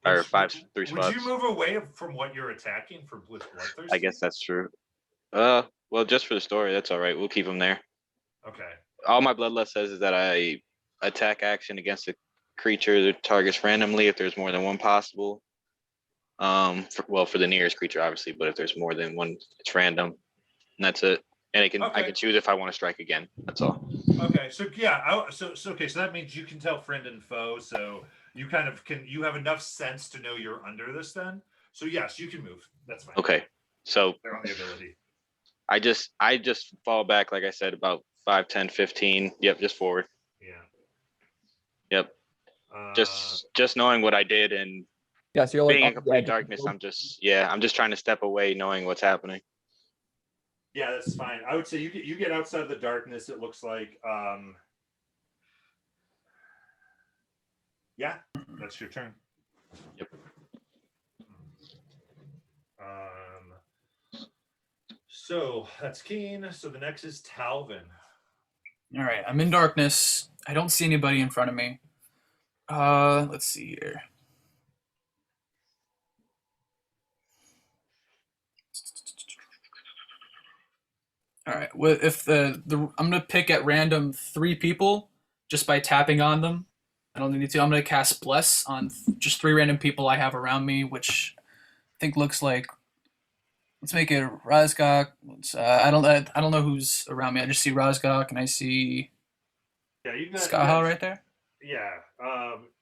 Or 3 spots. Would you move away from what you're attacking for bloodthirsty? I guess that's true. Well, just for the story, that's all right. We'll keep them there. Okay. All my bloodlust says is that I attack action against a creature that targets randomly if there's more than one possible. For the nearest creature, obviously, but if there's more than one, it's random, and that's it. And I can choose if I want to strike again. That's all. Okay, so yeah, so that means you can tell friend and foe. So you kind of you have enough sense to know you're under this then. So yes, you can move. That's fine. Okay, so they're on the ability. I just fall back, like I said, about 5, 10, 15. Yep, just forward. Yeah. Yep. Just knowing what I did and yeah, so you're like being in complete darkness, I'm just trying to step away, knowing what's happening. Yeah, that's fine. I would say you get outside of the darkness. It looks like yeah, that's your turn. Yep. So that's Keen. So the next is Talvin. All right, I'm in darkness. I don't see anybody in front of me. Let's see here. All right. Well, if I'm gonna pick at random 3 people just by tapping on them. I don't need to. I'm gonna cast Bless on just 3 random people I have around me, which I think looks like. Let's make it Razgok. I don't know who's around me. I just see Razgok and I see. Yeah, you got Skaha right there. Yeah.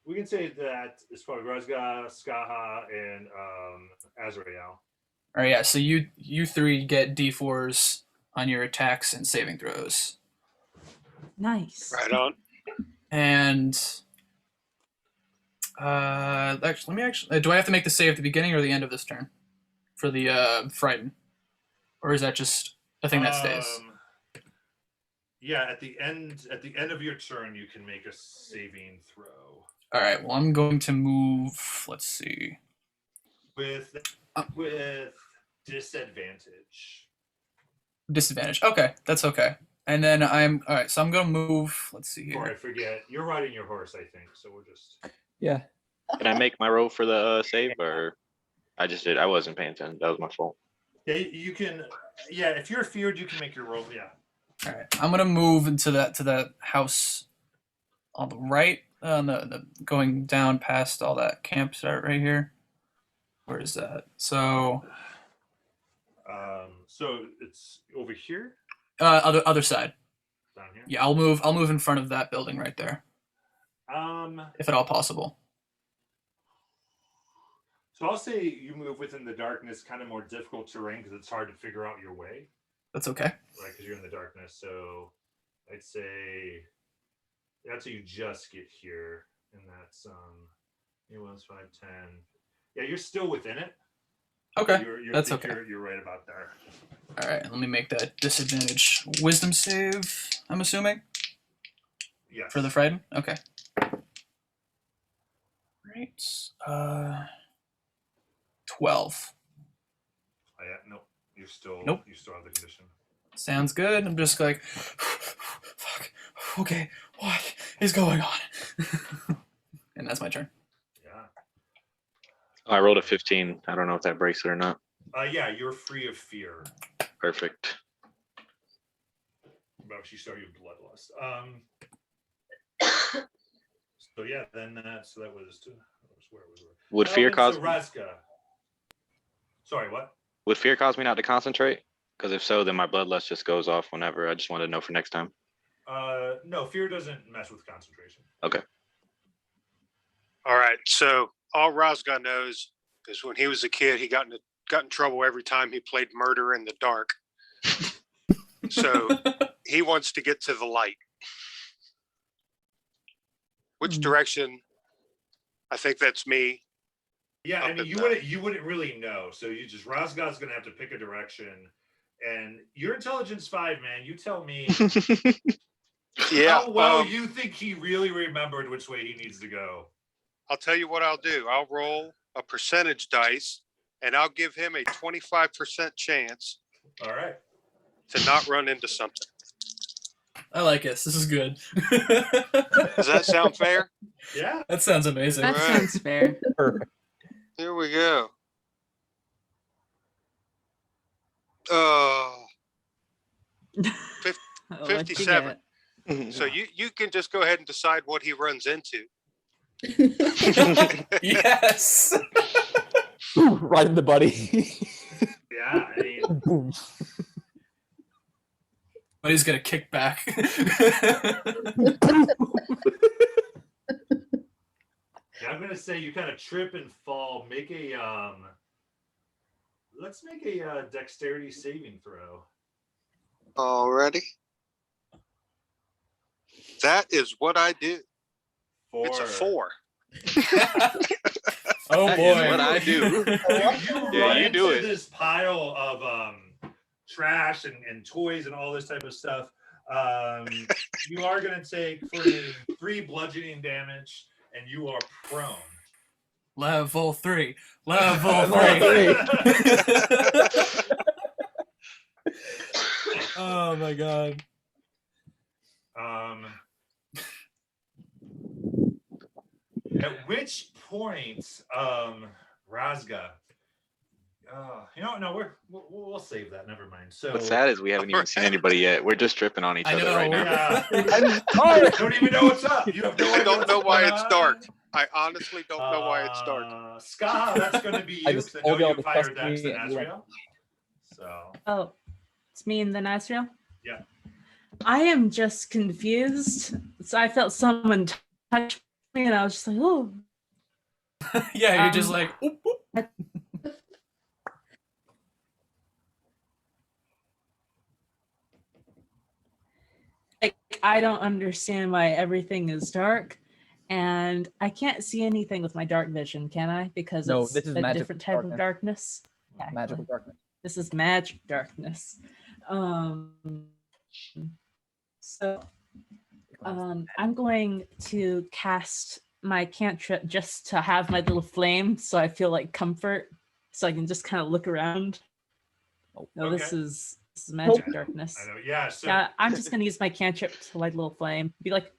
We can say that it's probably Razgok, Skaha, and Azrael. All right. Yeah. So you 3 get D4s on your attacks and saving throws. Nice. Right on. And let me do I have to make the save at the beginning or the end of this turn for the frighten, or is that just a thing that stays? Yeah, at the end of your turn, you can make a saving throw. All right. Well, I'm going to move. Let's see. With disadvantage. Disadvantage. Okay, that's okay. And then all right. So I'm gonna move. Let's see here. Or I forget. You're riding your horse, I think. So we're just. Yeah. Can I make my roll for the save, or I just did? I wasn't paying attention. That was my fault. Yeah, you can. Yeah, if you're feared, you can make your roll. Yeah. All right. I'm gonna move into that house on the right, on the going down past all that campsite right here. Where is that? So. So it's over here. Other side. Down here. Yeah, I'll move in front of that building right there. If at all possible. So I'll say you move within the darkness, kind of more difficult terrain because it's hard to figure out your way. That's okay. Right, because you're in the darkness. So I'd say that's how you just get here, and that's 5, 10. Yeah, you're still within it. Okay, that's okay. You're right about there. All right, let me make that disadvantage wisdom save. I'm assuming. Yes. For the frighten. Okay. Right. 12. Yeah. Nope. You still have the condition. Sounds good. I'm just like, fuck. Okay, what is going on? And that's my turn. I rolled a 15. I don't know if that breaks it or not. Yeah, you're free of fear. Perfect. But you start your bloodlust. So yeah, then so that was where we were. Would fear cause? Razga. Sorry, what? Would fear cause me not to concentrate? Because if so, then my bloodlust just goes off whenever. I just wanted to know for next time. No, fear doesn't mess with concentration. Okay. All right. So all Razga knows is when he was a kid, he got in trouble every time he played Murder in the Dark. So he wants to get to the light. Which direction? I think that's me. Yeah, I mean you wouldn't really know. So you just Razgad's gonna have to pick a direction, and your intelligence 5, man. You tell me Yeah. how well you think he really remembered which way he needs to go. I'll tell you what I'll do. I'll roll a percentage dice, and I'll give him a 25% chance. All right. To not run into something. I like this. This is good. Does that sound fair? Yeah. That sounds amazing. That Right. sounds fair. Perfect. Here we go. Oh, what'd you 57. get? So you can just go ahead and decide what he runs into. Yes. Right in the buddy. Yeah. I mean, Boom. But he's gonna kick back. yeah, I'm gonna say you kind of trip and fall. Make a let's make a dexterity saving throw. Already. That is what I do. It's a 4. Oh That boy. is what I do. You you do into it. this pile of trash and toys and all this type of stuff. You are gonna take 3 bludgeoning damage, and you are prone. Level 3. Level 3. Oh my god. At which point, Razga. No, we'll save that. Never mind. So What's sad is we haven't even seen anybody yet. We're just tripping on each I other know. right now. Yeah, I'm I don't even know what's up. You have no I idea don't what's know why going it's on? dark. I honestly don't know why it's dark. Ska, that's going to be I you. just 'Cause I told know y'all you to higher trust dex me than and you went- Azrael. So Oh, it's me and the Nazriel? Yeah. I am just confused. So I felt someone touch me and I was just like, oh. Yeah, you're just like, oop, oop. Like, I don't understand why everything is dark. And I can't see anything with my dark vision, can I? Because No, it's this is a magical different type of darkness. Yeah, Magical darkness. this is magic darkness. So I'm going to cast my cantrip just to have my little flame so I feel like comfort, so I can just kind of look around. Oh, No, okay. this is magic Okay. darkness. I know. Yeah. So Yeah, I'm just gonna use my cantrip to light a little flame. Be like,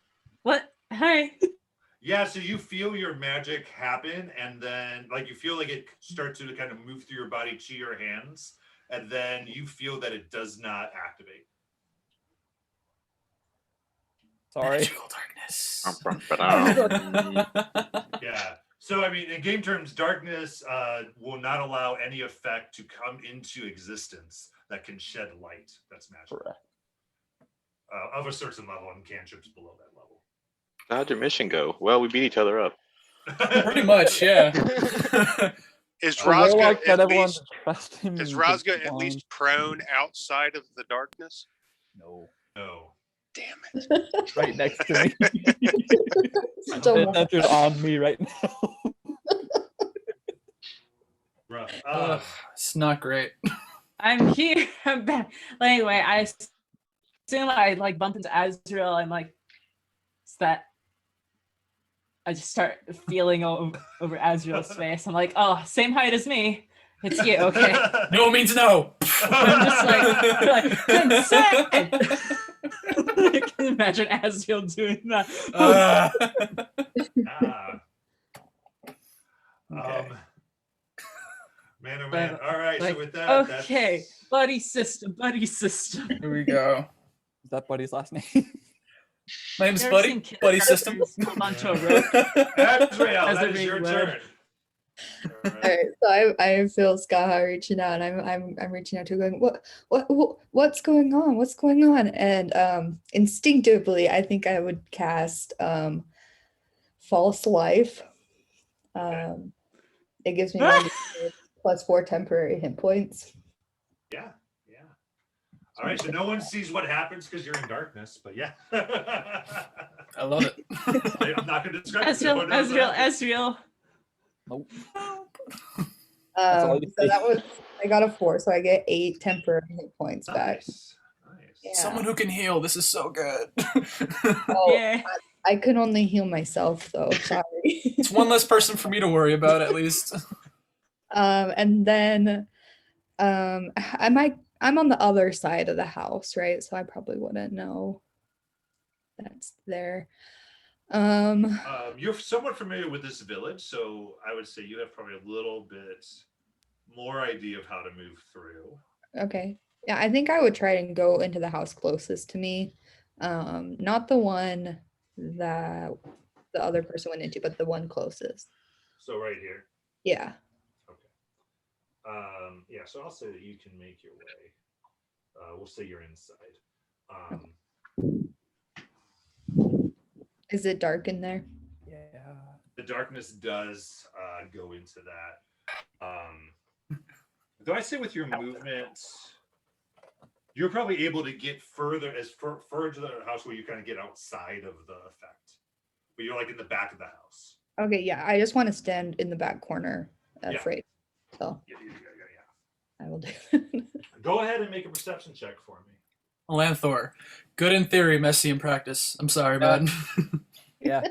what? Hey. yeah. So you feel your magic happen, and then like you feel like it starts to kind of move through your body to your hands, and then you feel that it does not activate. Sorry. Magical darkness. Yeah. So I mean, in game terms, darkness will not allow any effect to come into existence that can shed light. That's magical. Correct. Of a certain level, and cantrips below that level. How'd your mission go? Well, we beat each other up. Pretty much, yeah. Is A warlock Razga that at everyone least trust him. is and Razga gets at on. least prone outside of the darkness? No. No. Damn it. Right next to me. Such a It wonderful- entered on me right now. Rough. Ugh, it's not great. I'm here. I'm back. Well, anyway, I assume I like bump into Azrael. I'm like, it's that. I just start feeling over Azrael's face. I'm like, oh, same height as me. It's you, okay? No means no. I'm just like consent. I can imagine Azrael doing that. Ah. Okay. Man, oh man. All right. Like, so with that, okay, buddy system. Here we go. Is that Buddy's last name? My name's You ever Buddy. seen Buddy kindergartners System. hold onto a rope? that's Azrael, As that a is your big turn. word. All All right. right, so I feel Skaha reaching out, and I'm reaching out to her going, what's going on? What's going on? And instinctively, I think I would cast False Life. It gives me +4 temporary hit points. Yeah. Yeah. All right. So no one sees what happens because you're in darkness, but yeah. I love it. I'm not going to describe it. No one knows what happens. Ezreal. Nope. That's all you So see. that was I got a 4, so I get 8 temporary hit points back. Nice. Nice. Yeah. Someone who can heal. This is so good. Oh, Yeah. I could only heal myself though. Sorry. It's one less person for me to worry about, at least. And then I'm on the other side of the house, right? So I probably wouldn't know that's there. You're somewhat familiar with this village, so I would say you have probably a little bit more idea of how to move through. Okay. Yeah, I think I would try and go into the house closest to me. Not the one that the other person went into, but the one closest. So right here. Yeah. Okay. Yeah, so I'll say that you can make your way. We'll say you're inside. Is it dark in there? Yeah. The darkness does go into that. Though I say with your movement, you're probably able to get further to the house where you kind of get outside of the effect. But you're like in the back of the house. Okay, yeah. I just want to stand in the back corner, Yeah. afraid. So Yeah. I will do it. Go ahead and make a perception check for me. Lanthor, good in theory, messy in practice. I'm sorry, bud. Yeah.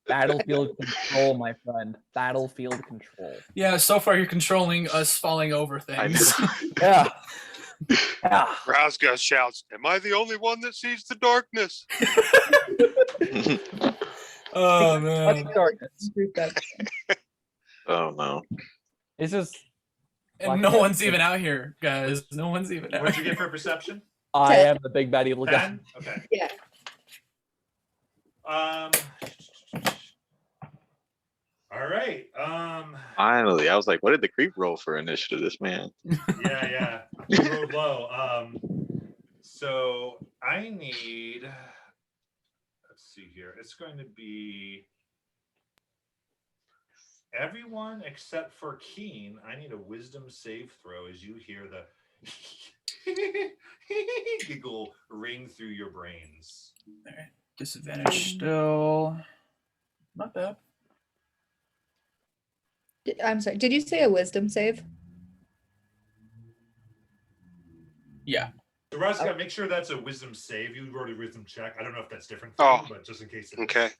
Battlefield control, my friend. Battlefield control. Yeah, so far you're controlling us falling over I things. Yeah. Yeah. Razga shouts, "Am I the only one that sees the darkness?" Oh Much man. darkness. Oh no. It's just And no one's even out here, guys. No one's even out What'd you here. get for perception? I 10. am the big bad evil guy. 10? Okay. Yeah. All right. Finally, I was like, what did the creep roll for initiative? This man. Yeah. You rolled low. So I need. Let's see here. It's going to be everyone except for Keen. I need a wisdom save throw as you hear the giggle ring through your brains. All right. Disadvantage still. Not bad. I'm sorry. Did you say a wisdom save? Yeah. So Raska, make sure that's a wisdom save. You wrote a wisdom check. I don't know if that's different for Oh. you, but just in case. Okay.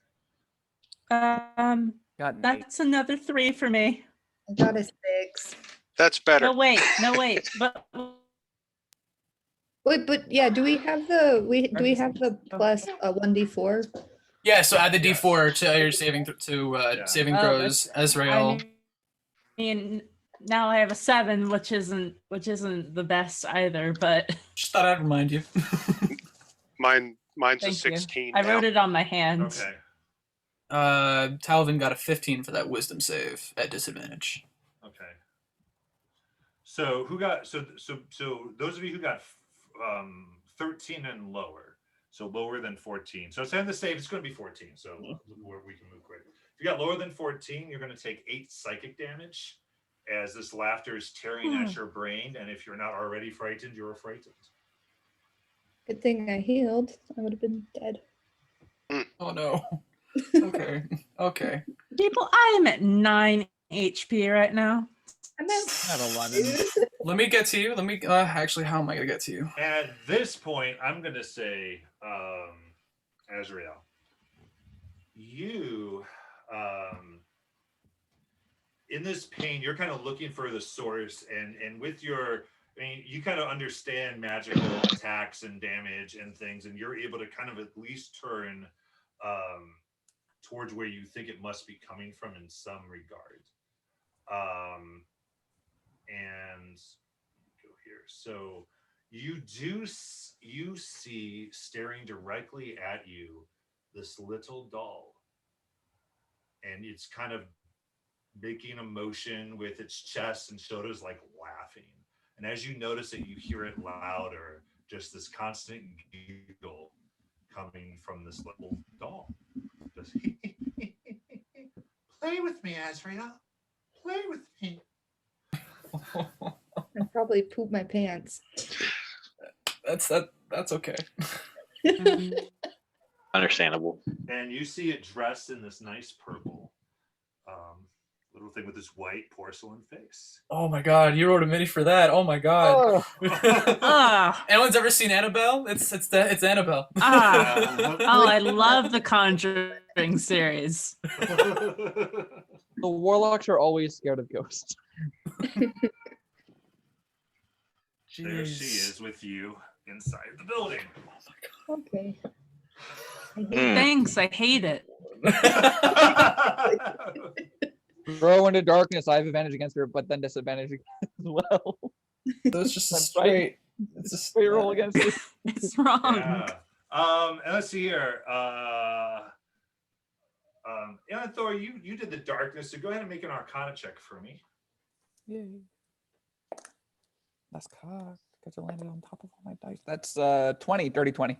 Got an 8. That's another 3 for me. I got a 6. That's better. No wait, but Wait, but yeah, do we have the plus 1d4? Yeah, so add the Yes. D4 to your saving saving Oh, throws, Ezreal. I mean, now I have a 7, which isn't the best either, but Just thought I'd remind you. Mine's a thank you. 16. I now. wrote it on my hand. Okay. Talvin got a 15 for that wisdom save at disadvantage. Okay. So who got so those of you who got 13 and lower, so lower than 14. So it's in the save. It's going to be 14. So we can move quick. If you got lower than 14, you're going to take 8 psychic damage as this laughter is tearing at your brain. And if you're not already frightened, you're frightened. Good thing I healed. I would have been dead. Oh no. Okay. People, I am at 9 HP right now. I'm At 11. Let me get to you. Let me actually, how am I gonna get to you? At this point, I'm going to say, Azrael, you, in this pain, you're kind of looking for the source, and with your, I mean, you kind of understand magical attacks and damage and things, and you're able to kind of at least turn towards where you think it must be coming from in some regard. And go here. So you see staring directly at you this little doll, and it's kind of making a motion with its chest and shoulders, like laughing. And as you notice it, you hear it louder, just this constant giggle coming from this little doll. Just play with me, Azrael. Play with me. I probably pooped my pants. That's okay. Understandable. And you see it dressed in this nice purple, little little thing with this white porcelain face. Oh my god, you wrote a mini for that. Oh my god. Ah, Anyone's ever seen Annabelle? It's Annabelle. ah. Oh, I love the Conjuring series. The warlocks are always scared of ghosts. There she is with you inside the building. Okay. Thanks, I hate it. Throw into darkness. I have advantage against her, but then disadvantage as well. That's just a That's straight. It's a straight roll against you. It's wrong. Yeah. And let's see here. And Thor, you did the darkness, so go ahead and make an Arcana check for me. Yay. That's cocked. Because it landed on top of all my dice. That's 20, dirty 20.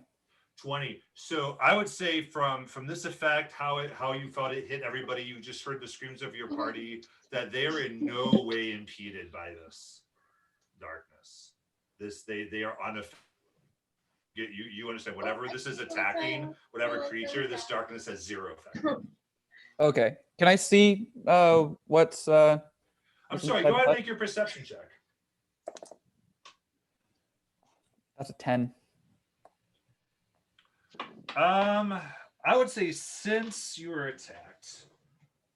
20. So I would say from this effect, how you felt it hit everybody, you just heard the screams of your party, that they're in no way impeded by this darkness. They are unaffected. You understand, whatever this is attacking, whatever creature, this darkness has zero effect. Okay. Can I see what's I'm sorry, go ahead and make your perception check. That's a 10. I would say since you were attacked,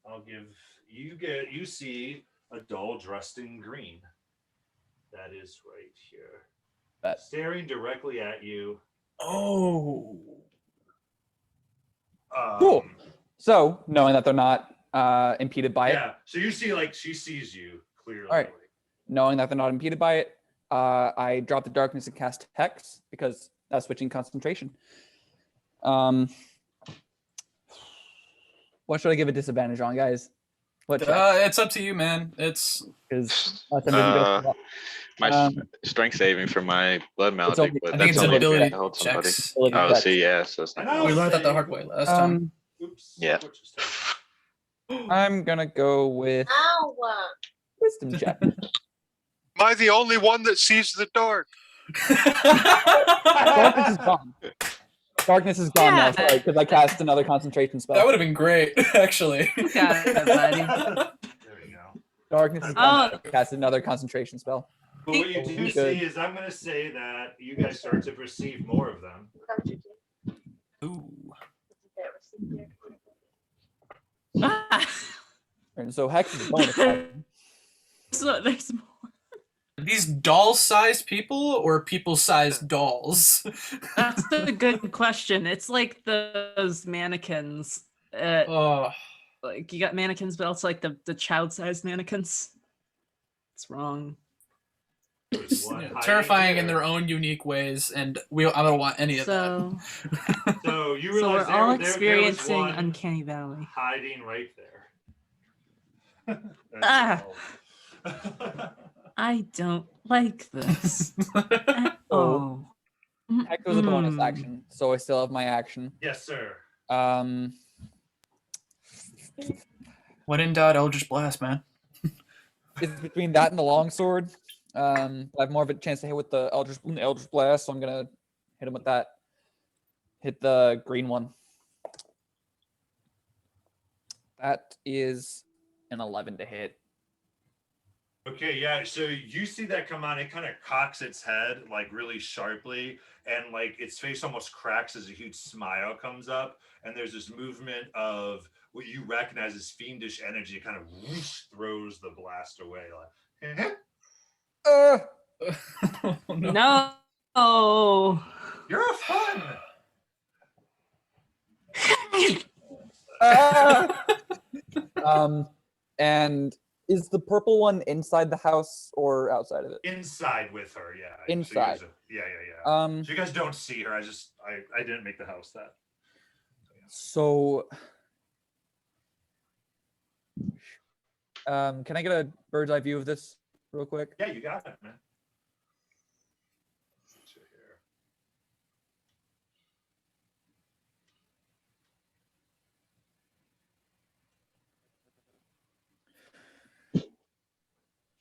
I'll give you see a doll dressed in green. That is right here. Staring directly at you. Oh. Cool. So, knowing that they're not impeded by it. Yeah. So you see, like, she sees you clearly. All right. Knowing that they're not impeded by it, I drop the darkness and cast Hex because that's switching concentration. What should I give a disadvantage on, guys? What? It's up to you, man. It's Because my strength saving for my blood It's melting, okay. but I think that's it's only if you ability hold somebody. checks. Oh, see, yeah, so it's not We learned that the hard way last time. Oops. Yeah. I'm gonna go with wisdom check. Am I the only one that sees the dark? Darkness is gone. Darkness is gone now, Yeah. sorry, because I cast another concentration spell. That would have been great, actually. Got it, buddy. There we go. Darkness is gone. Now. I cast another concentration spell. But what you do Good. see is, I'm going to say that you guys start to perceive more of them. Ooh. Ah, And so Hex is bonus. action. so there's more. Are these doll-sized people or people-sized dolls? That's a good question. It's like those mannequins. Oh. Like you got mannequins, but also like the child-sized mannequins. It's wrong. There's one hiding Terrifying in there. their own unique ways, and I don't want any of So, So you so realize we're all there was experiencing one Uncanny Valley. hiding right there. Ah. That's I don't like this. So, Hex was a bonus Mm. action, so I still have my action. yes, sir. When in doubt, Eldritch Blast, man. It's between that and the longsword. I have more of a chance to hit with the Eldritch Blast, so I'm gonna hit him with that. Hit the green one. That is an 11 to hit. Okay, yeah. So you see that come on, it kind of cocks its head like really sharply, and like its face almost cracks as a huge smile comes up, and there's this movement of what you recognize as fiendish energy. It kind of whoosh, throws the blast away. Like, Oh, no. No. you're a fun. And is the purple one inside the house or outside of it? Inside with her, yeah. Inside. So yeah. So you guys don't see her. I didn't make the house that. So, can I get a bird's eye view of this real quick? Yeah, you got it, man.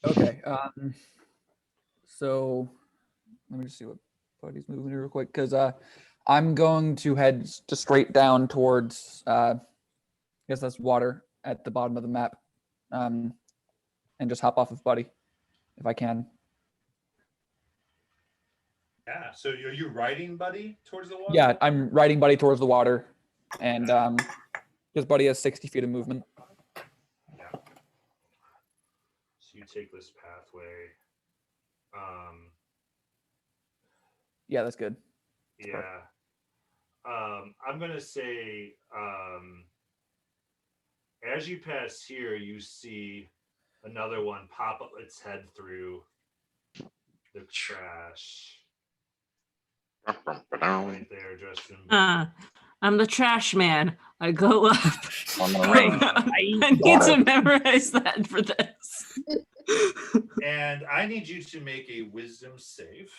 Okay. So let me just see what Buddy's moving here real quick, because I'm going to head just straight down towards I guess that's water at the bottom of the map. and just hop off of Buddy if I can. Yeah. So are you riding Buddy towards the water? Yeah, I'm riding Buddy towards the water, and because Buddy has 60 feet of movement. Yeah. So you take this pathway. Yeah, that's good. Yeah. I'm gonna say as you pass here, you see another one pop up its head through the trash. Right there, dressed in I'm the trash man. I go up. On the ring. I need to memorize that for this. and I need you to make a wisdom save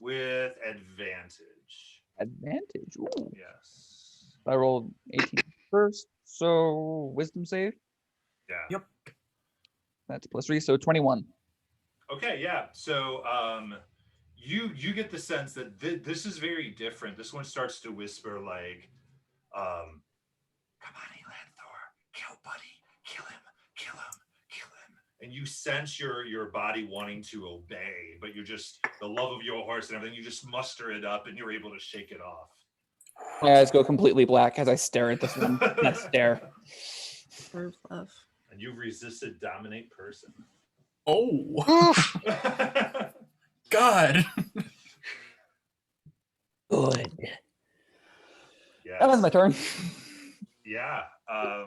with advantage. Advantage. Ooh. Yes. I rolled 18 first, so wisdom save. Yeah. Yep. That's +3, so 21. Okay, yeah. So you get the sense that this is very different. This one starts to whisper like, come on, Elanthor, kill Buddy, kill him, kill him, kill him. And you sense your body wanting to obey, but you're just the love of your horse and everything, you just muster it up and you're able to shake it off. My eyes go completely black as I stare at this one. That stare. First love. And you've resisted dominate person. Oh, God. Good. Yes. That was my turn. Yeah. All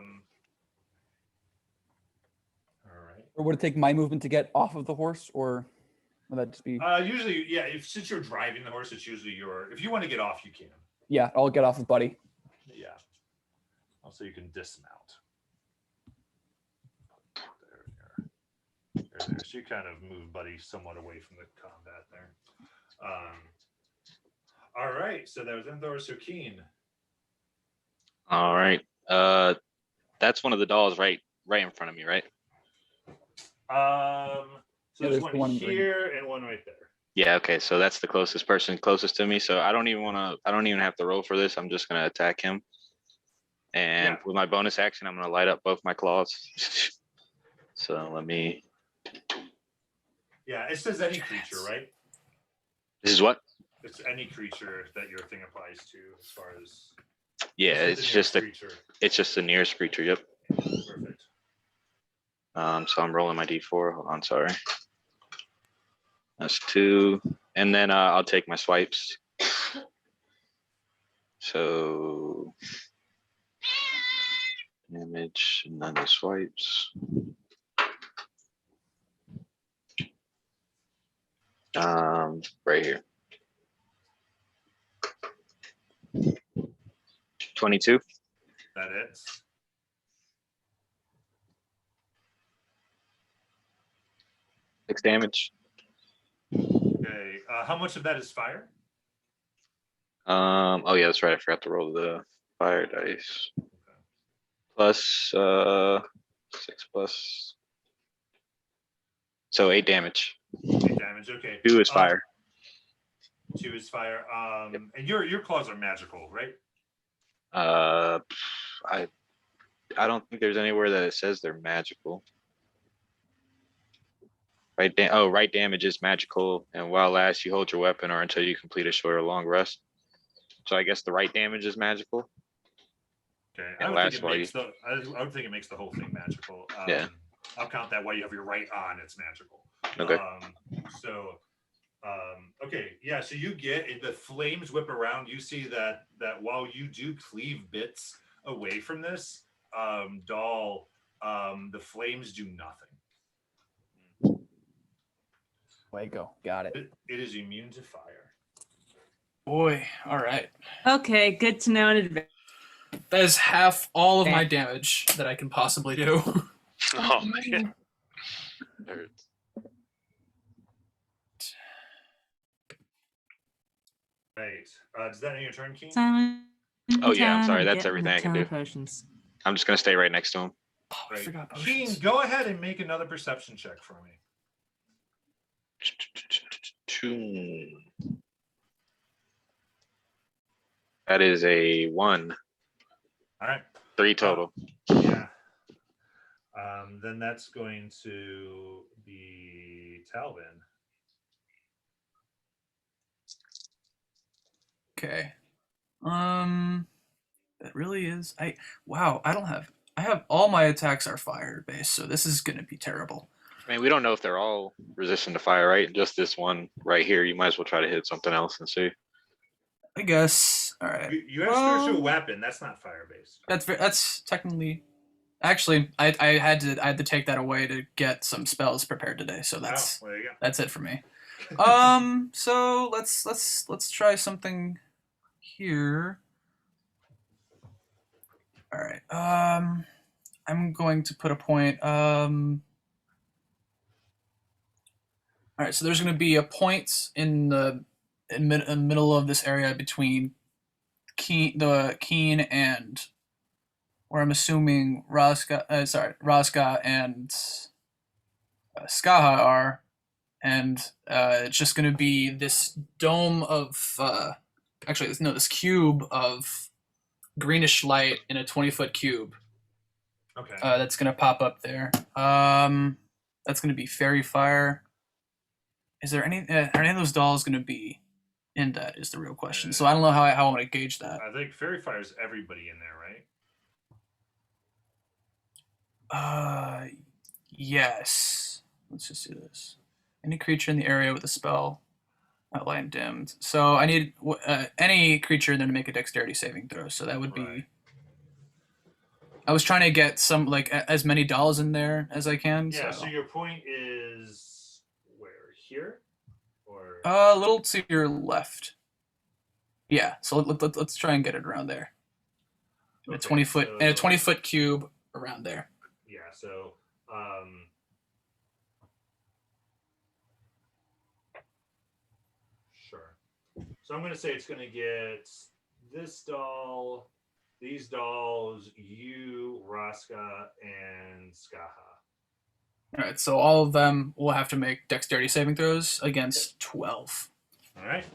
right. Or would it take my movement to get off of the horse, or would that just be? Usually, yeah. Since you're driving the horse, it's usually if you want to get off, you can. Yeah, I'll get off of Buddy. Yeah. Also, you can dismount. There. So you kind of move Buddy somewhat away from the combat there. All right. So that was Endor Sokeen. All right. That's one of the dolls right in front of me, right? So Yeah, there's there's one the one here and one right there. Yeah. Okay. So that's the closest person closest to me. So I don't even have to roll for this. I'm just gonna attack him. And Yeah. with my bonus action, I'm gonna light up both my claws. So let me. Yeah, it says any creature, right? This is what? It's any creature that your thing applies to, as far as. Yeah, This is it's the just nearest creature. it's just the nearest creature. Yep. Perfect. So I'm rolling my d4. Hold on, sorry. That's 2, and then I'll take my swipes. So damage and then the swipes. Right here. 22. That is. Six damage. Okay. How much of that is fire? Oh yeah, that's right. I forgot to roll the fire dice. Plus 6 plus. So 8 damage. 8 damage. Okay. 2 is fire. 2 is fire. And your claws are magical, right? I don't think there's anywhere that it says they're magical. Right damage is magical, and while lasts, you hold your weapon or until you complete a short or long rest. So I guess the right damage is magical. Okay. And I last would think it makes the whole thing magical. Yeah. I'll count that while you have your right on. It's magical. Okay. Okay. Yeah. So you get the flames whip around. You see that while you do cleave bits away from this doll, the flames do nothing. Way to go. Got it. It is immune to fire. Boy, all right. Okay, good to know in advance. That is half all of my damage that I can possibly do. Oh man. Hurts. Right. Does that end your turn, Keen? Oh, yeah, I'm sorry, that's everything I can do. Potions. I'm just gonna stay right next to him. Oh, I Right. forgot Keen, potions. go ahead and make another perception check for me. That is a 1. All right. 3 total. Yeah. Then that's going to be Talvin. Okay. That really is. Wow. I have all my attacks are fire based, so this is gonna be terrible. I mean, we don't know if they're all resistant to fire, right? Just this one right here. You might as well try to hit something else and see. I guess. All right. You have spiritual weapon. That's not fire based. That's technically. Actually, I had to take that away to get some spells prepared today, so that's there you go. that's it for me. So let's try something here. All right. I'm going to put a point. All right. So there's going to be a point in the middle of this area between Keen and, or I'm assuming Raska and Skaha are, and it's just going to be this dome of this cube of greenish light in a 20-foot cube. Okay. That's going to pop up there. That's going to be fairy fire. Is there any are any of those dolls going to be in that? Is the real question. So I don't know how I want to gauge that. I think fairy fire is everybody in there, right? Yes. Let's just do this. Any creature in the area with a spell outline dimmed. So I need any creature in there to make a dexterity saving throw. So that would be. Right. I was trying to get some like as many dolls in there as I can. Yeah. So your point is where? Here, or a little to your left. Yeah. So let's try and get it around there. In a 20-foot cube around there. Yeah. So sure. So I'm going to say it's going to get this doll, these dolls, you, Raska, and Skaha. All right, so all of them will have to make dexterity saving throws against 12. All right.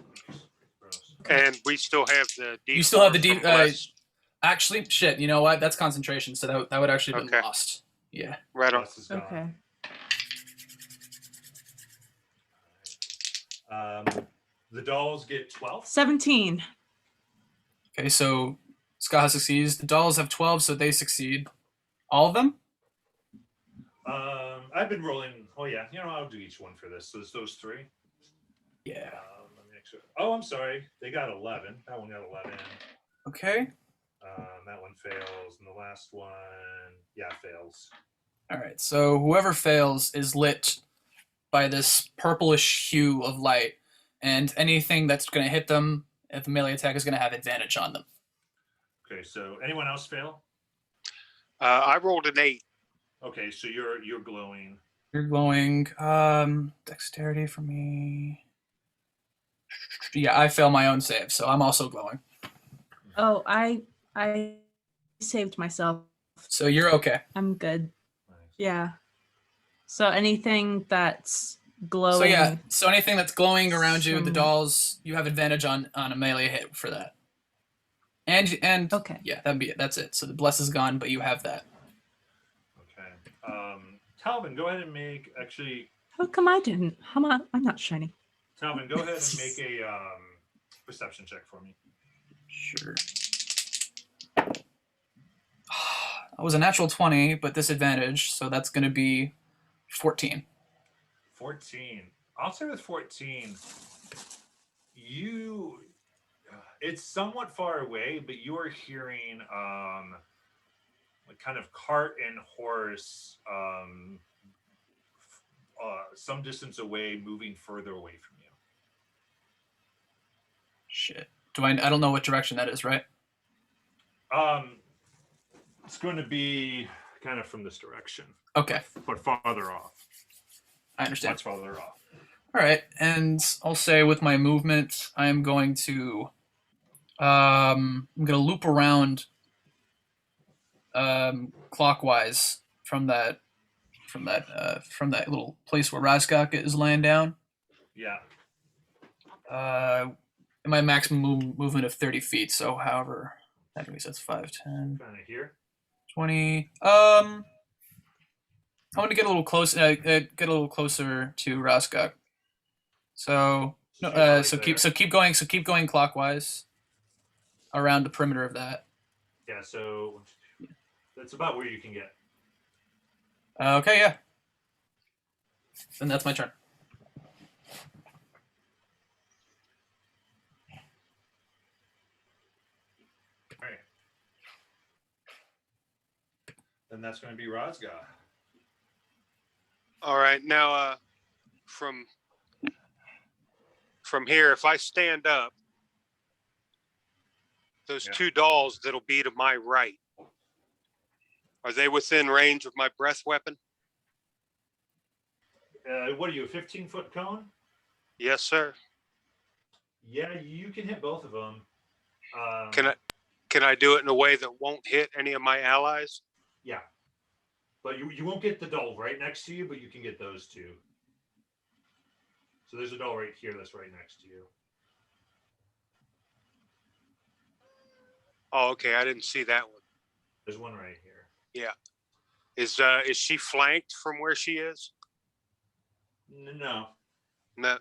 And we still have the D4. You still have the from Bless. Actually, shit. You know what? That's concentration, so that would actually have been lost. Yeah. Right on. Okay. The dolls get 12. 17. Okay, so Skaha succeeds. The dolls have 12, so they succeed. All of them? I've been rolling. Oh yeah, I'll do each one for this. So it's those three. Yeah. Let me make sure. Oh, I'm sorry. They got 11. That one got 11. Okay. That one fails, and the last one, fails. All right. So whoever fails is lit by this purplish hue of light, and anything that's going to hit them, if a melee attack, is going to have advantage on them. Okay. So anyone else fail? I rolled an 8. Okay. So you're glowing. You're glowing. Dexterity for me. Yeah, I fail my own save, so I'm also glowing. Oh, I saved myself. So you're okay. I'm good. Nice. Yeah. So anything that's glowing. So anything that's glowing around you, the Some- dolls, you have advantage on a melee hit for that. And Okay. yeah, that'd be it. That's it. So the bless is gone, but you have that. Okay. Talvin, go ahead and make How come I didn't? I'm not shiny. Talvin, go ahead and make a perception check for me. Sure. That was a natural 20, but disadvantage, so that's going to be 14. 14. I'll say with 14, it's somewhat far away, but you are hearing kind of cart and horse some distance away, moving further away from you. Shit. I don't know what direction that is, right? It's going to be kind of from this direction. Okay. But farther off. I understand. Much farther off. All right, and I'll say with my movement, I am going to, I'm going to loop around, clockwise from that little place where Razgok is laying down. Yeah. My maximum movement of 30 feet. So, however, that means that's 5, 10, Kind of here. 20. I want to get a little close. Get a little closer to Roscock. So no, You're right keep going. So keep going clockwise around the perimeter of that. Yeah, so that's about where you can get. Okay, yeah. Then that's my turn. All right. Then that's going to be Rosga. All right, now from here, if I stand up, those Yeah. two dolls that'll be to my right, are they within range of my breath weapon? What are you, a 15-foot cone? Yes, sir. Yeah, you can hit both of them. Can I do it in a way that won't hit any of my allies? Yeah. But you won't get the doll right next to you, but you can get those two. So there's a doll right here that's right next to you. Oh, okay. I didn't see that one. There's one right here. Yeah. Is she flanked from where she is? No. No.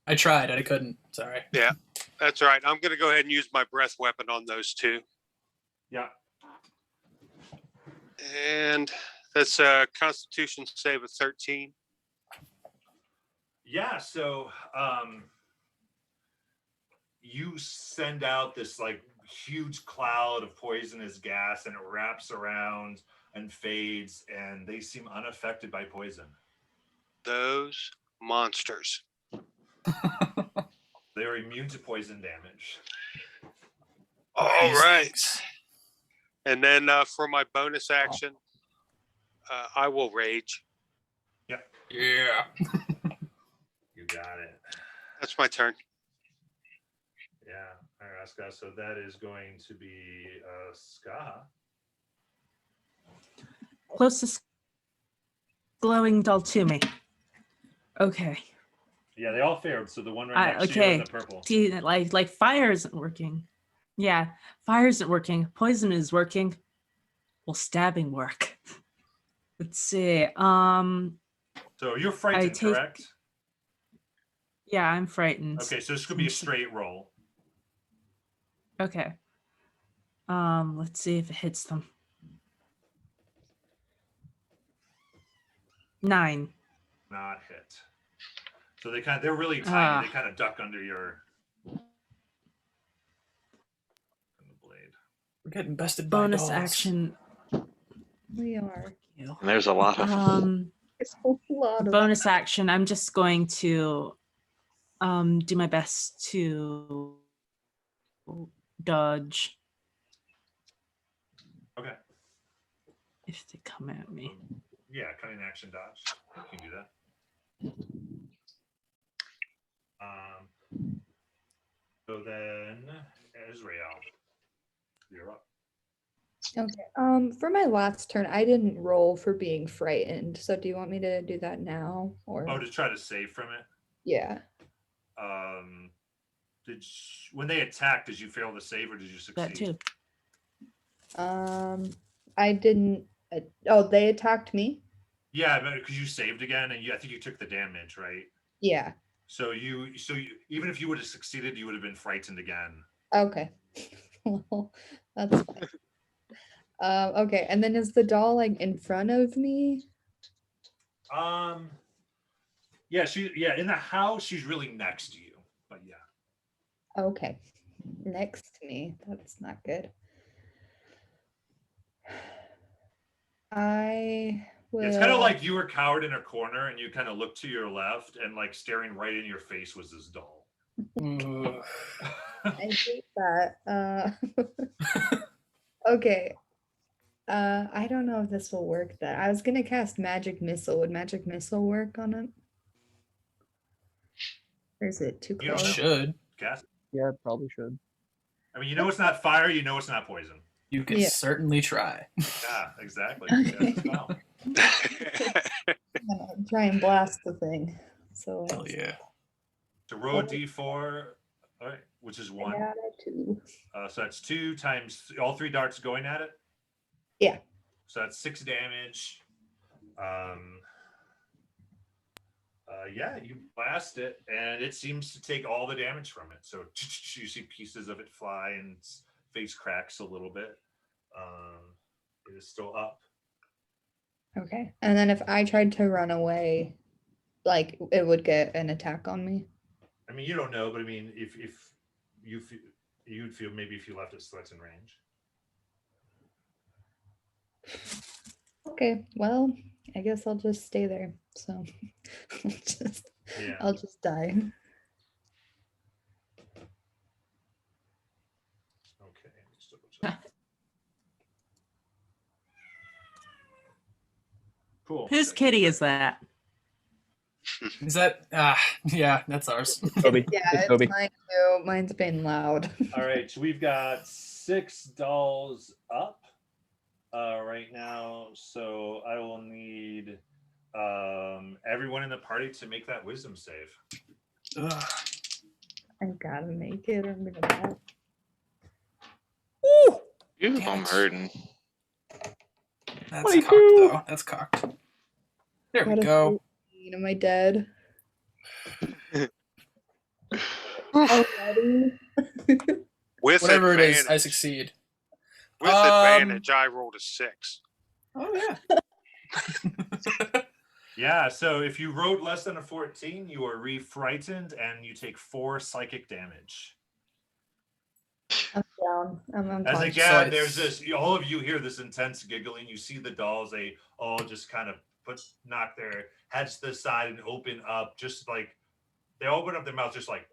I tried. I couldn't. Sorry. Yeah, that's all right. I'm going to go ahead and use my breath weapon on those two. Yeah. And that's a Constitution save of 13. Yeah, so you send out this like huge cloud of poisonous gas and it wraps around and fades and they seem unaffected by poison. Those monsters. They are immune to poison damage. All right. And then for my bonus action, I will rage. Yeah. Yeah. You got it. That's my turn. Yeah. All right, Aska. So that is going to be Ska. Closest glowing doll to me. Okay. Yeah, they all failed. So the one right next to you Okay. in the purple. See, like fire isn't working. Yeah, fire isn't working. Poison is working. Will stabbing work? Let's see. So you're frightened, correct? Yeah, I'm frightened. Okay, so this could be a straight roll. Okay. Let's see if it hits them. 9. Not hit. So they're really tiny. They kind of duck under your blade. We're getting bested by Bonus dolls. action. We are. There's a lot of them. There's a lot of Bonus action. I'm just going to do my best to dodge. Okay. If they come at me. Yeah, cutting action dodge. You can do that. So then, Israel, you're up. Okay. For my last turn, I didn't roll for being frightened. So do you want me to do that now, or? Oh, to try to save from it. Yeah. When they attacked, did you fail to save or did you succeed? That too. I didn't. Oh, they attacked me. Yeah, because you saved again, and I think you took the damage, right? Yeah. So you even if you would have succeeded, you would have been frightened again. Okay. Well, that's fine. Okay, and then is the doll like in front of me? Yeah, in the house, she's really next to you, but yeah. Okay, next to me. That's not good. I will. It's kind of like you were cowered in a corner and you kind of looked to your left and like staring right in your face was this doll. I hate that. Okay. I don't know if this will work. That I was gonna cast Magic Missile. Would Magic Missile work on it? Or is it too You don't close? know. Should. Cast. Yeah, probably should. I mean, you know it's not fire. You know it's not poison. You can certainly try. Yeah, exactly. Okay. Wow. I'm gonna try and blast the thing. So Hell yeah. So roll d4, all right, which is 1. I got a 2. So that's 2 times all 3 darts going at it. Yeah. So that's 6 damage. Yeah, you blast it, and it seems to take all the damage from it. So you see pieces of it fly, and its face cracks a little bit. It is still up. Okay. And then if I tried to run away, like it would get an attack on me. I mean, you don't know, but I mean, if you feel, you'd feel maybe if you left it threats in range. Okay, well, I guess I'll just stay there. So Yeah. I'll just die. Okay. Just double check. Cool. Whose kitty is that? Is that? Yeah, that's ours. Toby. Yeah, It's it's Toby. mine too. Mine's been loud. All right, so we've got 6 dolls up right now. So I will need everyone in the party to make that wisdom save. Ugh. I gotta make it. I'm gonna die. Woo! Ew, Damn I'm it. hurting. That's 22. cocked though. That's cocked. There we Got a go. 13. Am I dead? Already? With Whatever it is, I advantage. succeed. With advantage, I rolled a 6. Oh yeah. Yeah, so if you rolled less than a 14, you are re-frightened and you take 4 psychic damage. I'm down. I'm As unconscious. again, So there's this, all of you hear this intense giggling. You see the dolls, they all just kind of knock their heads to the side and open up, just like they open up their mouth, just like,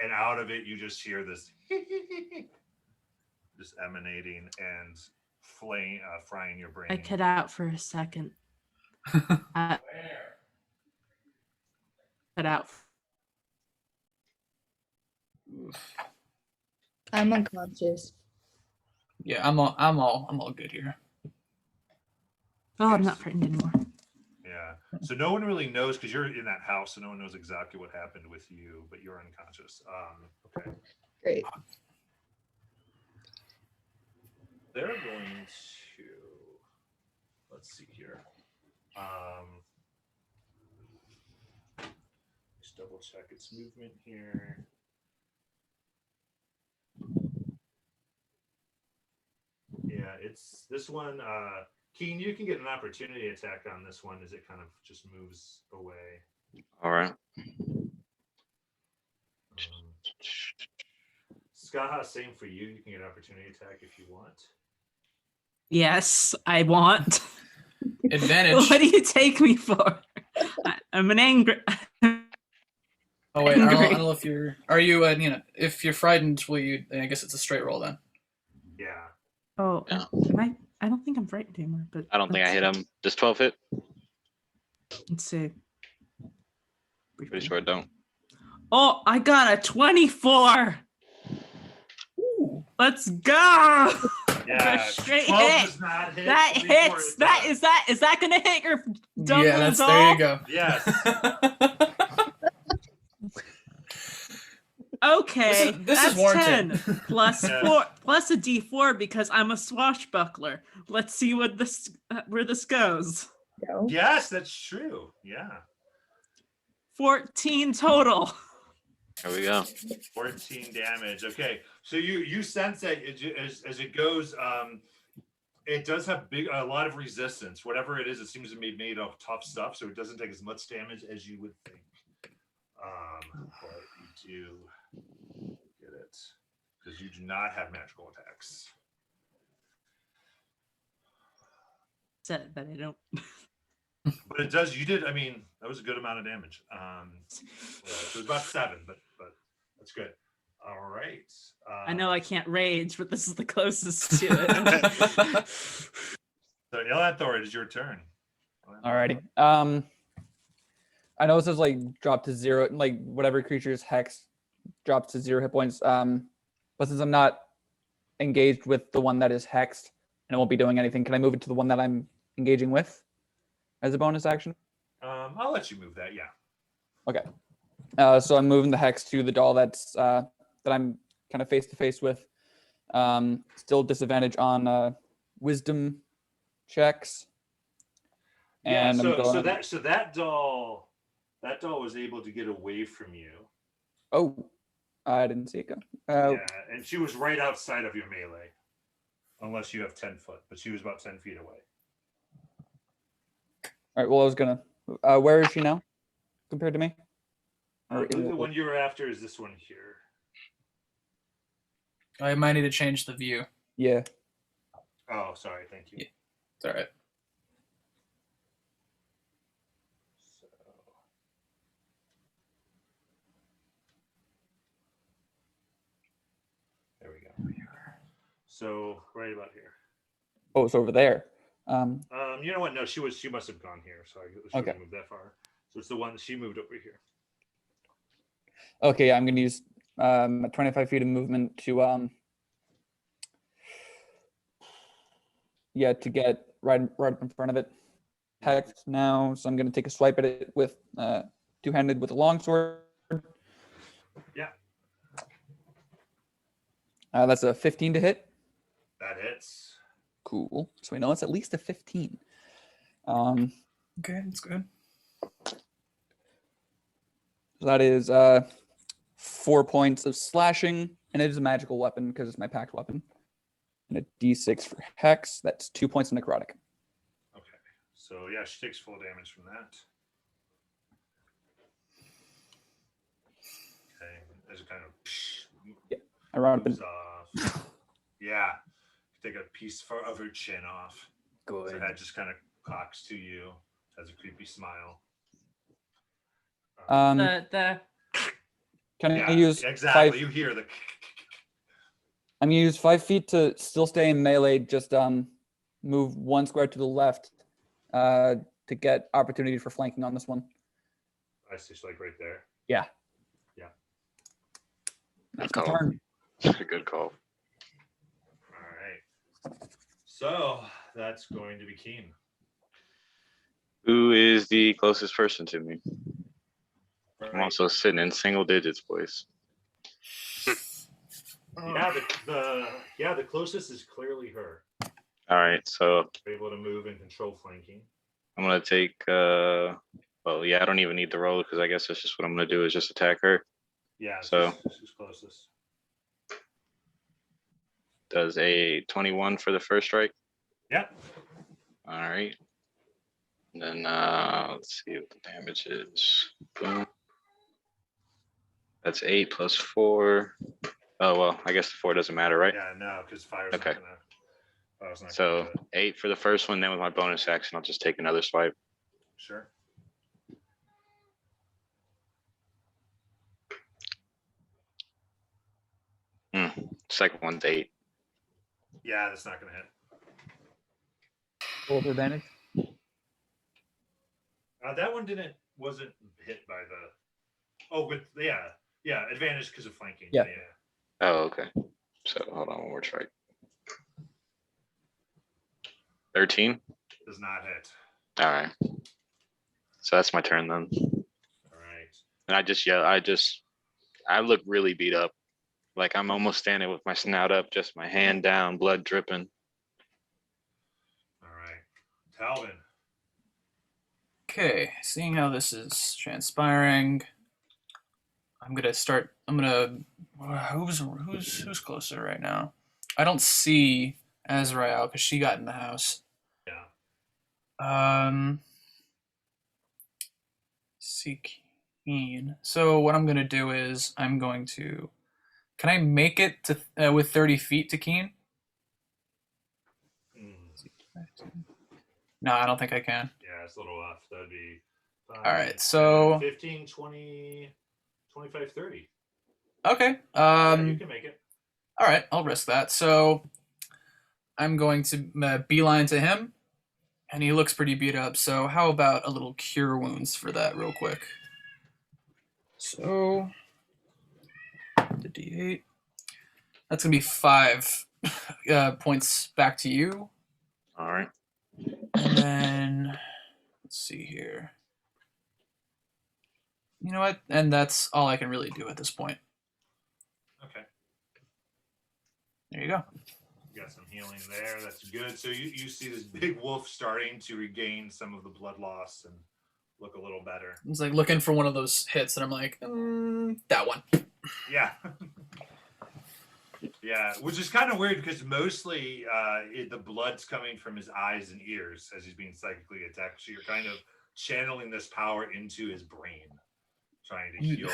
and out of it, you just hear this just emanating and frying your brain. I cut out for a second. Cut out. I'm unconscious. Yeah, I'm all good here. Oh, I'm not frightened anymore. Yeah. So no one really knows because you're in that house, so no one knows exactly what happened with you, but you're unconscious. Okay. Great. They're going to, let's see here. Just double check its movement here. Yeah, it's this one. Keen, you can get an opportunity attack on this one as it kind of just moves away. All right. Skaha, same for you. You can get an opportunity attack if you want. Yes, I want. Advantage. What do you take me for? I'm an angry. Oh wait, I don't angry. know if you're. Are you? If you're frightened, will you? I guess it's a straight roll then. Yeah. Oh, Yeah. I don't think I'm frightened anymore. But I don't think I hit him. Does 12 hit? Let's see. Pretty sure I don't. Oh, I got a 24. Ooh. Let's go. Yeah. Straight 12 hit. does not hit. That 24 hits. That does. is that gonna hit your dumb Yeah, little that's there doll? you go. Yes. Okay, This is that's warranted. 10 plus Yeah. 4 plus a d4 because I'm a swashbuckler. Let's see what this where this goes. Go. Yes, that's true. Yeah. 14 total. There we go. 14 damage. Okay, so you sense that as it goes, it does have a lot of resistance. Whatever it is, it seems to be made of tough stuff, so it doesn't take as much damage as you would think. But you do get it because you do not have magical attacks. Said that I don't. But it does. You did. I mean, that was a good amount of damage. Yeah, so it was about 7, but that's good. All right. I know I can't rage, but this is the closest to it. So Elathor, it is your turn. Alrighty. I know it says like drop to 0, like whatever creature's hex drops to 0 hit points. But since I'm not engaged with the one that is hexed and it won't be doing anything, can I move it to the one that I'm engaging with as a bonus action? I'll let you move that. Yeah. Okay. So I'm moving the hex to the doll that's that I'm kind of face to face with. Still disadvantage on wisdom checks. Yeah. and I'm So going. that doll was able to get away from you. Oh, I didn't see it go. Yeah, and she was right outside of your melee, unless you have 10 foot, but she was about 10 feet away. All right. Well, I was gonna. Where is she now, compared to me? I believe the one you were after is this one here. I might need to change the view. Yeah. Oh, sorry. Thank you. Yeah. It's all right. So, there we go. So right about here. Oh, it's over there. You know what? No, she must have gone here. Sorry, she Okay. wouldn't move that far. So it's the one that she moved over here. Okay, I'm gonna use 25 feet of movement to to get right up in front of it. Hex now, so I'm gonna take a swipe at it with two-handed with a longsword. Yeah. That's a 15 to hit. That hits. Cool. So we know it's at least a 15. Okay, that's good. So that is 4 points of slashing, and it is a magical weapon because it's my packed weapon. And a d6 for hex. That's 2 points of necrotic. Okay. So yeah, she takes full damage from that. Okay. As it kind of I run up and moves off. Yeah. Take a piece of her chin off. good. So her head just kind of cocks to you, has a creepy smile. The Can Yeah, I use exactly. 5? You hear the. I'm gonna use 5 feet to still stay in melee. Just move 1 square to the left to get opportunity for flanking on this one. I see, like right there. Yeah. Yeah. That's Good my call. turn. Good call. All right. So that's going to be Keen. Who is the closest person to me? I'm Right. also sitting in single digits, boys. Yeah, the closest is clearly her. All right, so Able to move and control flanking. I'm gonna take. Well, yeah, I don't even need the roll because I guess that's just what I'm gonna do is just attack her. Yeah, So- she's closest. Does a 21 for the first strike? Yeah. All right. And then let's see what the damage is. Boom. That's 8 plus 4. Oh well, I guess the 4 doesn't matter, right? Yeah, no, because fire's Okay. not gonna. Fire's not So gonna do it. 8 for the first one. Then with my bonus action, I'll just take another swipe. Sure. Second one's 8. Yeah, that's not gonna hit. Roll with advantage. That one wasn't hit by the. Oh, with advantage because of flanking. Yeah. Oh, okay. So hold on, one more strike. 13. Does not hit. All right. So that's my turn then. All right. And I just yell. I look really beat up. Like I'm almost standing with my snout up, just my hand down, blood dripping. All right. Talvin. Okay, seeing how this is transpiring, I'm gonna. Who's closer right now? I don't see Azrael because she got in the house. Yeah. See Keen. So what I'm gonna do is I'm going to. Can I make it to with 30 feet to Keen? No, I don't think I can. Yeah, it's a little off. That'd be. All right, so 15, 20, 25, 30. Okay. Yeah, you can make it. All right, I'll risk that. So I'm going to beeline to him, and he looks pretty beat up. So how about a little cure wounds for that, real quick? So the D8. That's gonna be 5 points back to you, All right. and then let's see here. You know what? And that's all I can really do at this point. Okay. There you go. got some healing there. That's good. So you see this big wolf starting to regain some of the blood loss and look a little better. I was like looking for one of those hits, and I'm like, that one. Yeah. Yeah, which is kind of weird because mostly the blood's coming from his eyes and ears as he's being psychically attacked. So you're kind of channeling this power into his brain, trying to heal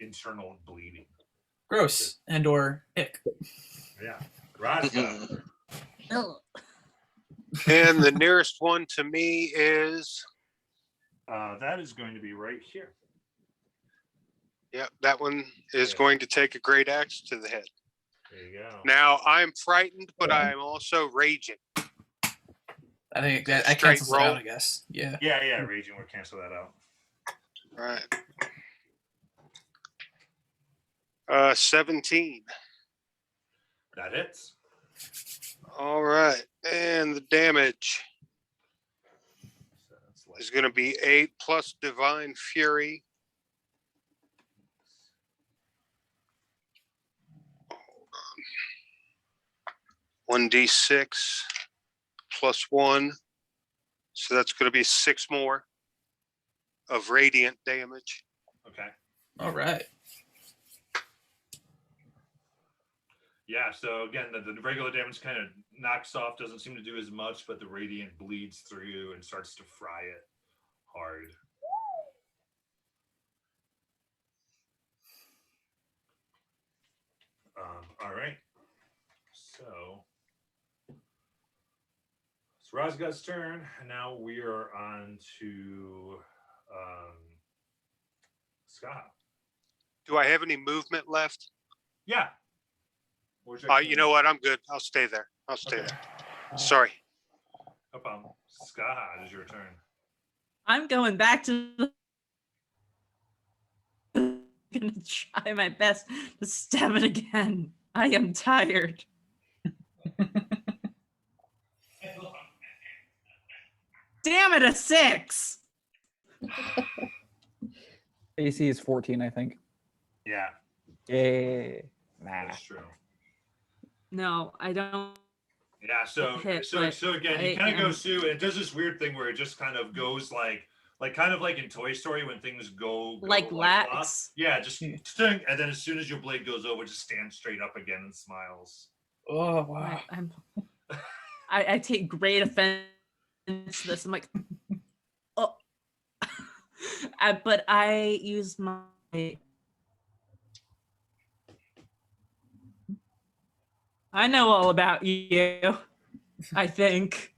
internal bleeding. Gross and/or ick. Yeah. Razga. And the nearest one to me is. That is going to be right here. Yeah, that one is going to take a great axe to the head. There you go. Now I'm frightened, but I'm also raging. I think that I Straight cancels it roll. out, I guess. Yeah. Yeah, raging. We'll cancel that out. All right. 17. That hits. All right. And the damage So that's like is going to be 8 plus Divine Fury. Hold on. 1d6 plus 1. So that's going to be 6 more of radiant damage. okay. All right. Yeah, so again, the regular damage kind of knocks off, doesn't seem to do as much, but the radiant bleeds through and starts to fry it hard. All right. So it's Razgad's turn, and now we are on to Ska. Do I have any movement left? Yeah. Where's your You know what? I'm good. I'll stay there. Okay. Sorry. No problem. Ska, it is your turn. I'm going back to gonna try my best to stab it again. I am tired. Damn it, a 6. AC is 14, I think. Yeah, Yeah. Nah. that's true. No, I don't. Yeah, so Hit, so but so again, I he kind of am- goes through and it does this weird thing where it just kind of goes like kind of like in Toy Story when things go Like up. lax? Yeah, just sting, and then as soon as your blade goes over, just stands straight up again and smiles. Oh wow. I take great offense to this. I'm like, oh, but I use my. I know all about you. I think.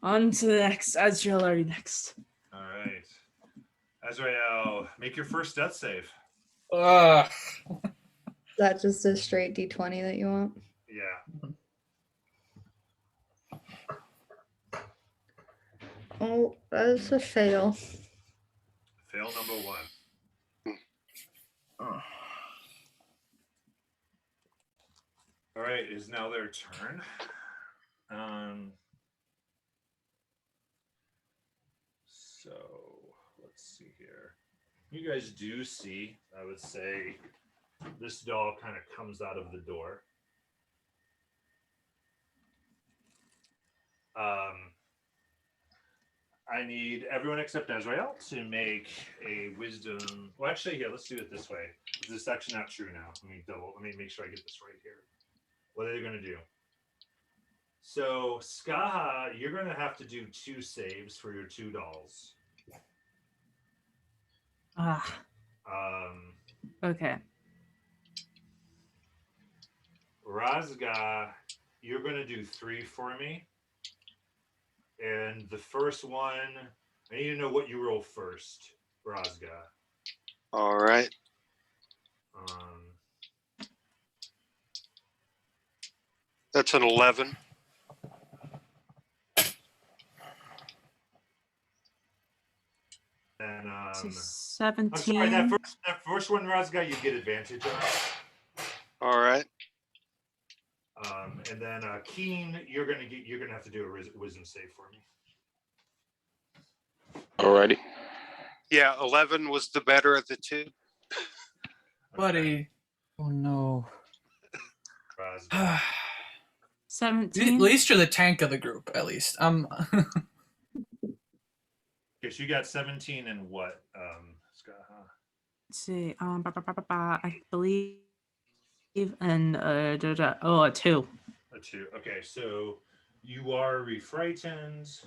On to the next. Azrael, are you next? All right, Azrael, make your first death save. Is that just a straight D20 that you want? Yeah. Oh, that's a fail. Fail number 1. All right, is now their turn. So let's see here. You guys do see, I would say, this doll kind of comes out of the door. I need everyone except Azrael to make a wisdom. Well, actually, yeah, let's do it this way. This is actually not true now. Let me make sure I get this right here. What are they going to do? So, Skaha, you're going to have to do 2 saves for your 2 dolls. Okay. Razga, you're going to do 3 for me. And the first one, I need to know what you roll first, Razga. All right. That's an 11. And So I'm 17. sorry, that first one, Razga, you get advantage on. All right. And then Keen, you're gonna have to do a wisdom save for me. Alrighty. Yeah, 11 was the better of the two. Buddy. Oh no. Razga. At 17. least you're the tank of the group. At least Okay, so you got 17 and what, Scott? Huh? Let's see. I believe and a 2. A 2. Okay, so you are refrightened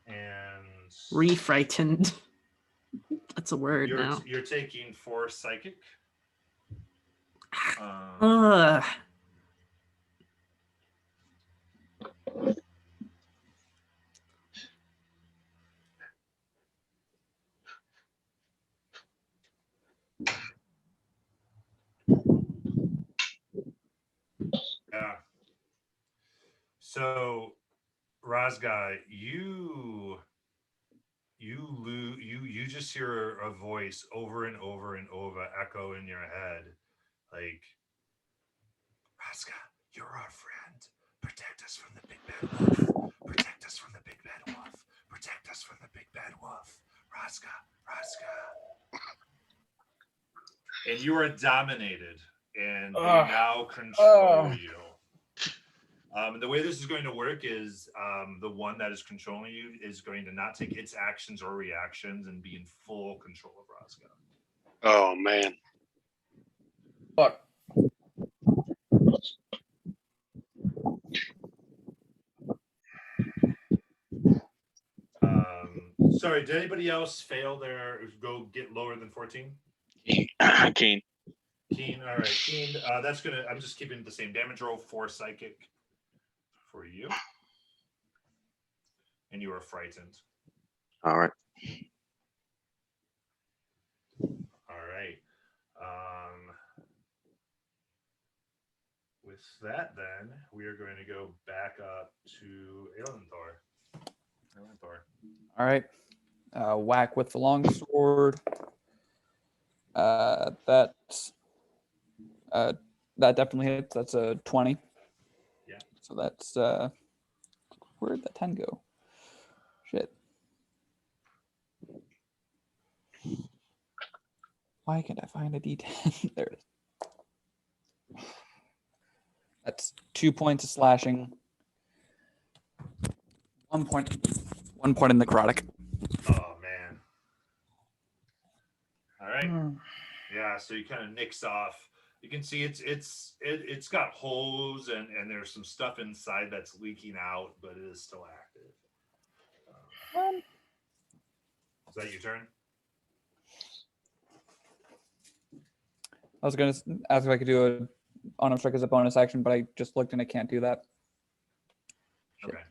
and Refrightened. That's a word now. you're taking 4 psychic. Ugh. Yeah. So, Razgai, you just hear a voice over and over and over echo in your head, like, Razga, you're our friend. Protect us from the big bad wolf. Protect us from the big bad wolf. Protect us from the big bad wolf. Razga, Razga. And you are dominated, and they now control you. The way this is going to work is the one that is controlling you is going to not take its actions or reactions and be in full control of Razga. Oh man. fuck. Sorry, did anybody else fail their go get lower than 14? Keen. Keen, all right, Keen. That's gonna. I'm just keeping the same damage roll, 4 psychic for you, and you are frightened. All right. All right. With that, then we are going to go back up to Elenthor. All right. Whack with the longsword. That's that definitely hits. That's a 20. Yeah. So that's where'd that 10 go? Shit. Why can't I find a D10? There it is. That's 2 points of slashing. 1 point. 1 point in necrotic. Oh man. All right. Yeah. So you kind of nicks off. You can see it's got holes and there's some stuff inside that's leaking out, but it is still active. Is that your turn? I was going to ask if I could do a on-arm strike as a bonus action, but I just looked and I can't do that. Shit. Okay.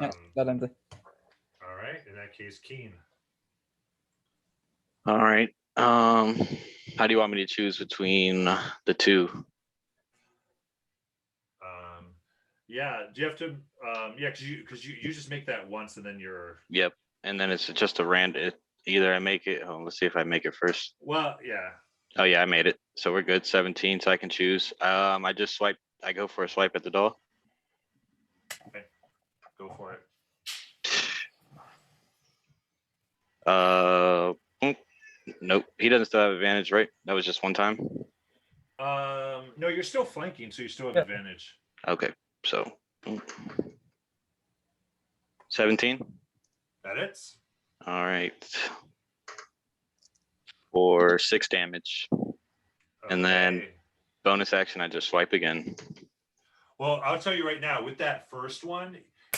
Yeah, that ends it. All right. In that case, Keen. All right. How do you want me to choose between the two? Yeah. Do you have to? Yeah, because you just make that once and then you're. Yep. And then it's just a random. Either I make it. Oh, let's see if I make it first. Well, yeah. Oh yeah, I made it. So we're good. 17. So I can choose. I just swipe. I go for a swipe at the doll. Okay. Go for it. Nope. He doesn't still have advantage, right? That was just one time. No, you're still flanking, so you still have advantage. Okay. So 17. That it's. All right. For 6 damage. And then bonus action, I just swipe again. Well, I'll tell you right now, with that first one,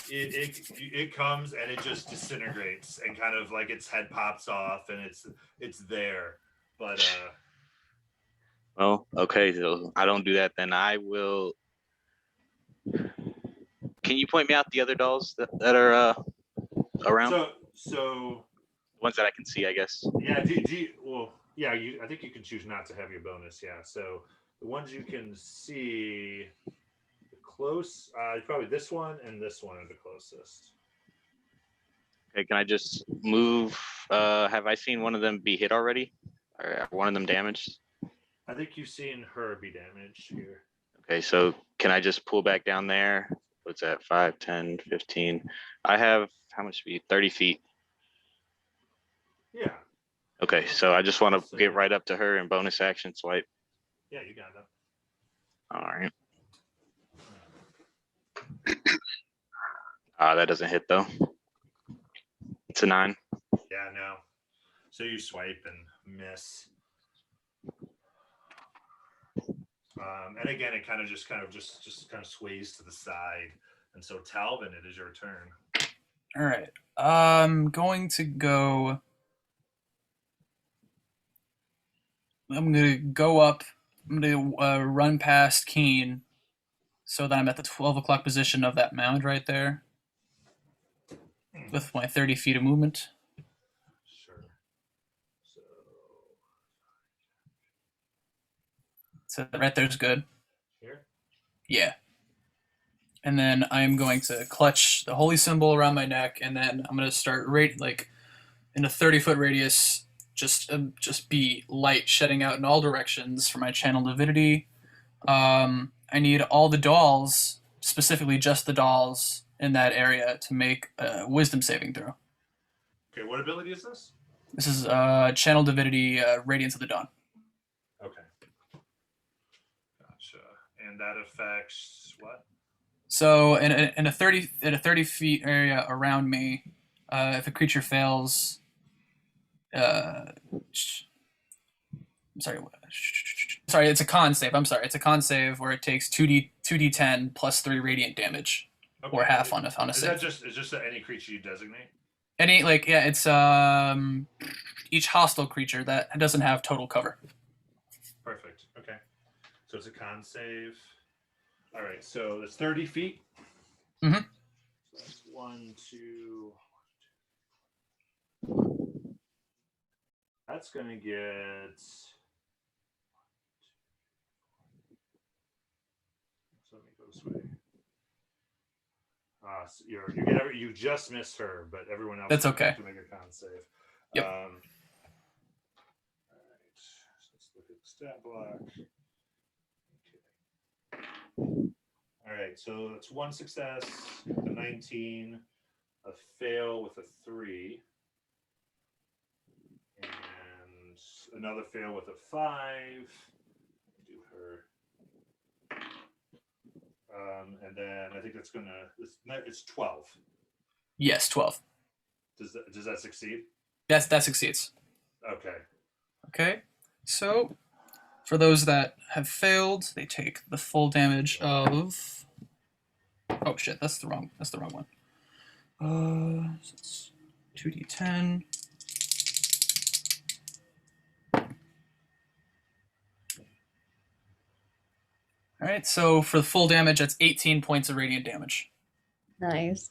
it comes and it just disintegrates and kind of like its head pops off and it's there. But well, okay, so I don't do that, then I will. Can you point me out the other dolls that are around? So ones that I can see, I guess. Yeah, well, yeah, I think you can choose not to have your bonus, yeah. So the ones you can see close, probably this one and this one are the closest. Okay, can I just move? Have I seen one of them be hit already? Or one of them damaged? I think you've seen her be damaged here. Okay, so can I just pull back down there? What's that? 5, 10, 15. I have, how much speed? 30 feet. Yeah. Okay, so I just want to get right up to her and bonus action swipe. Yeah, you got that. All right. That doesn't hit though. It's a 9. Yeah, no. So you swipe and miss. And again, it kind of just sways to the side. And so Talvin, it is your turn. All right. I'm going to go. I'm gonna go up. I'm gonna run past Keen, so that I'm at the 12 o'clock position of that mound right there, with my 30 feet of movement. Sure. So right there's good. Here. Yeah. And then I'm going to clutch the holy symbol around my neck, and then I'm gonna start like in a 30-foot radius. Just be light shedding out in all directions for my channel divinity. I need all the dolls, specifically just the dolls in that area, to make a wisdom saving throw. Okay, what ability is this? This is channel divinity, Radiance of the Dawn. Okay. Gotcha. And that affects what? So in a 30 feet area around me, if a creature fails, sorry, it's a con save. I'm sorry, it's a con save where it takes 2d10 plus 3 radiant damage, or half on a is save. That just any creature you designate? Any it's each hostile creature that doesn't have total cover. Perfect. Okay. So it's a con save. All right. So it's 30 feet. Mm-hmm. So that's 1, 2. That's gonna get. So let me go this way. So you just missed her, but everyone else. That's okay. To make a con save. Yep. All right. So let's look at the stat block. Okay. All right. So that's 1 success, a 19, a fail with a 3, and another fail with a 5. Do her. And then I think that's it's 12. Yes, 12. Does that succeed? That succeeds. Okay. Okay. So for those that have failed, they take the full damage of. Oh shit! That's the wrong one. So it's 2d10. All right. So for the full damage, that's 18 points of radiant damage. Nice.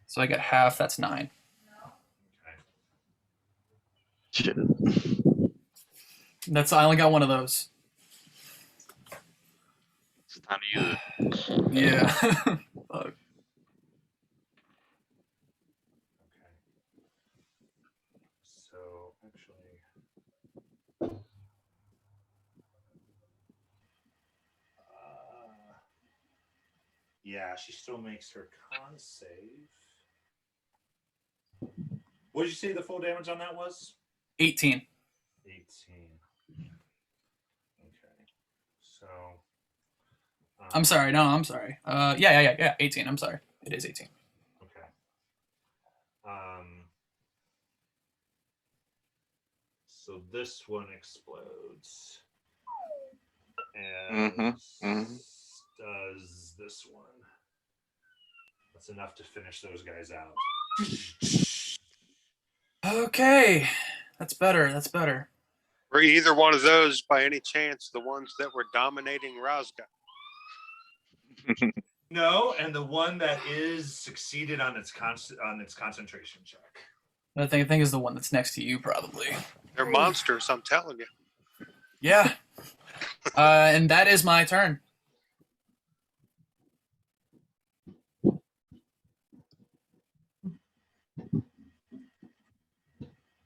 So I get half. That's 9. Shit. I only got one of those. It's time to use it. Yeah. Okay. So actually, yeah, she still makes her con save. What did you say the full damage on that was? 18. 18. Okay. So. I'm sorry. No, I'm sorry. Yeah. 18. I'm sorry. It is 18. Okay. So this one explodes. And does this one. That's enough to finish those guys out. Okay. That's better. Were either one of those, by any chance, the ones that were dominating Razga? No, and the one that is succeeded on its concentration check. I think is the one that's next to you, probably. They're monsters, I'm telling you. Yeah. And that is my turn.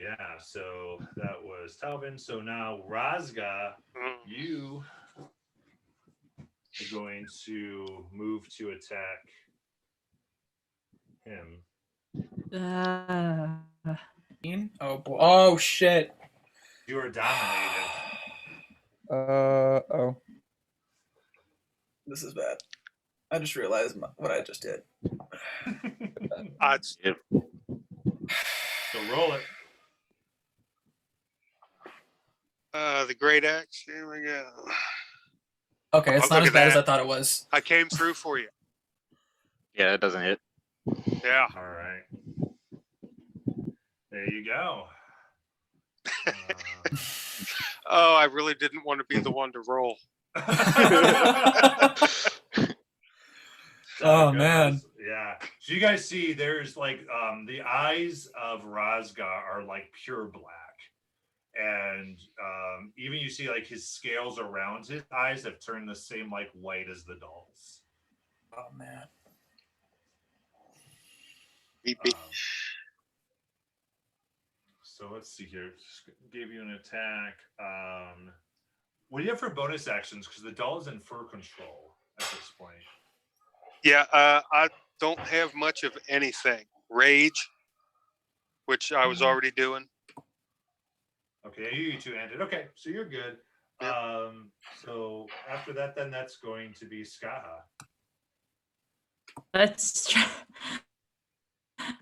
Yeah, so that was Talvin. So now Razga, you are going to move to attack him. Oh boy. Oh shit. You are dominated. Oh. This is bad. I just realized what I just did. Odds. Yep. So roll it. The great axe. Here we go. Okay, it's Oh, not look as at bad as that. I thought it was. I came through for you. Yeah, that doesn't hit. Yeah. All right. There you go. Oh, I really didn't want to be the one to roll. Oh, man. Yeah. So you guys see there's like the eyes of Razga are like pure black. And even you see like his scales around his eyes have turned the same like white as the doll's. Oh man. Beep, beep. So let's see here. Just gave you an attack. What do you have for bonus actions? Because the doll is in fur control at this point. Yeah, I don't have much of anything. Rage, which I was already doing. Okay, you two ended. Okay, so you're good. Yep. So after that, then that's going to be Skaha. Let's try.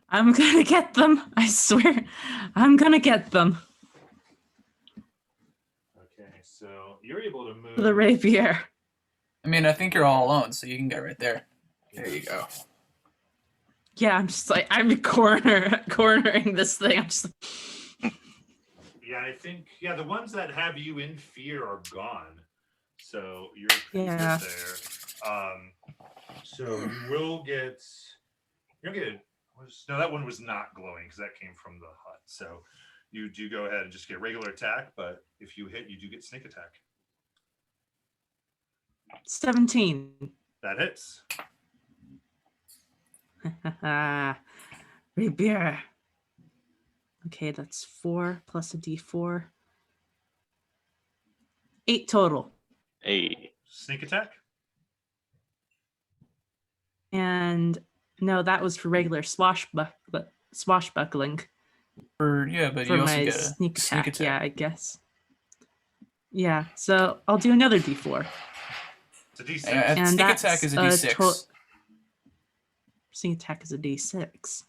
I'm gonna get them. I swear, I'm gonna get them. Okay, so you're able to move The rapier. I mean, I think you're all alone, so you can get right there. There you go. Yeah, I'm just like I'm cornering this thing. I'm just. Yeah, I think the ones that have you in fear are gone. So you're Yeah. there. So you will get. You'll get. No, that one was not glowing because that came from the hut. So you do go ahead and just get regular attack, but if you hit, you do get sneak attack. 17. That hits. Rapier. Okay, that's 4 plus a d4. 8 total. Hey. Sneak attack. And no, that was for regular swashbuckling. But For you also my get a sneak attack. Yeah, I guess. Yeah, so I'll do another d4. It's a D6. And sneak that's attack is a a D6. Sneak attack is a d6.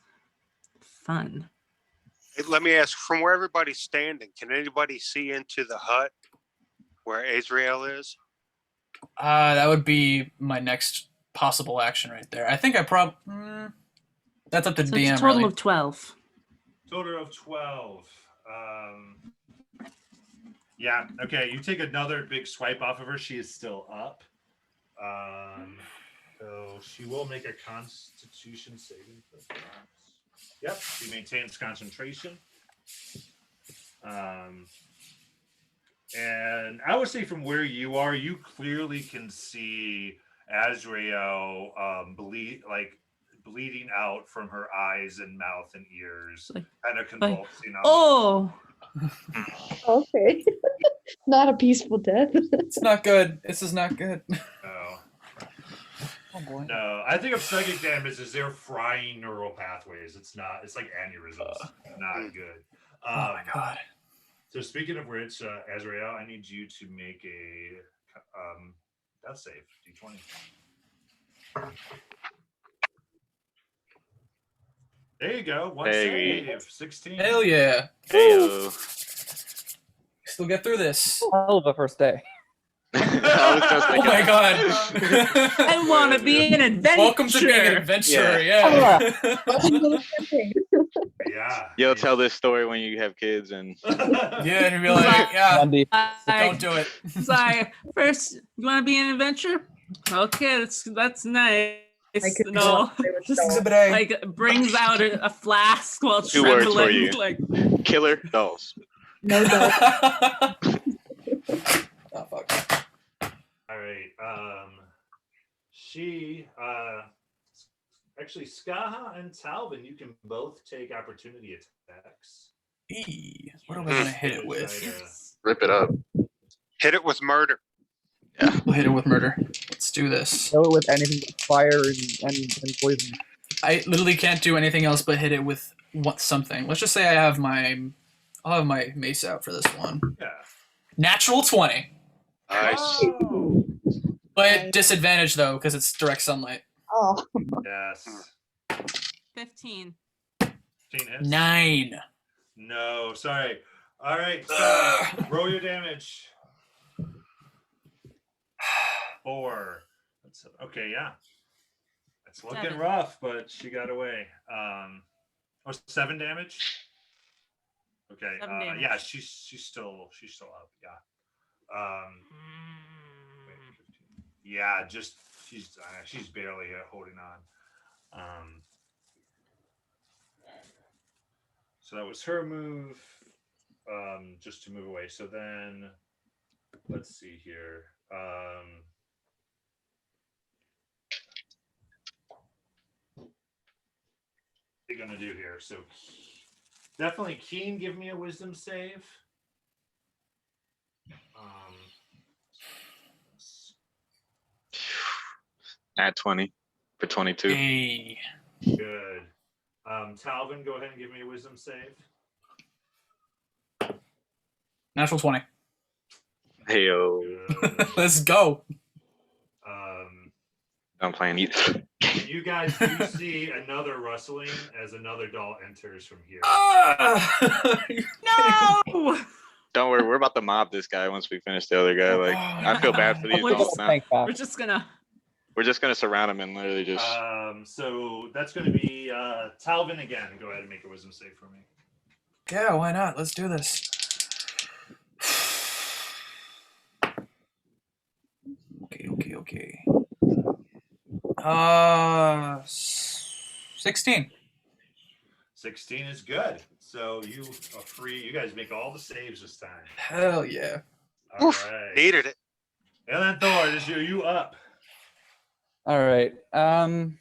Fun. Hey, let me ask, from where everybody's standing, can anybody see into the hut where Azrael is? That would be my next possible action right there. I think I that's up to So DM. it's a total really. of 12. Total of 12. Yeah, okay. You take another big swipe off of her. She is still up. So she will make a constitution saving throw. Yep, she maintains concentration. And I would say from where you are, you clearly can see Azrael bleeding out from her eyes and mouth and ears, kind of convulsing. Oh! Okay. Not a peaceful death. It's not good. This is not good. Oh boy. No, I think of psychic damage as they're frying neural pathways. It's not. It's like aneurysms. Not good. Oh my god. So speaking of which, Azrael, I need you to make a death save. D20. There you go. One Hey. save. 16. Hell yeah. Hey. Still get through this. Hell of a first day. Oh my god. I want to be an adventurer. Welcome to being an adventurer. Yeah. Yeah. You'll tell this story when you have kids and Yeah, and you'll be like, yeah, Andy. don't do it. Sorry. First, you want to be an adventurer? Okay, that's nice. No, just Exhibit A. like brings out a flask while 2 words trembling. for you. Like killer dolls. No doubt. Oh fuck. All right. She actually Skaha and Talvin, you can both take opportunity attacks. What am I gonna hit it with? Rip it up. Hit it with murder. We'll hit it with murder. Let's do this. Kill it with anything but fire and poison. I literally can't do anything else but hit it with want something. Let's just say I'll have my mace out for this one. Yeah. Natural 20. Nice. Oh, But disadvantage though, because it's direct sunlight. Oh, yes. 15. 15 hits. 9. No, sorry. All right, so Ugh. roll your damage. 4. Okay, yeah. It's looking 7. rough, but she got away. 7 damage. Okay. 7 damage. Yeah, she's still up. Yeah. Wait, 15. Yeah, just she's barely holding on. So that was her move. Just to move away. So then, let's see here. What are you gonna do here? So definitely Keen, give me a wisdom save. At 20 for 22. Hey. Good. Talvin, go ahead and give me a wisdom save. Natural 20. Heyo. Good. Let's go. I'm playing either. You guys do see another rustling as another doll enters from here. No! Don't worry, we're about to mob this guy once we finish the other guy. Like, I feel bad for these We're dolls just- now. Thank God. We're just gonna. We're just gonna surround him and literally just. So that's going to be Talvin again. Go ahead and make a wisdom save for me. Yeah, why not? Let's do this. Okay. 16. 16 is good. So you are free. You guys make all the saves this time. Hell yeah. All Oof, right. needed it. And then Thor, this is you up. All right. From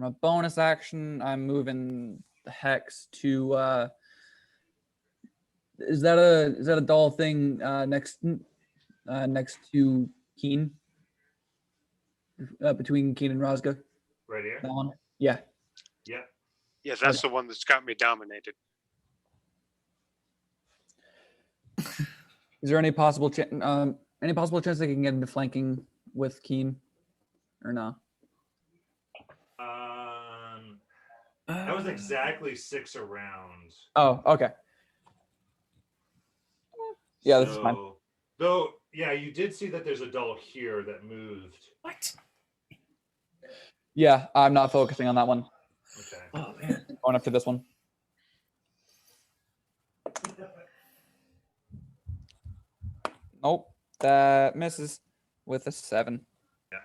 a bonus action, I'm moving the hex to. Is that a doll thing next to Keen? Between Keen and Rosga. Right here. That one. Yeah. Yep. Yeah, that's the one that's got me dominated. Is there any possible chance they can get into flanking with Keen, or no? That was exactly 6 around. Oh, okay. Yeah, this is fine. Though, yeah, you did see that there's a doll here that moved. What? Yeah, I'm not focusing on that one. Okay. Oh man. Going up to this one. Nope, that misses with a 7. Yeah.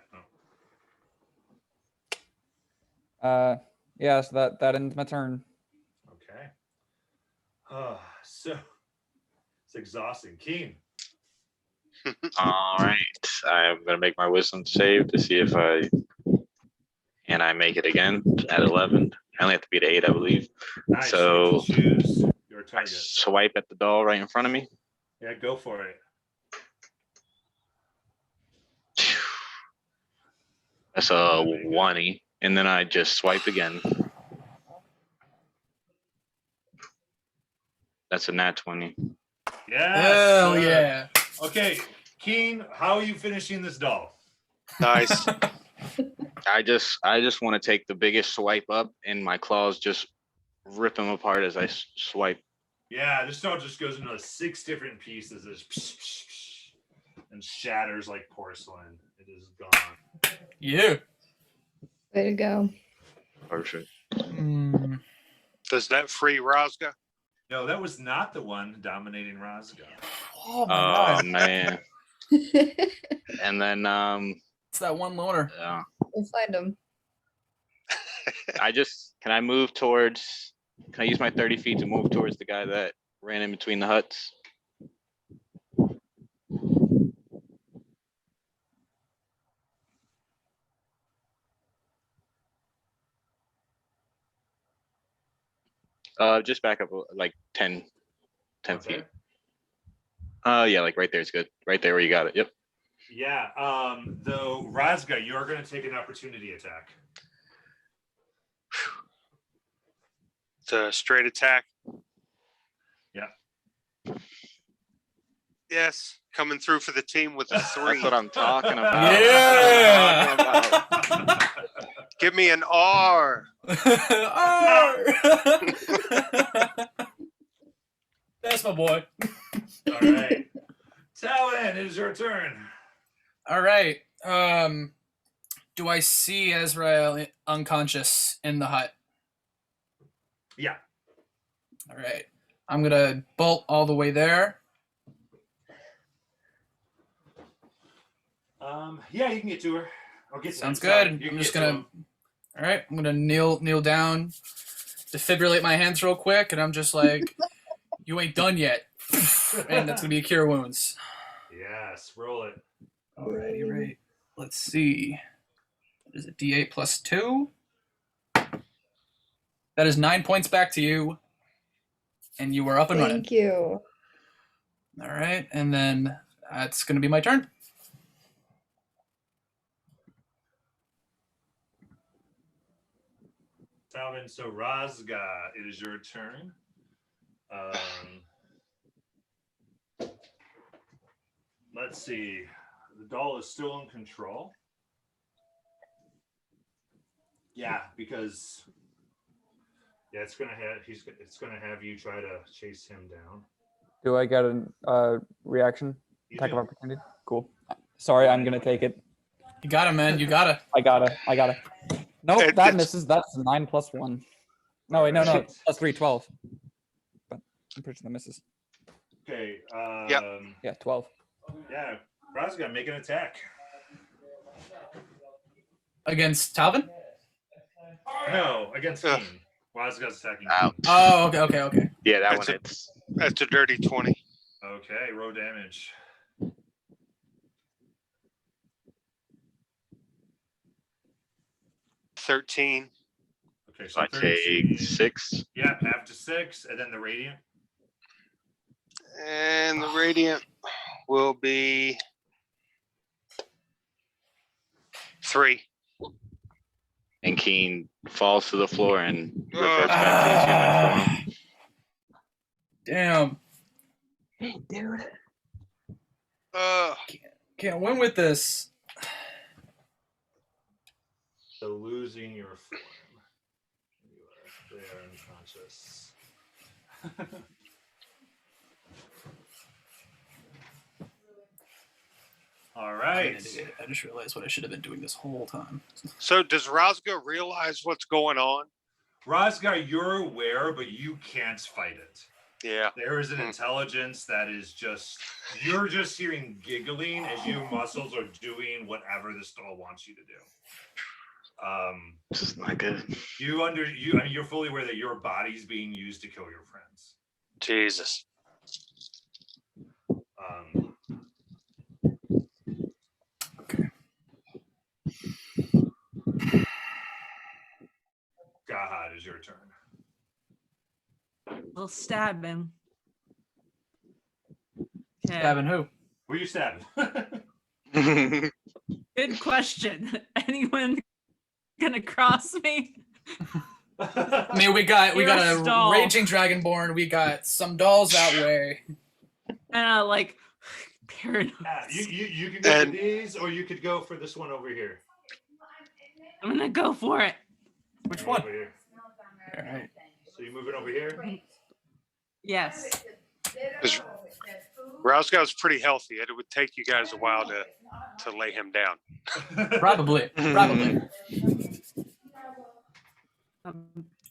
Oh. Yeah, so that ends my turn. Okay. So it's exhausting. Keen. All right, I'm gonna make my wisdom save to see if I make it again at 11. I only have to beat 8, I believe. Nice. So You can choose your I target. swipe at the doll right in front of me. Yeah, go for it. That's a 1, and then I just swipe again. That's a nat 20. Yeah. Hell yeah. Okay, Keen, how are you finishing this doll? Nice. I just want to take the biggest swipe up, and my claws just rip him apart as I swipe. Yeah, this doll just goes into 6 different pieces and shatters like porcelain. It is gone. Yeah. way to go. Perfect. Does that free Rosga? No, that was not the one dominating Rosga. Oh my Oh god. man. And then It's that one loner. We'll find him. can I move towards? Can I use my 30 feet to move towards the guy that ran in between the huts? Just back up like 10 feet. Yeah, like right there is good. Right there where you got it. Yep. Yeah. Though Rosga, you're going to take an opportunity attack. The straight attack. Yeah. Yes, coming through for the team with a 3. That's what I'm talking about. Yeah. That's what I'm talking about. Give me an R. Arr! That's my boy. All right. Talon, it is your turn. All right. Do I see Azrael unconscious in the hut? Yeah. All right. I'm gonna bolt all the way there. Yeah, you can get to her. I'll get Sounds Talon, good. you can I'm just get to gonna. him. All right. I'm gonna kneel down, defibrillate my hands real quick, and I'm just like, "You ain't done yet," and that's gonna be a cure wounds. Yes, roll it. Alrighty, right. Let's see. What is it? D8 plus 2. That is 9 points back to you, and you are up and running. Thank you. All right, and then that's gonna be my turn. Talon, so Razga, it is your turn. Let's see. The doll is still in control. Yeah, because it's gonna have you try to chase him down. Do I get a reaction You attack do. of opportunity? Cool. Sorry, I'm gonna take it. You got it, man. You got it. I gotta. Nope, It- that it's- misses. That's 9 plus 1. No, wait, no, Alright. plus 3, 12. But I'm pretty sure that misses. Okay. Yeah, 12. Yeah, Razga, make an attack. Against Talvin? No, against Ugh. Keen. Razga's attacking. Ouch. Oh, okay. Yeah, that That's one a- hits. That's a dirty 20. Okay, roll damage. $13. Okay, So I 13. take 6. Yeah, half to 6, and then the radiant. And the radiant will be 3. And Keen falls to the floor and reverts back to his human form. Damn. Hey, dude. Can't win with this. So losing your form. They are unconscious. All right. I just realized what I should have been doing this whole time. So does Razga realize what's going on? Razgar, you're aware, but you can't fight it. Yeah. There is an intelligence that is just, you're just hearing giggling as your muscles are doing whatever this doll wants you to do. This is not good. You're fully aware that your body's being used to kill your friends. Jesus. Okay. Gahad, is your turn. We'll stab him. Okay. Stabbing who? Who are you stabbing? Good question. Anyone gonna cross me? I mean, we got You're a a stall. raging dragonborn. We got some dolls that way. And like paranoid. Yeah, you can go And- for these, or you could go for this one over here. I'm gonna go for it. Which one? Over here. All right. So you moving over here? Yes. Razga's pretty healthy. It would take you guys a while to lay him down. Probably.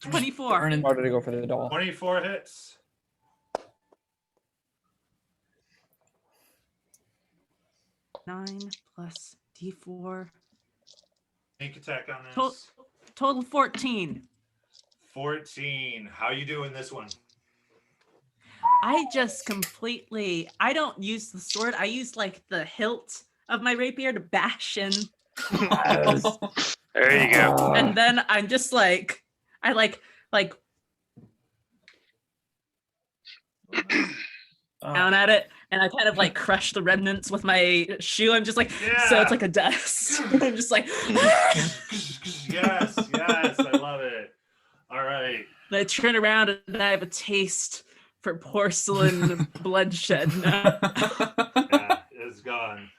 24. Burning. Harder to go for the doll. 24 hits. Nine plus D4. Sneak attack on To- this. Total 14. 14. How you doing this one? I just completely, I don't use the sword. I use like the hilt of my rapier to bash in. There you go. And then I'm just like, I like down at it. And I kind of like crush the remnants with my shoe. I'm just like, so it's like a dust. I'm just like, Yes, I love it. All right. I turn around and I have a taste for porcelain bloodshed. Yeah, it's gone.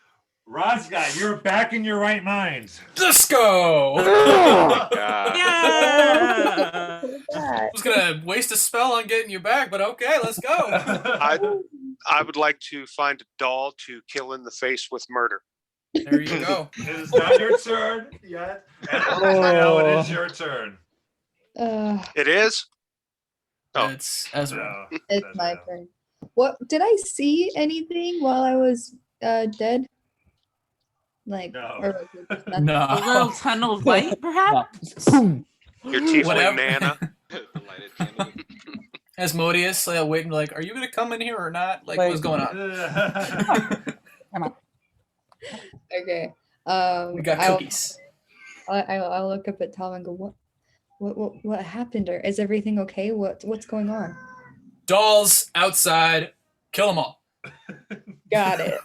Razga, you're back in your right mind. Disco. Oh, God. Yeah. I was gonna waste a spell on getting you back, but okay, let's go. I would like to find a doll to kill in the face with murder. There you go. It is not your turn yet. And now it is your turn. It is? Oh. It's Ezra. No, It's that's my no. turn. What did I see anything while I was dead? Like, No. or was it just nothing? A little No. tunnel of light, perhaps? Boom. Your tiefling Whatever. Nana. The lighted candle. Asmodeus waiting, like, are you gonna come in here or not? Like, Wait. what's going on? Okay. We got I'll- cookies. I'll look up at Tom and go, what happened? Or is everything okay? What's going on? Dolls outside. Kill them all. Got it.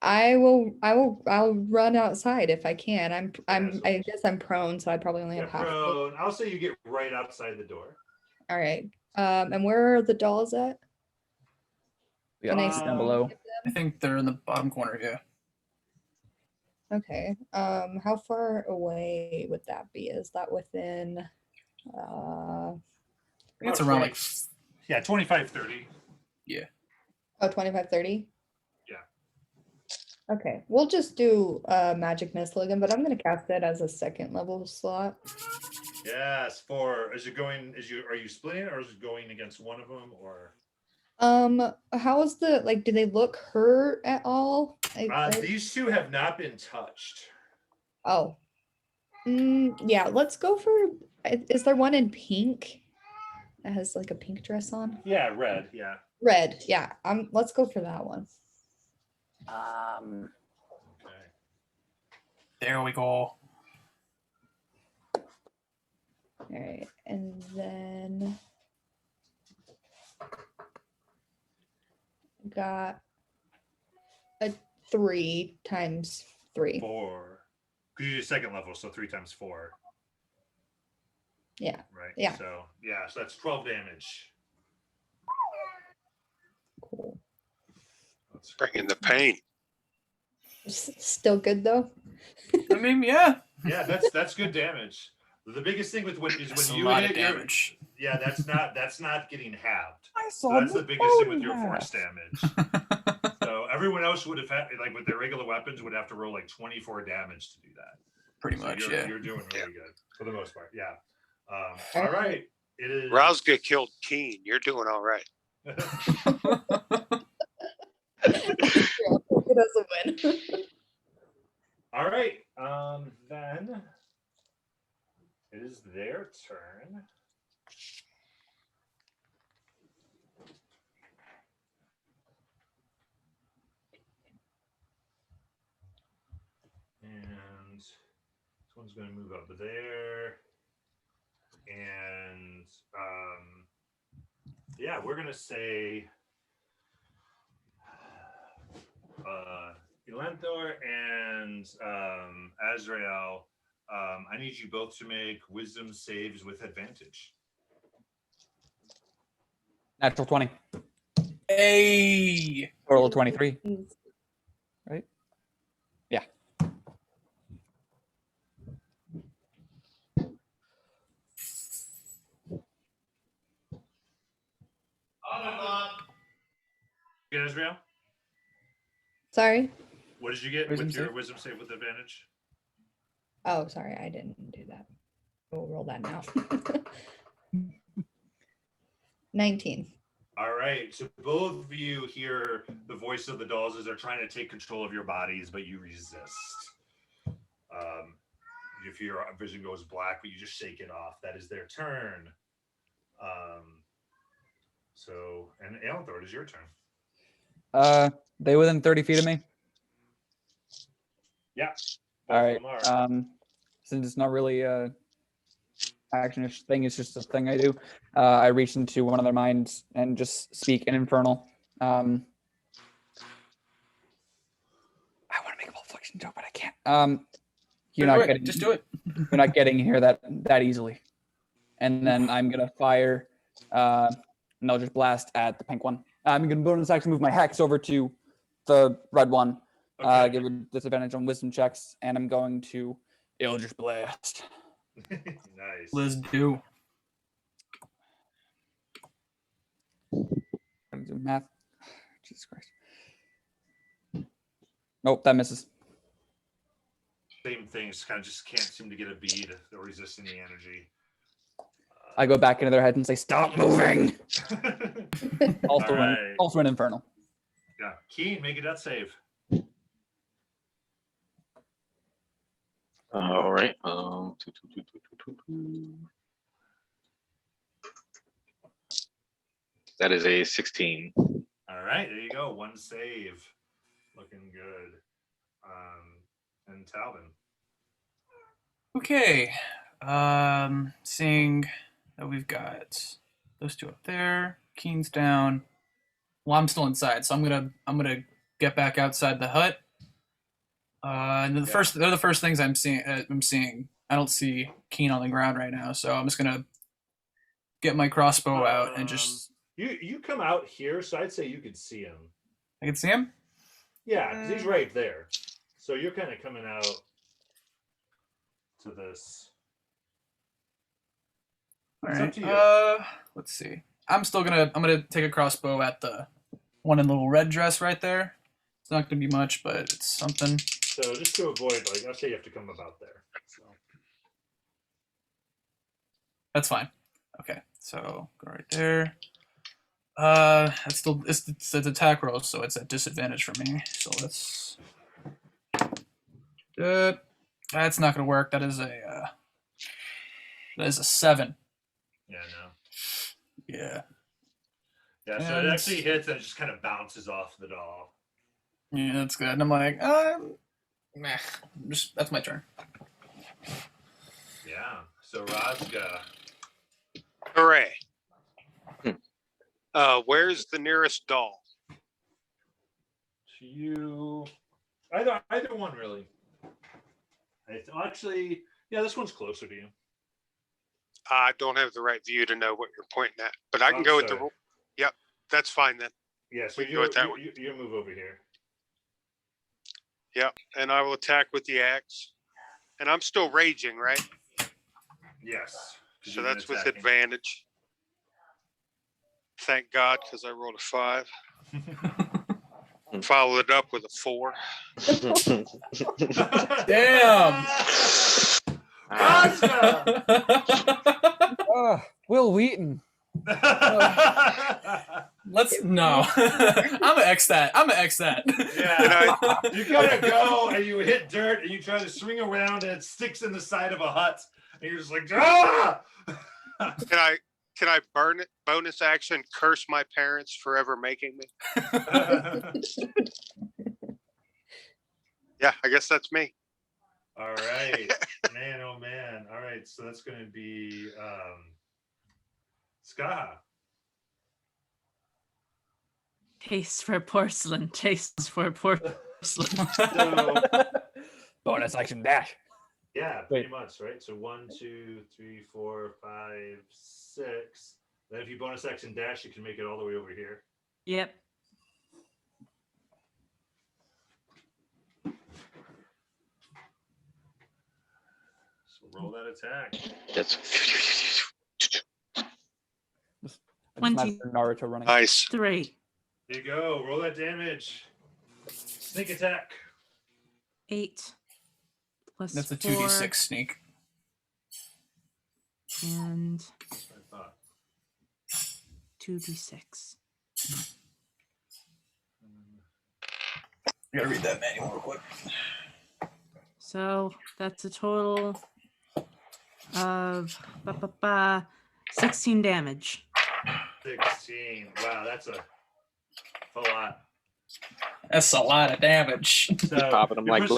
I'll run outside if I can. I guess I'm prone, so I probably only have half. Prone. I'll say you get right outside the door. All right. And where are the dolls at? We got Can I these down below. I think they're in the bottom corner, yeah. Okay. How far away would that be? Is that within I think it's around like Yeah, 25, 30. 25, 30? Yeah. Okay. We'll just do magic missile again, but I'm gonna cast it as a second level slot. Yes, are you splitting it or is it going against one of them or? How is do they look hurt at all? These two have not been touched. Oh. Yeah, let's go for, is there one in pink that has like a pink dress on? Yeah, red, yeah. Red, yeah. Let's go for that one. Okay. there we go. All right, and then got a 3 times 3. 4. Because you do second level, so 3 times 4. Yeah. Right. Yeah. So that's 12 damage. Cool. That's Bringing the pain. Still good though. I mean, yeah. Yeah, that's good damage. The biggest thing with when That's a you lot hit of your- damage. yeah, that's not getting halved. I So saw that's the biggest thing with your force damage. So everyone else would have had, like with their regular weapons, would have to roll like 24 damage to do that. Pretty So much, you're, yeah. You're doing really good for the most part. Yeah. All right. It is. Razga killed Keen. You're doing all right. It doesn't win. All right. Then it is their turn. And this one's going to move up there. And yeah, we're going to say Elenthor and Azrael, I need you both to make wisdom saves with advantage. Natural 20. Hey. Total of 23. Right? Yeah. Get Azrael? Sorry. What did you get Wisdom with your save? wisdom save with advantage? Oh, sorry, I didn't do that. We'll roll that now. 19. All right. So both of you hear the voice of the dolls as they're trying to take control of your bodies, but you resist. If your vision goes black, but you just shake it off. That is their turn. So, and Alanthor, it is your turn. They within 30 feet of me. Yeah. All right. Both of them are. Since it's not really a actionish thing, it's just a thing I do. I reach into one of their minds and just speak in Infernal. I want to make a affliction joke, but I can't. You're not getting. Just do it. You're not getting here that easily. and then I'm gonna fire an Eldritch Blast at the pink one. I'm gonna bonus action move my hex over to the red one. Okay. Give it disadvantage on wisdom checks, and I'm going to Eldritch Blast. Nice. Let's do. Gonna do math. Jesus Christ. Nope, that misses. Same thing. Just can't seem to get a bead. They're resisting the energy. I go back into their head and say, "Stop moving." Also, All right. also an infernal. Yeah. Keen, make a death save. All right. That is a 16. All right, there you go. One save. Looking good. And Talvin. Okay. Seeing that we've got those two up there. Keen's down. Well, I'm still inside, so I'm gonna get back outside the hut. And they're the first things I'm seeing. I don't see Keen on the ground right now, so I'm just gonna get my crossbow out and just. You come out here, so I'd say you could see him. I can see him. Yeah, because he's right there. So you're kind of coming out to this. All It's right. up to you. Let's see. I'm gonna take a crossbow at the one in the little red dress right there. It's not gonna be much, but it's something. So just to avoid, I'll say you have to come about there. So. That's fine. Okay, so go right there. It's an attack roll, so it's at disadvantage for me. So let's. That's not gonna work. That is a 7. Yeah, no. Yeah. Yeah, so it actually hits and it just kind of bounces off the doll. Yeah, that's good. And I'm like, that's my turn. Yeah. So Razga. Hooray. Where's the nearest doll? To you. Either one really. Actually, yeah, this one's closer to you. I don't have the right view to know what you're pointing at, but I can go with the. Yep, that's fine then. Yeah, so we can go with that one. You move over here. Yep, and I will attack with the axe. And I'm still raging, right? Yes. So that's with advantage. Thank God, because I rolled a 5. Followed it up with a 4. Damn. Will Wheaton. Let's no. I'm gonna X that. Yeah. You gotta go and you hit dirt and you try to swing around and it sticks in the side of a hut and you're just like, ah! Can I burn it? Bonus action, curse my parents for ever making me. Yeah, I guess that's me. All right, man. Oh man. All right, so that's gonna be Ska. Taste for porcelain. Taste for porcelain. So, Bonus action dash. yeah, pretty much, right? So 1, 2, 3, 4, 5, 6. Then if you bonus action dash, you can make it all the way over here. Yep. So roll that attack. That's 20. Naruto running. Nice. 3. There you go. Roll that damage. Sneak attack. 8. Plus That's a 4, 2d6 sneak. and I thought. 2d6. I gotta read that manual real quick. So that's a total of 16 damage. 16. Wow, that's a lot. That's a lot of damage. So Popping them you like push it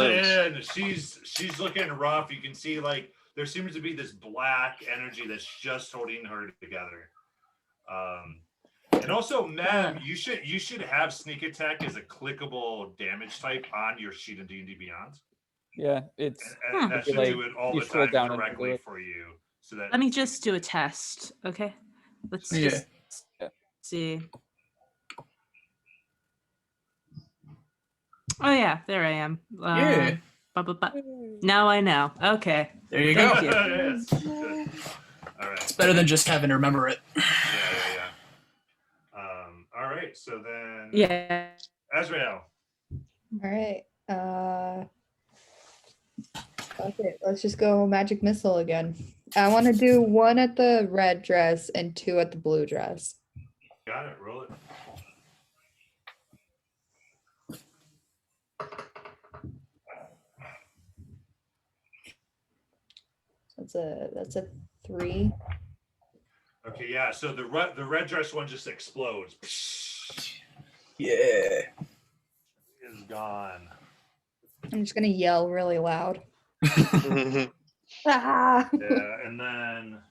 balloons. in, she's looking rough. You can see like there seems to be this black energy that's just holding her together. And also, Mem, you should have sneak attack as a clickable damage type on your sheet in D&D Beyond. Yeah, it's And that should do it all the you scroll time down and correctly do it. for you. So that Let me just do a test, okay? Let's Yeah. just see. Oh yeah, there I am. Yeah. Now I know. Okay. There you Thank go. you. Yes, good. All right. It's better than just having to remember it. Yeah. All right. So then, Yeah. Azrael. All right. Okay, let's just go magic missile again. I want to do 1 at the red dress and 2 at the blue dress. Got it. Roll it. That's a 3. Okay. Yeah. So the red dress one just explodes. Yeah. Is gone. I'm just gonna yell really loud. Mhm. Ah! Yeah. And then,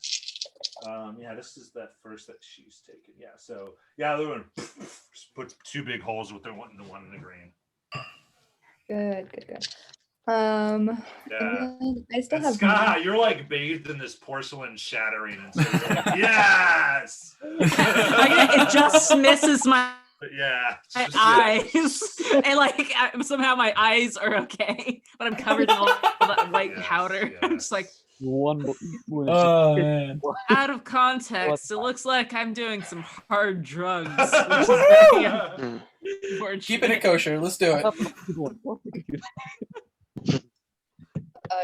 yeah, this is that first that she's taken. Yeah. So yeah, the other one just put 2 big holes with the one in the green. Good. Yeah. And then I still And have Scott, you're like bathed in this porcelain shattering, and so you're like, yes. It just misses my Yeah. it's just- eyes. And like somehow my eyes are okay, but I'm covered in all that white Yes, powder. I'm just like yes. One. Oh man. out of context. It looks like I'm doing some hard drugs, which is very unfortunate. Keeping it kosher. Let's do it.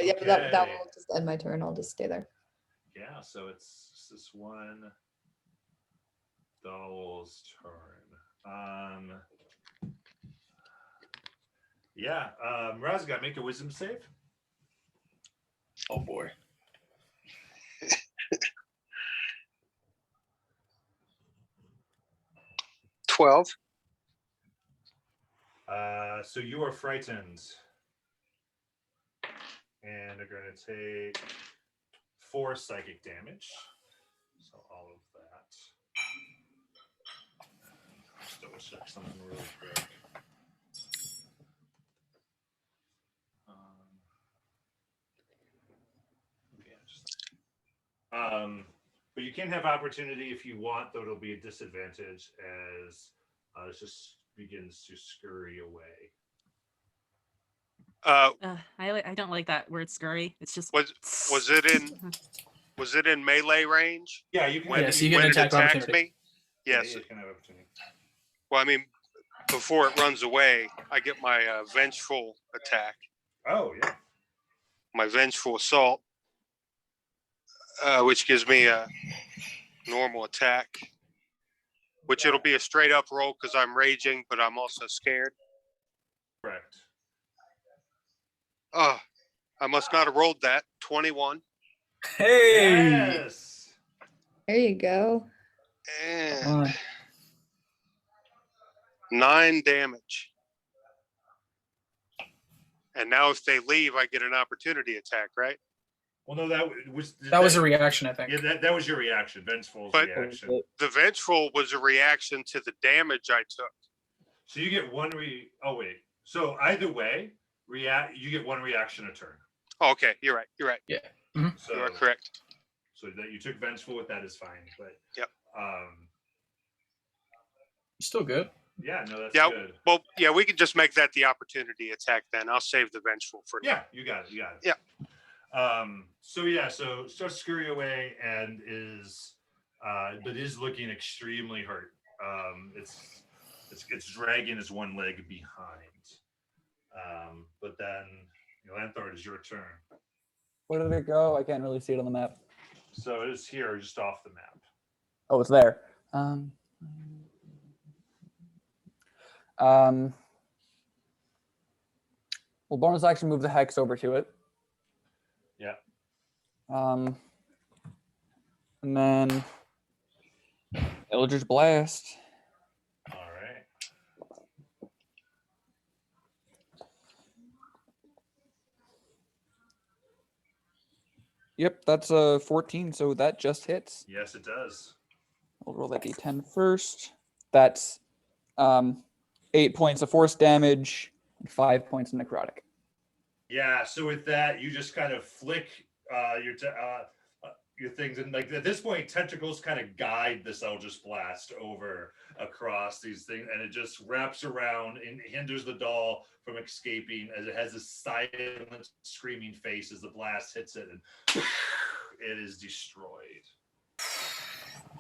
yeah, but that Okay. will just end my turn. I'll just stay there. Yeah, so it's just this one doll's turn. Yeah, Razga, make a wisdom save. Oh boy. 12. So you are frightened and are going to take 4 psychic damage. So all of that. Just double check something really quick. But you can have opportunity if you want, though it'll be a disadvantage as it just begins to scurry away. I don't like that word scurry. It's just Was it in melee range Yeah, you can. when, Yeah, so you get when an it attack attacks opportunity. me? Yes. Yeah, you can have opportunity. Well, I mean, before it runs away, I get my vengeful attack, Oh yeah. my vengeful assault, which gives me a normal attack, which it'll be a straight up roll because I'm raging, but I'm also scared. Correct. Oh, I must not have rolled that. 21. Hey. Yes. There you go. And 9 damage. And now if they leave, I get an opportunity attack, right? Well, no, that was a reaction, I think. Yeah, that was your reaction. Vengeful's But- reaction. The vengeful was a reaction to the damage I took. So you get one Oh wait. So either way, you get 1 reaction a turn. Oh, okay, you're right. You're right. So You are correct. So that you took vengeful with that is fine, but Yep. Still good. Yeah, no, that's Yeah, good. well, yeah, we can just make that the opportunity attack then. I'll save the vengeful for now. Yeah, you got it. Yeah. So starts scurry away and is looking extremely hurt. It's dragging his one leg behind. But then Lanthor, it is your turn. Where did it go? I can't really see it on the map. So it is here, just off the map. Oh, it's there. Well, bonus action, move the hex over to it. Yeah. And then Eldritch Blast. All right. Yep, that's a 14, so that just hits. Yes, it does. I'll roll that d10 first. That's 8 points of force damage and 5 points of necrotic. Yeah. So with that, you just kind of flick your things, and like at this point, tentacles kind of guide this Eldritch Blast across these things, and it just wraps around and hinders the doll from escaping as it has a silent, screaming face as the blast hits it, and it is destroyed.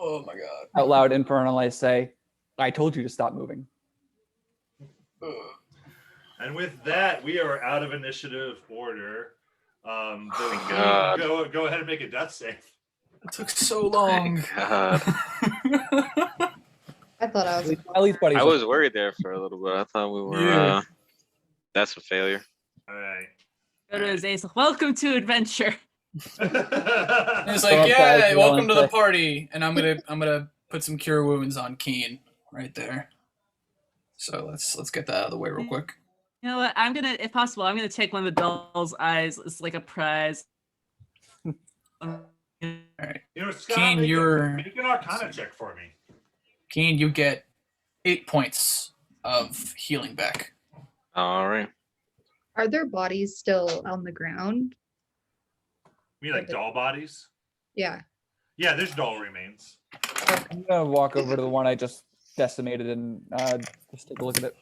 Oh my god. Out loud, Infernal, I say, I told you to stop moving. And with that, we are out of initiative order. Thank God. Go ahead and make a death save. It took so long. Thank God. I thought I was. At least, buddy. I was worried there for a little bit. I thought we were. Yeah. That's a failure. All right. It is Ace. Welcome to adventure. He's Well, like, yeah, guys, welcome to the well, party, and I'm gonna put some cure wounds on Keen right there. So let's get that out of the way real quick. You know what? I'm gonna, if possible, I'm gonna take one of the doll's eyes as like a prize. All right, You know, Scott, Keen, make an Arcana check for me. Keen, you get 8 points of healing back. All right. Are their bodies still on the ground? You mean like doll bodies? Yeah. Yeah, there's doll remains. I'm gonna walk over to the one I just decimated and just take a look at it.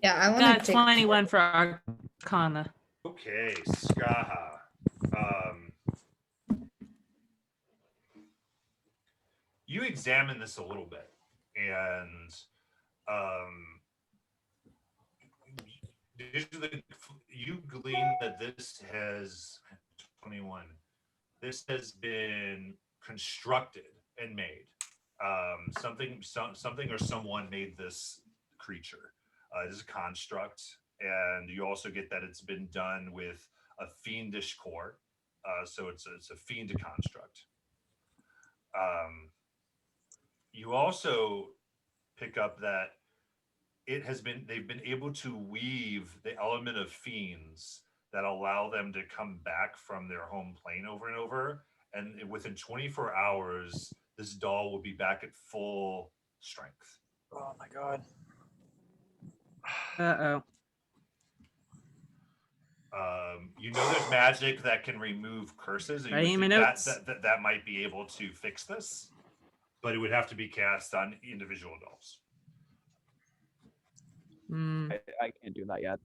Yeah, I want Got to take 21 for Arcana. Okay, Skaha. You examine this a little bit, and you glean that this has 21. This has been constructed and made. Something or someone made this creature. It is a construct, and you also get that it's been done with a fiendish core. So it's a fiend construct. You also pick up that they've been able to weave the element of fiends that allow them to come back from their home plane over and over. And within 24 hours, this doll will be back at full strength. Oh my god. Uh-oh. You know there's magic that can remove curses, and you would think that might be able to fix this, but it would have to be cast on individual dolls. I can't do that yet.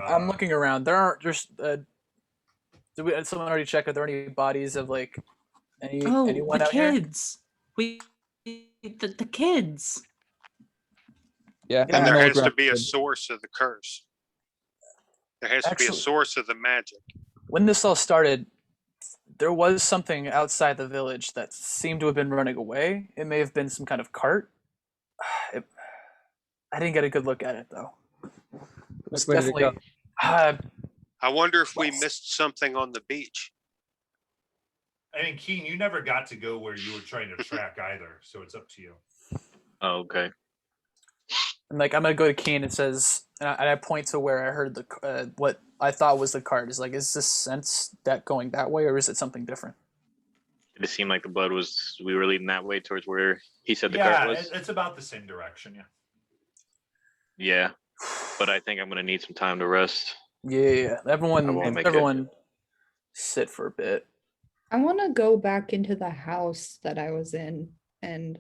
I'm looking around. There aren't just. Did someone already check? Are there any bodies of like anyone the out here? kids. The kids. Yeah. And I'm there gonna has look to around. be a source of the curse. There has to be a Actually- source of the magic. When this all started, there was something outside the village that seemed to have been running away. It may have been some kind of cart. I didn't get a good look at it though. It was Which way did it definitely. I wonder if we missed something on the beach. I mean, Keen, you never got to go where you were trying to track either, so it's up to you. Oh, okay. And like I'm gonna go to Keen. It says, and I point to where I heard the what I thought was the cart. Is like, is this sense that going that way, or is it something different? Did it seem like the blood was? We were leading that way towards where he said the cart was. It's about the same direction. Yeah. Yeah, but I think I'm gonna need some time to rest. Yeah, I won't make it. everyone, sit for a bit. I want to go back into the house that I was in and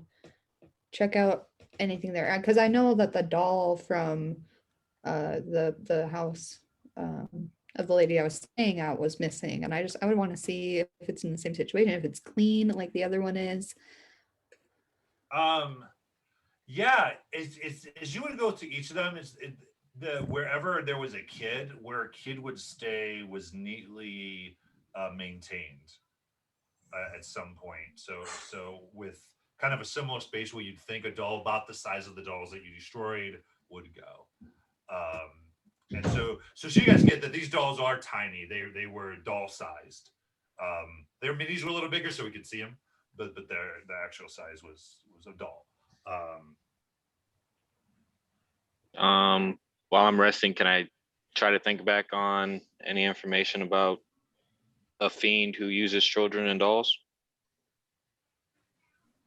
check out anything there, because I know that the doll from the house of the lady I was staying at was missing, and I would want to see if it's in the same situation, if it's clean like the other one is. Yeah, as you would go to each of them, wherever there was a kid, where a kid would stay was neatly maintained at some point. So with kind of a similar space where you'd think a doll about the size of the dolls that you destroyed would go. And so you guys get that these dolls are tiny. They were doll sized. Their minis were a little bigger so we could see them, but the actual size was a doll. While I'm resting, can I try to think back on any information about a fiend who uses children and dolls?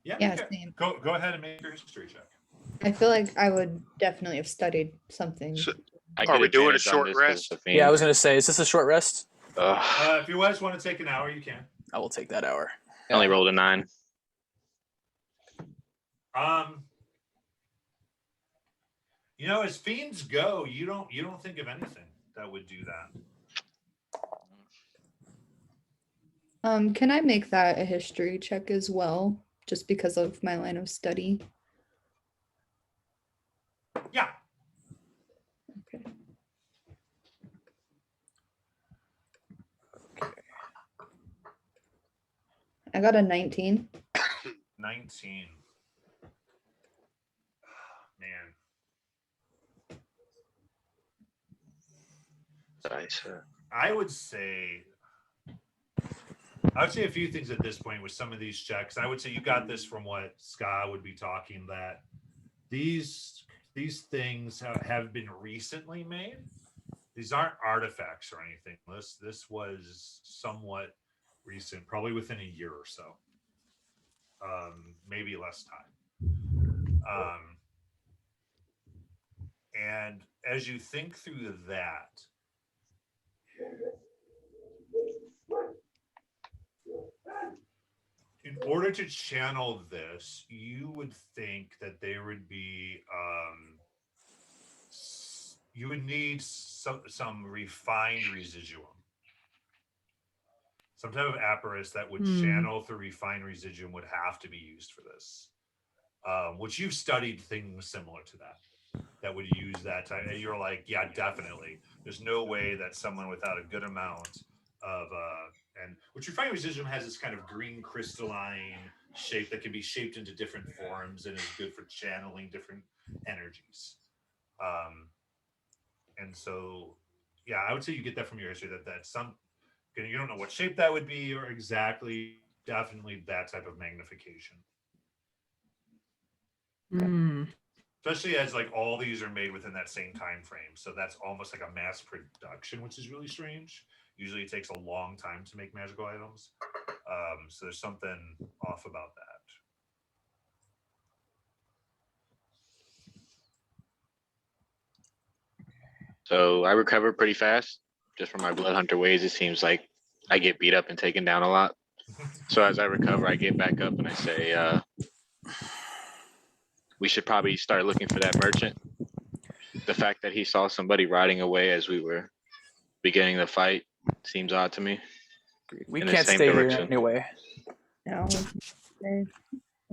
Yeah, Yeah, okay. same. Go ahead and make your history check. I feel like I would definitely have studied something. So- I Are get we doing a advantage on short this 'cause rest? it's a fiend. Yeah, I was gonna say, is this a short rest? Ugh. If you guys want to take an hour, you can. I will take that hour. I only rolled a 9. You know, as fiends go, you don't think of anything that would do that. Can I make that a history check as well, just because of my line of study? Yeah. Okay. I got a 19. 19. Man. Nice. I would say a few things at this point with some of these checks. I would say you got this from what Ska would be talking, that these things have been recently made. These aren't artifacts or anything. This was somewhat recent, probably within a year or so. Maybe less time. And as you think through that, in order to channel this, you would think that there would be you would need some refined residuum, some type of apparatus that would channel through refined residuum would have to be used for this. Which you've studied things similar to that would use that type. And you're like, yeah, definitely. There's no way that someone without a good amount of and which refined residuum has this kind of green crystalline shape that can be shaped into different forms and is good for channeling different energies. And so, yeah, I would say you get that from your history that some, you don't know what shape that would be or exactly, definitely that type of magnification. Especially as like all these are made within that same time frame, so that's almost like a mass production, which is really strange. Usually it takes a long time to make magical items, so there's something off about that. So I recover pretty fast just from my blood hunter ways. It seems like I get beat up and taken down a lot. So as I recover, I get back up and I say, we should probably start looking for that merchant. The fact that he saw somebody riding away as we were beginning the fight seems odd to me. We In the can't same stay here direction. anyway. No,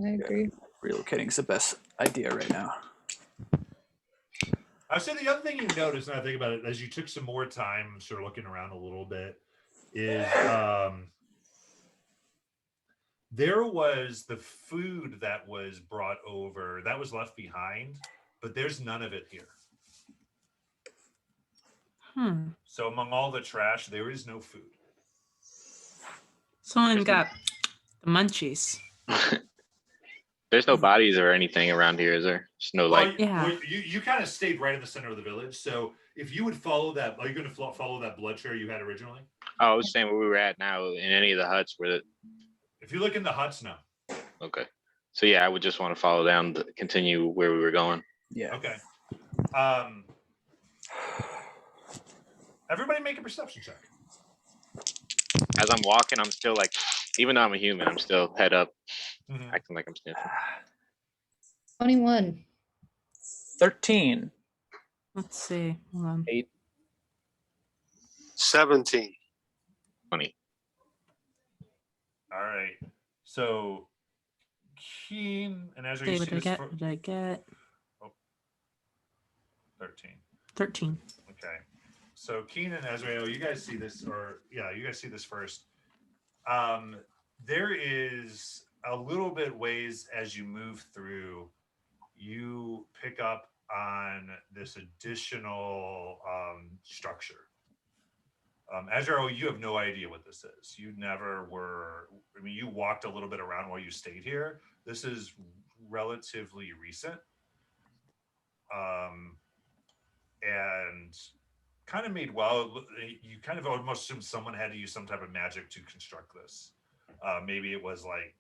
I agree. Relocating's the best idea right now. I would say the other thing you notice, and I think about it, as you took some more time sort of looking around a little bit, is there was the food that was brought over, that was left behind, but there's none of it here. So among all the trash, there is no food. Someone got the munchies. There's no bodies or anything around here, is there? There's no like. Yeah. You kind of stayed right in the center of the village. So if you would follow that, are you going to follow that blood trail you had originally? Oh, I was saying where we were at now in any of the huts where. If you look in the huts now. Okay. So yeah, I would just want to follow down, continue where we were going. Yeah. Okay. Everybody make a perception check. As I'm walking, I'm still like, even though I'm a human, I'm still head up, acting like I'm sniffing. 21. 13. Let's see. Hold on. 8. 17. 20. All right. So Keen and Ezra, Okay, you what see did I this get? What did I get? 13. 13. Okay. So Keen and Ezra, you guys see this, you guys see this first. There is a little bit ways as you move through, you pick up on this additional structure. Ezra, you have no idea what this is. You never were, I mean, you walked a little bit around while you stayed here. This is relatively recent. And kind of made, well, you kind of almost assume someone had to use some type of magic to construct this. Maybe it was like,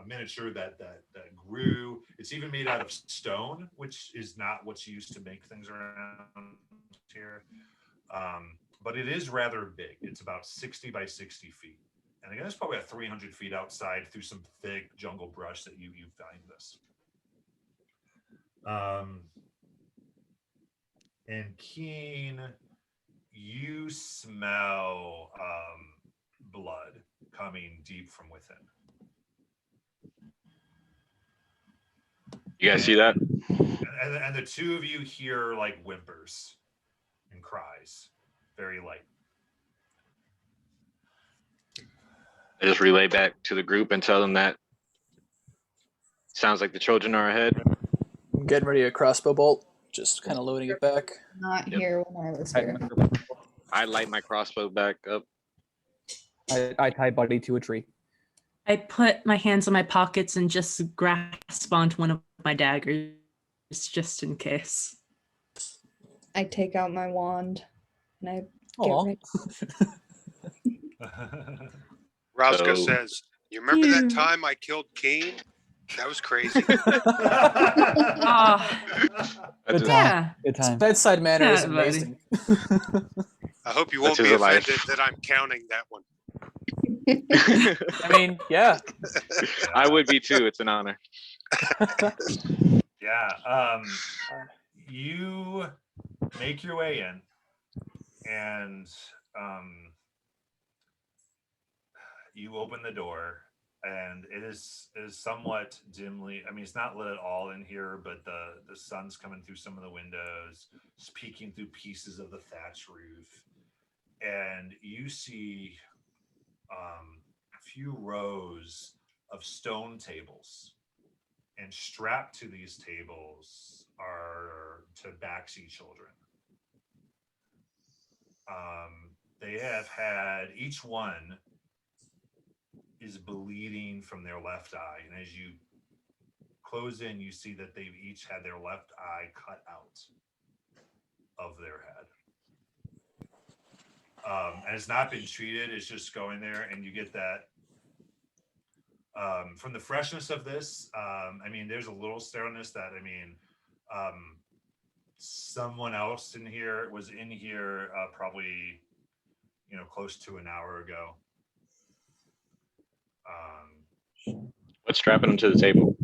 a miniature that grew. It's even made out of stone, which is not what's used to make things around here. But it is rather big. It's about 60 by 60 feet. And again, it's probably at 300 feet outside through some thick jungle brush that you find this. And Keen, you smell blood coming deep from within. You guys see that? And the two of you hear like whimpers and cries, very light. I just relay back to the group and tell them that sounds like the children are ahead. I'm getting ready a crossbow bolt, just kind of loading it back. Not Yep. here when I was I, here. I light my crossbow back up. I tie Buddy to a tree. I put my hands in my pockets and just grasp onto one of my daggers just in case. I take out my wand and I get Aw. ready. Roscoe So- says, "You remember that Ew. time I killed Keen? That was crazy." Ah, That's his- yeah. Good time. Bedside manner is Yeah, buddy. amazing. I hope you That's won't be his life. offended that I'm counting that one. I mean, yeah. I would be too. It's an honor. Yeah. You make your way in, and you open the door, and it is somewhat dimly. I mean, it's not lit at all in here, but the sun's coming through some of the windows, it's peeking through pieces of the thatch roof, and you see a few rows of stone tables. And strapped to these tables are tabaxi children. They have had, each one is bleeding from their left eye. And as you close in, you see that they've each had their left eye cut out of their head. And it's not been treated, it's just going there, and you get that. From the freshness of this, I mean, there's a little sterilness that, I mean, someone else in here was in here probably, close to an hour ago. What's strapping them to the table?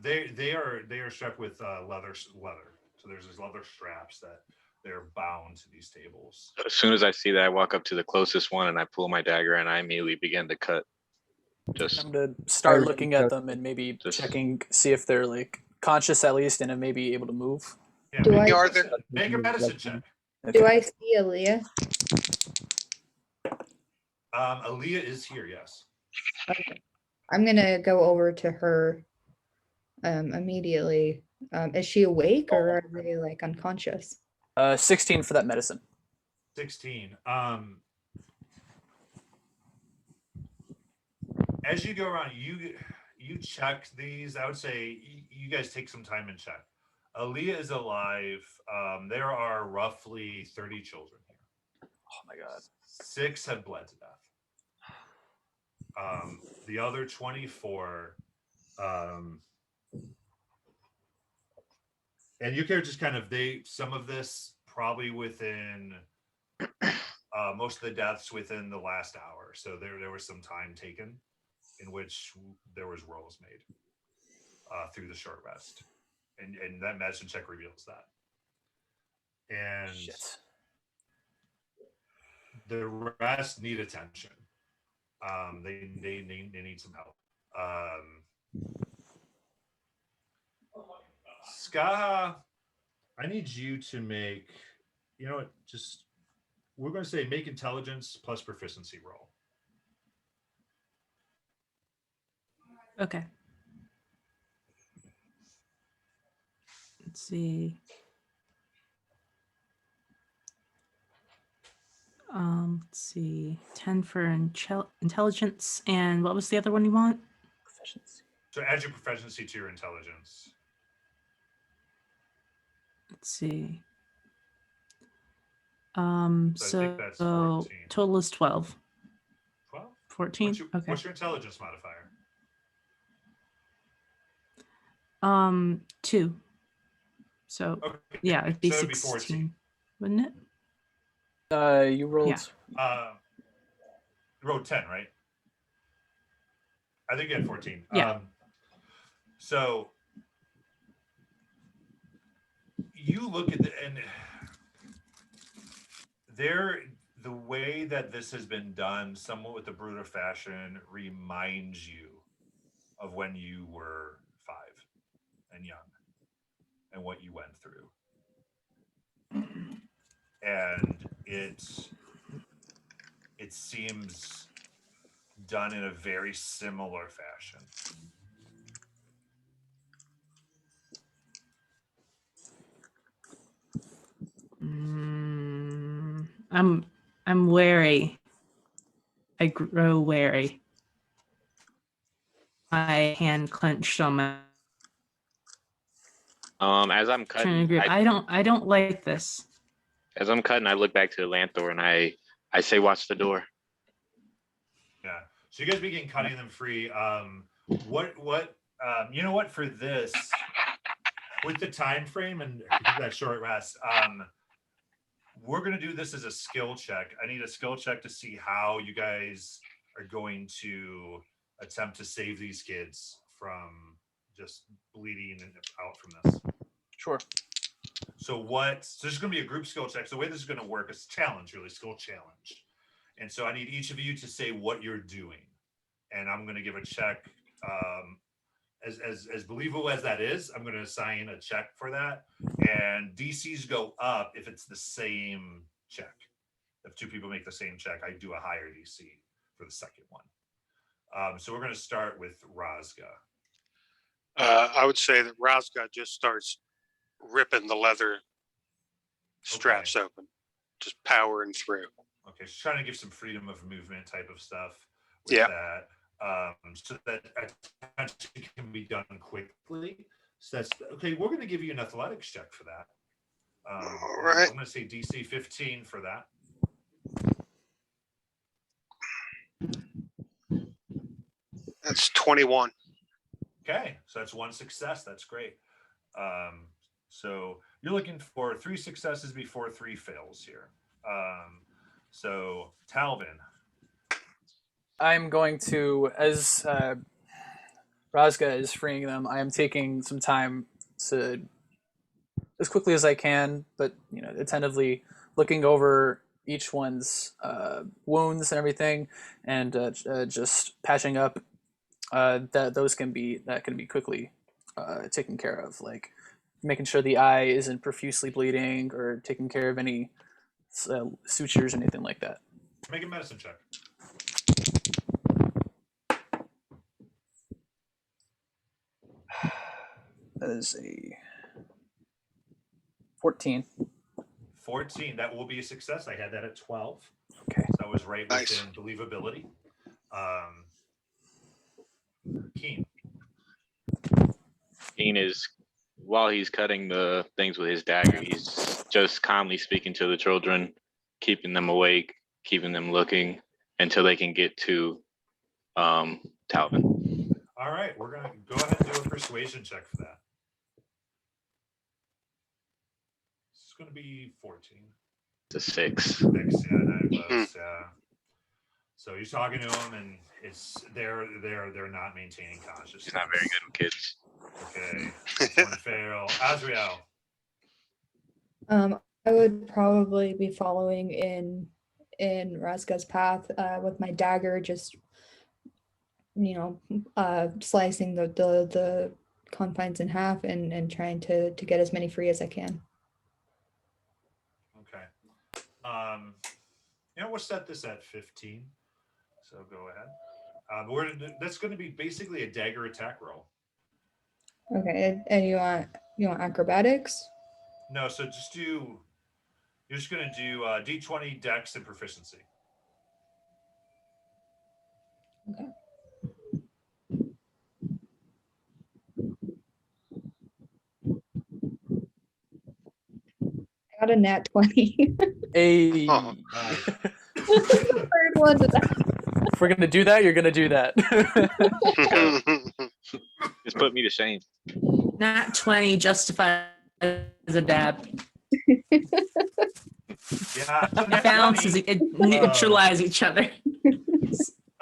They are strapped with leather. So there's these leather straps that they're bound to these tables. As soon as I see that, I walk up to the closest one and I pull my dagger and I immediately begin to cut. Just I'm gonna start Alright, looking at so- them and maybe Just- checking, see if they're like conscious at least and maybe able to move. Yeah, Do make, I- Are there? make a medicine check. Do I see Aaliyah? Aaliyah is here, yes. I'm gonna go over to her immediately. Is she awake or are they like unconscious? 16 for that medicine. 16. As you go around, you check these. I would say you guys take some time and check. Aaliyah is alive. There are roughly 30 children here. Oh my god. 6 have bled to death. The other 24, and you can just kind of some of this probably within most of the deaths within the last hour. So there was some time taken in which there was rolls made through the short rest, and that medicine check reveals that. And Shit. the rest need attention. They need some help. Skaha, I need you to make, just we're going to say make intelligence plus proficiency roll. Okay. Let's see. Let's see. 10 for intelligence, and what was the other one you want? Proficiency. So add your proficiency to your intelligence. Let's see. So I So, think that's 14. total is 12. 12? 14? Okay. What's your intelligence modifier? 2. So, Okay. yeah, it'd be So it'd be 16, wouldn't it? You rolled. Yeah. You rolled 10, right? I think you had 14. Yeah. So you look at the way that this has been done, somewhat with the brutal fashion, reminds you of when you were 5 and young and what you went through. And it seems done in a very similar fashion. I'm wary. I grow wary. My hand clenched on my As I'm trying to cutting, grip. I don't like this. I look back to Lanthor and I say, "Watch the door." Yeah. So you guys begin cutting them free. You know what? For this, with the time frame and that short rest, we're gonna do this as a skill check. I need a skill check to see how you guys are going to attempt to save these kids from just bleeding out from this. Sure. So there's going to be a group skill check. So the way this is going to work is challenge, really, skill challenge. And so I need each of you to say what you're doing. And I'm going to give a check. As believable as that is, I'm going to assign a check for that. And DCs go up if it's the same check. If 2 people make the same check, I do a higher DC for the second one. So we're going to start with Razga. I would say that Razga just starts ripping the leather straps open, just powering through. Okay, she's trying to give some freedom of movement type of stuff with that. So that attention can be done quickly. So that's okay. We're going to give you an athletics check for that. All right. I'm going to say DC 15 for that. That's 21. Okay, so that's 1 success. That's great. So you're looking for 3 successes before 3 fails here. So Talvin. I'm going to, as Razga is freeing them, I am taking some time to, as quickly as I can, but attentively looking over each one's wounds and everything, and just patching up. That can be quickly taken care of, like making sure the eye isn't profusely bleeding or taking care of any sutures or anything like that. Make a medicine check. That is a 14. 14. That will be a success. I had that at 12. Okay. So that was right within believability. Keen. Keen is, while he's cutting the things with his dagger, he's just calmly speaking to the children, keeping them awake, keeping them looking until they can get to Talvin. All right, we're going to go ahead and do a persuasion check for that. It's going to be 14. It's a 6. 6, yeah, that was, so he's talking to them, and they're not maintaining consciousness. He's not very good with kids. Okay, one fail. Azrael. I would probably be following in Razga's path with my dagger, just slicing the confines in half and trying to get as many free as I can. Okay. We'll set this at 15. So go ahead. That's going to be basically a dagger attack roll. Okay, and you want acrobatics? No, so you're just going to do D20 dex and proficiency. Okay. I got a nat 20. Hey. Oh. The third one to that. If we're gonna do that, you're gonna do that. Just put me to shame. Nat 20 justifies as a dab. Yeah. It balances, it neutralize each other.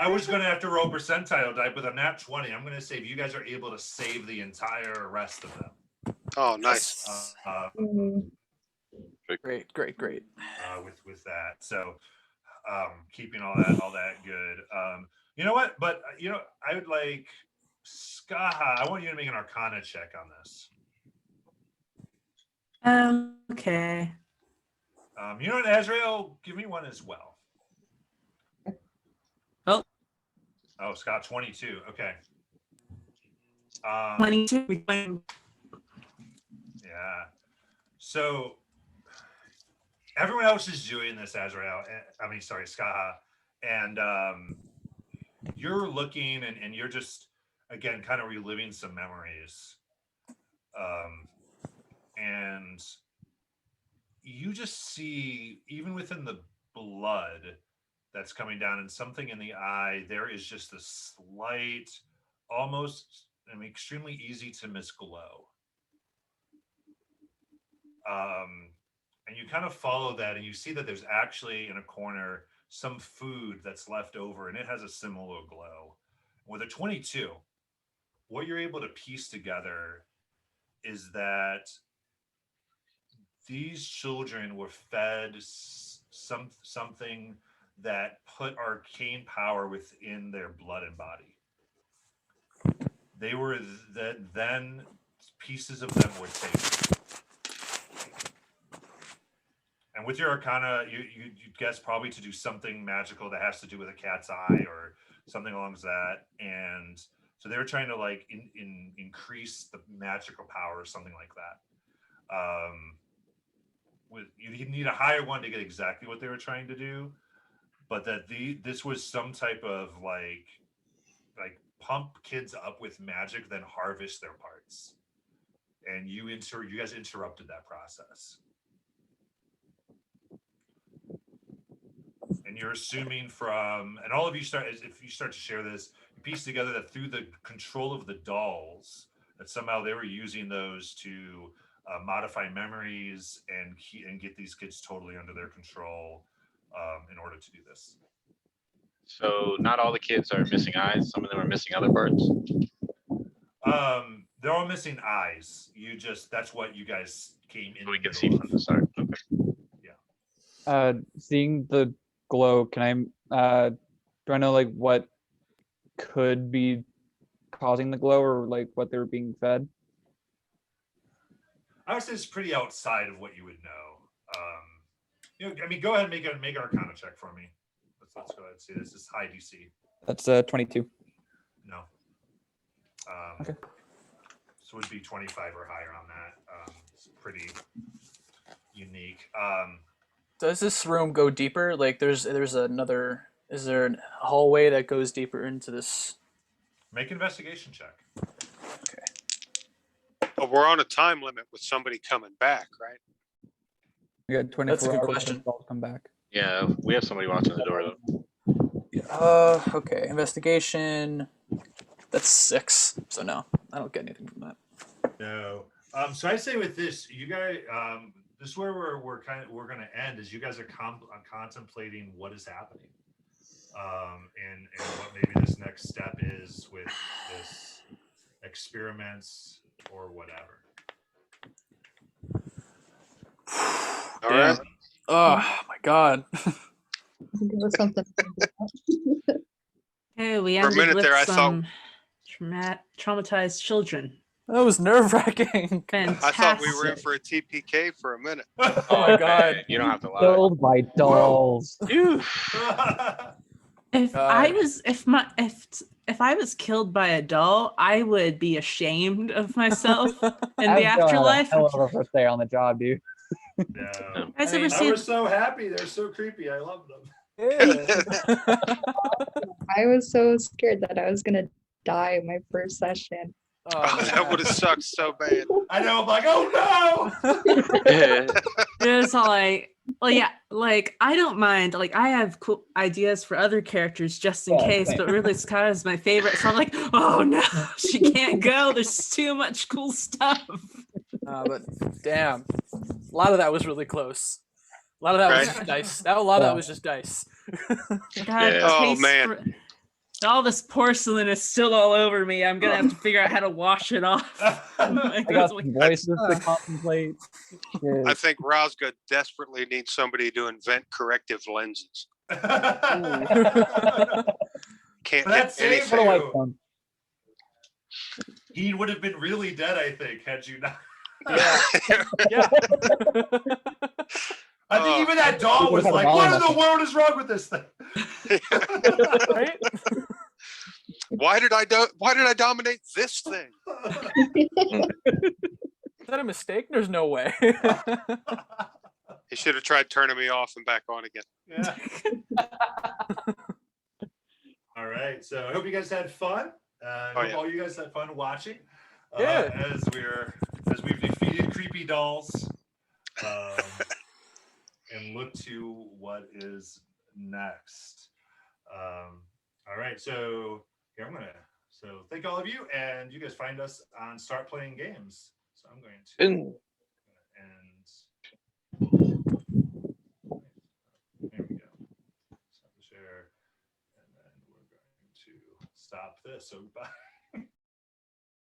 I was going to have to roll percentile die, but on that 20, I'm going to say if you guys are able to save the entire rest of them. Oh, nice. Great. With that, so keeping all that good. You know what? But I would like Skaha. I want you to make an Arcana check on this. Okay. You know what, Azrael? Give me one as well. Oh, Scott, 22. Okay. 22. Yeah. So everyone else is doing this, Azrael. Sorry, Skaha. And you're looking and you're just, again, kind of reliving some memories. And you just see, even within the blood that's coming down and something in the eye, there is just a slight, almost extremely easy to miss glow. And you kind of follow that and you see that there's actually in a corner some food that's left over and it has a similar glow. With a 22, what you're able to piece together is that these children were fed something that put arcane power within their blood and body. They were then pieces of them were taken. And with your Arcana, you guess probably to do something magical that has to do with a cat's eye or something along that. And so they were trying to like increase the magical power or something like that. You need a higher one to get exactly what they were trying to do, but that this was some type of like pump kids up with magic, then harvest their parts. And you guys interrupted that process. And you're assuming and all of you if you start to share this, you piece together that through the control of the dolls, that somehow they were using those to modify memories and get these kids totally under their control in order to do this. So not all the kids are missing eyes. Some of them are missing other parts. They're all missing eyes. That's what you guys came in. We can see from the start. Okay. Yeah. Seeing the glow, can I do I know like what could be causing the glow or like what they were being fed? I would say it's pretty outside of what you would know. Go ahead and make an Arcana check for me. Let's go ahead and see this. Is high DC. That's 22. No. Okay. So it would be 25 or higher on that. It's pretty unique. Does this room go deeper? Like is there a hallway that goes deeper into this? Make an investigation check. Okay. But we're on a time limit with somebody coming back, right? We got 24 That's a good hours question. until dolls come back. Yeah, we have somebody watching the door though. Okay. Investigation. That's 6. So no, I don't get anything from that. No. So I say with this, you guys, this is where we're going to end. Is you guys are contemplating what is happening, and what maybe this next step is with this experiments or whatever. All right. Oh my god. Give us something. Hey, we For a ended minute with there, I some traumatized children. That was nerve-wracking. Fantastic. I thought we were in for a TPK for a minute. Oh my god. You don't have to lie. Killed by dolls. If I was if I was killed by a doll, I would be ashamed of myself in the afterlife. Hell of a first day on the job, dude. No. Guys I ever mean, I seen was so happy. They're so creepy. I love them. Yeah. I was so scared that I was gonna die my first session. Oh, that would have sucked so bad. I know. I'm like, oh no. it's all like, well, yeah, like I don't mind. Like I have cool ideas for other characters just in Yeah, case, same. but really Scott is my favorite. So I'm like, oh no, she can't go. There's too much cool stuff. But damn, a lot of that was really close. A lot of that was Right. dice. A lot of that was just dice. God, Oh, taste man. for- All this porcelain is still all over me. I'm gonna have to figure out how to wash it off. I got some voices to contemplate. I Yeah. think Rosga desperately needs somebody to invent corrective lenses. Can't That hit saved anything. What do I you. done? He would have been really dead, I think, had you not. Yeah. Yeah. I think even that dog People was had a like, "What volume in the world is wrong with this thing?" Right? Why did I dominate this thing? Is that a mistake? There's no way. He should have tried turning me off and back on again. Yeah. All right. So I hope you guys had fun. I hope all you guys had fun watching. Yeah. As we've defeated creepy dolls. And look to what is next. All right, so here so thank all of you, and you guys find us on Start Playing Games. So I'm going to end. There we go. Stop the share, and then we're going to stop this. So bye.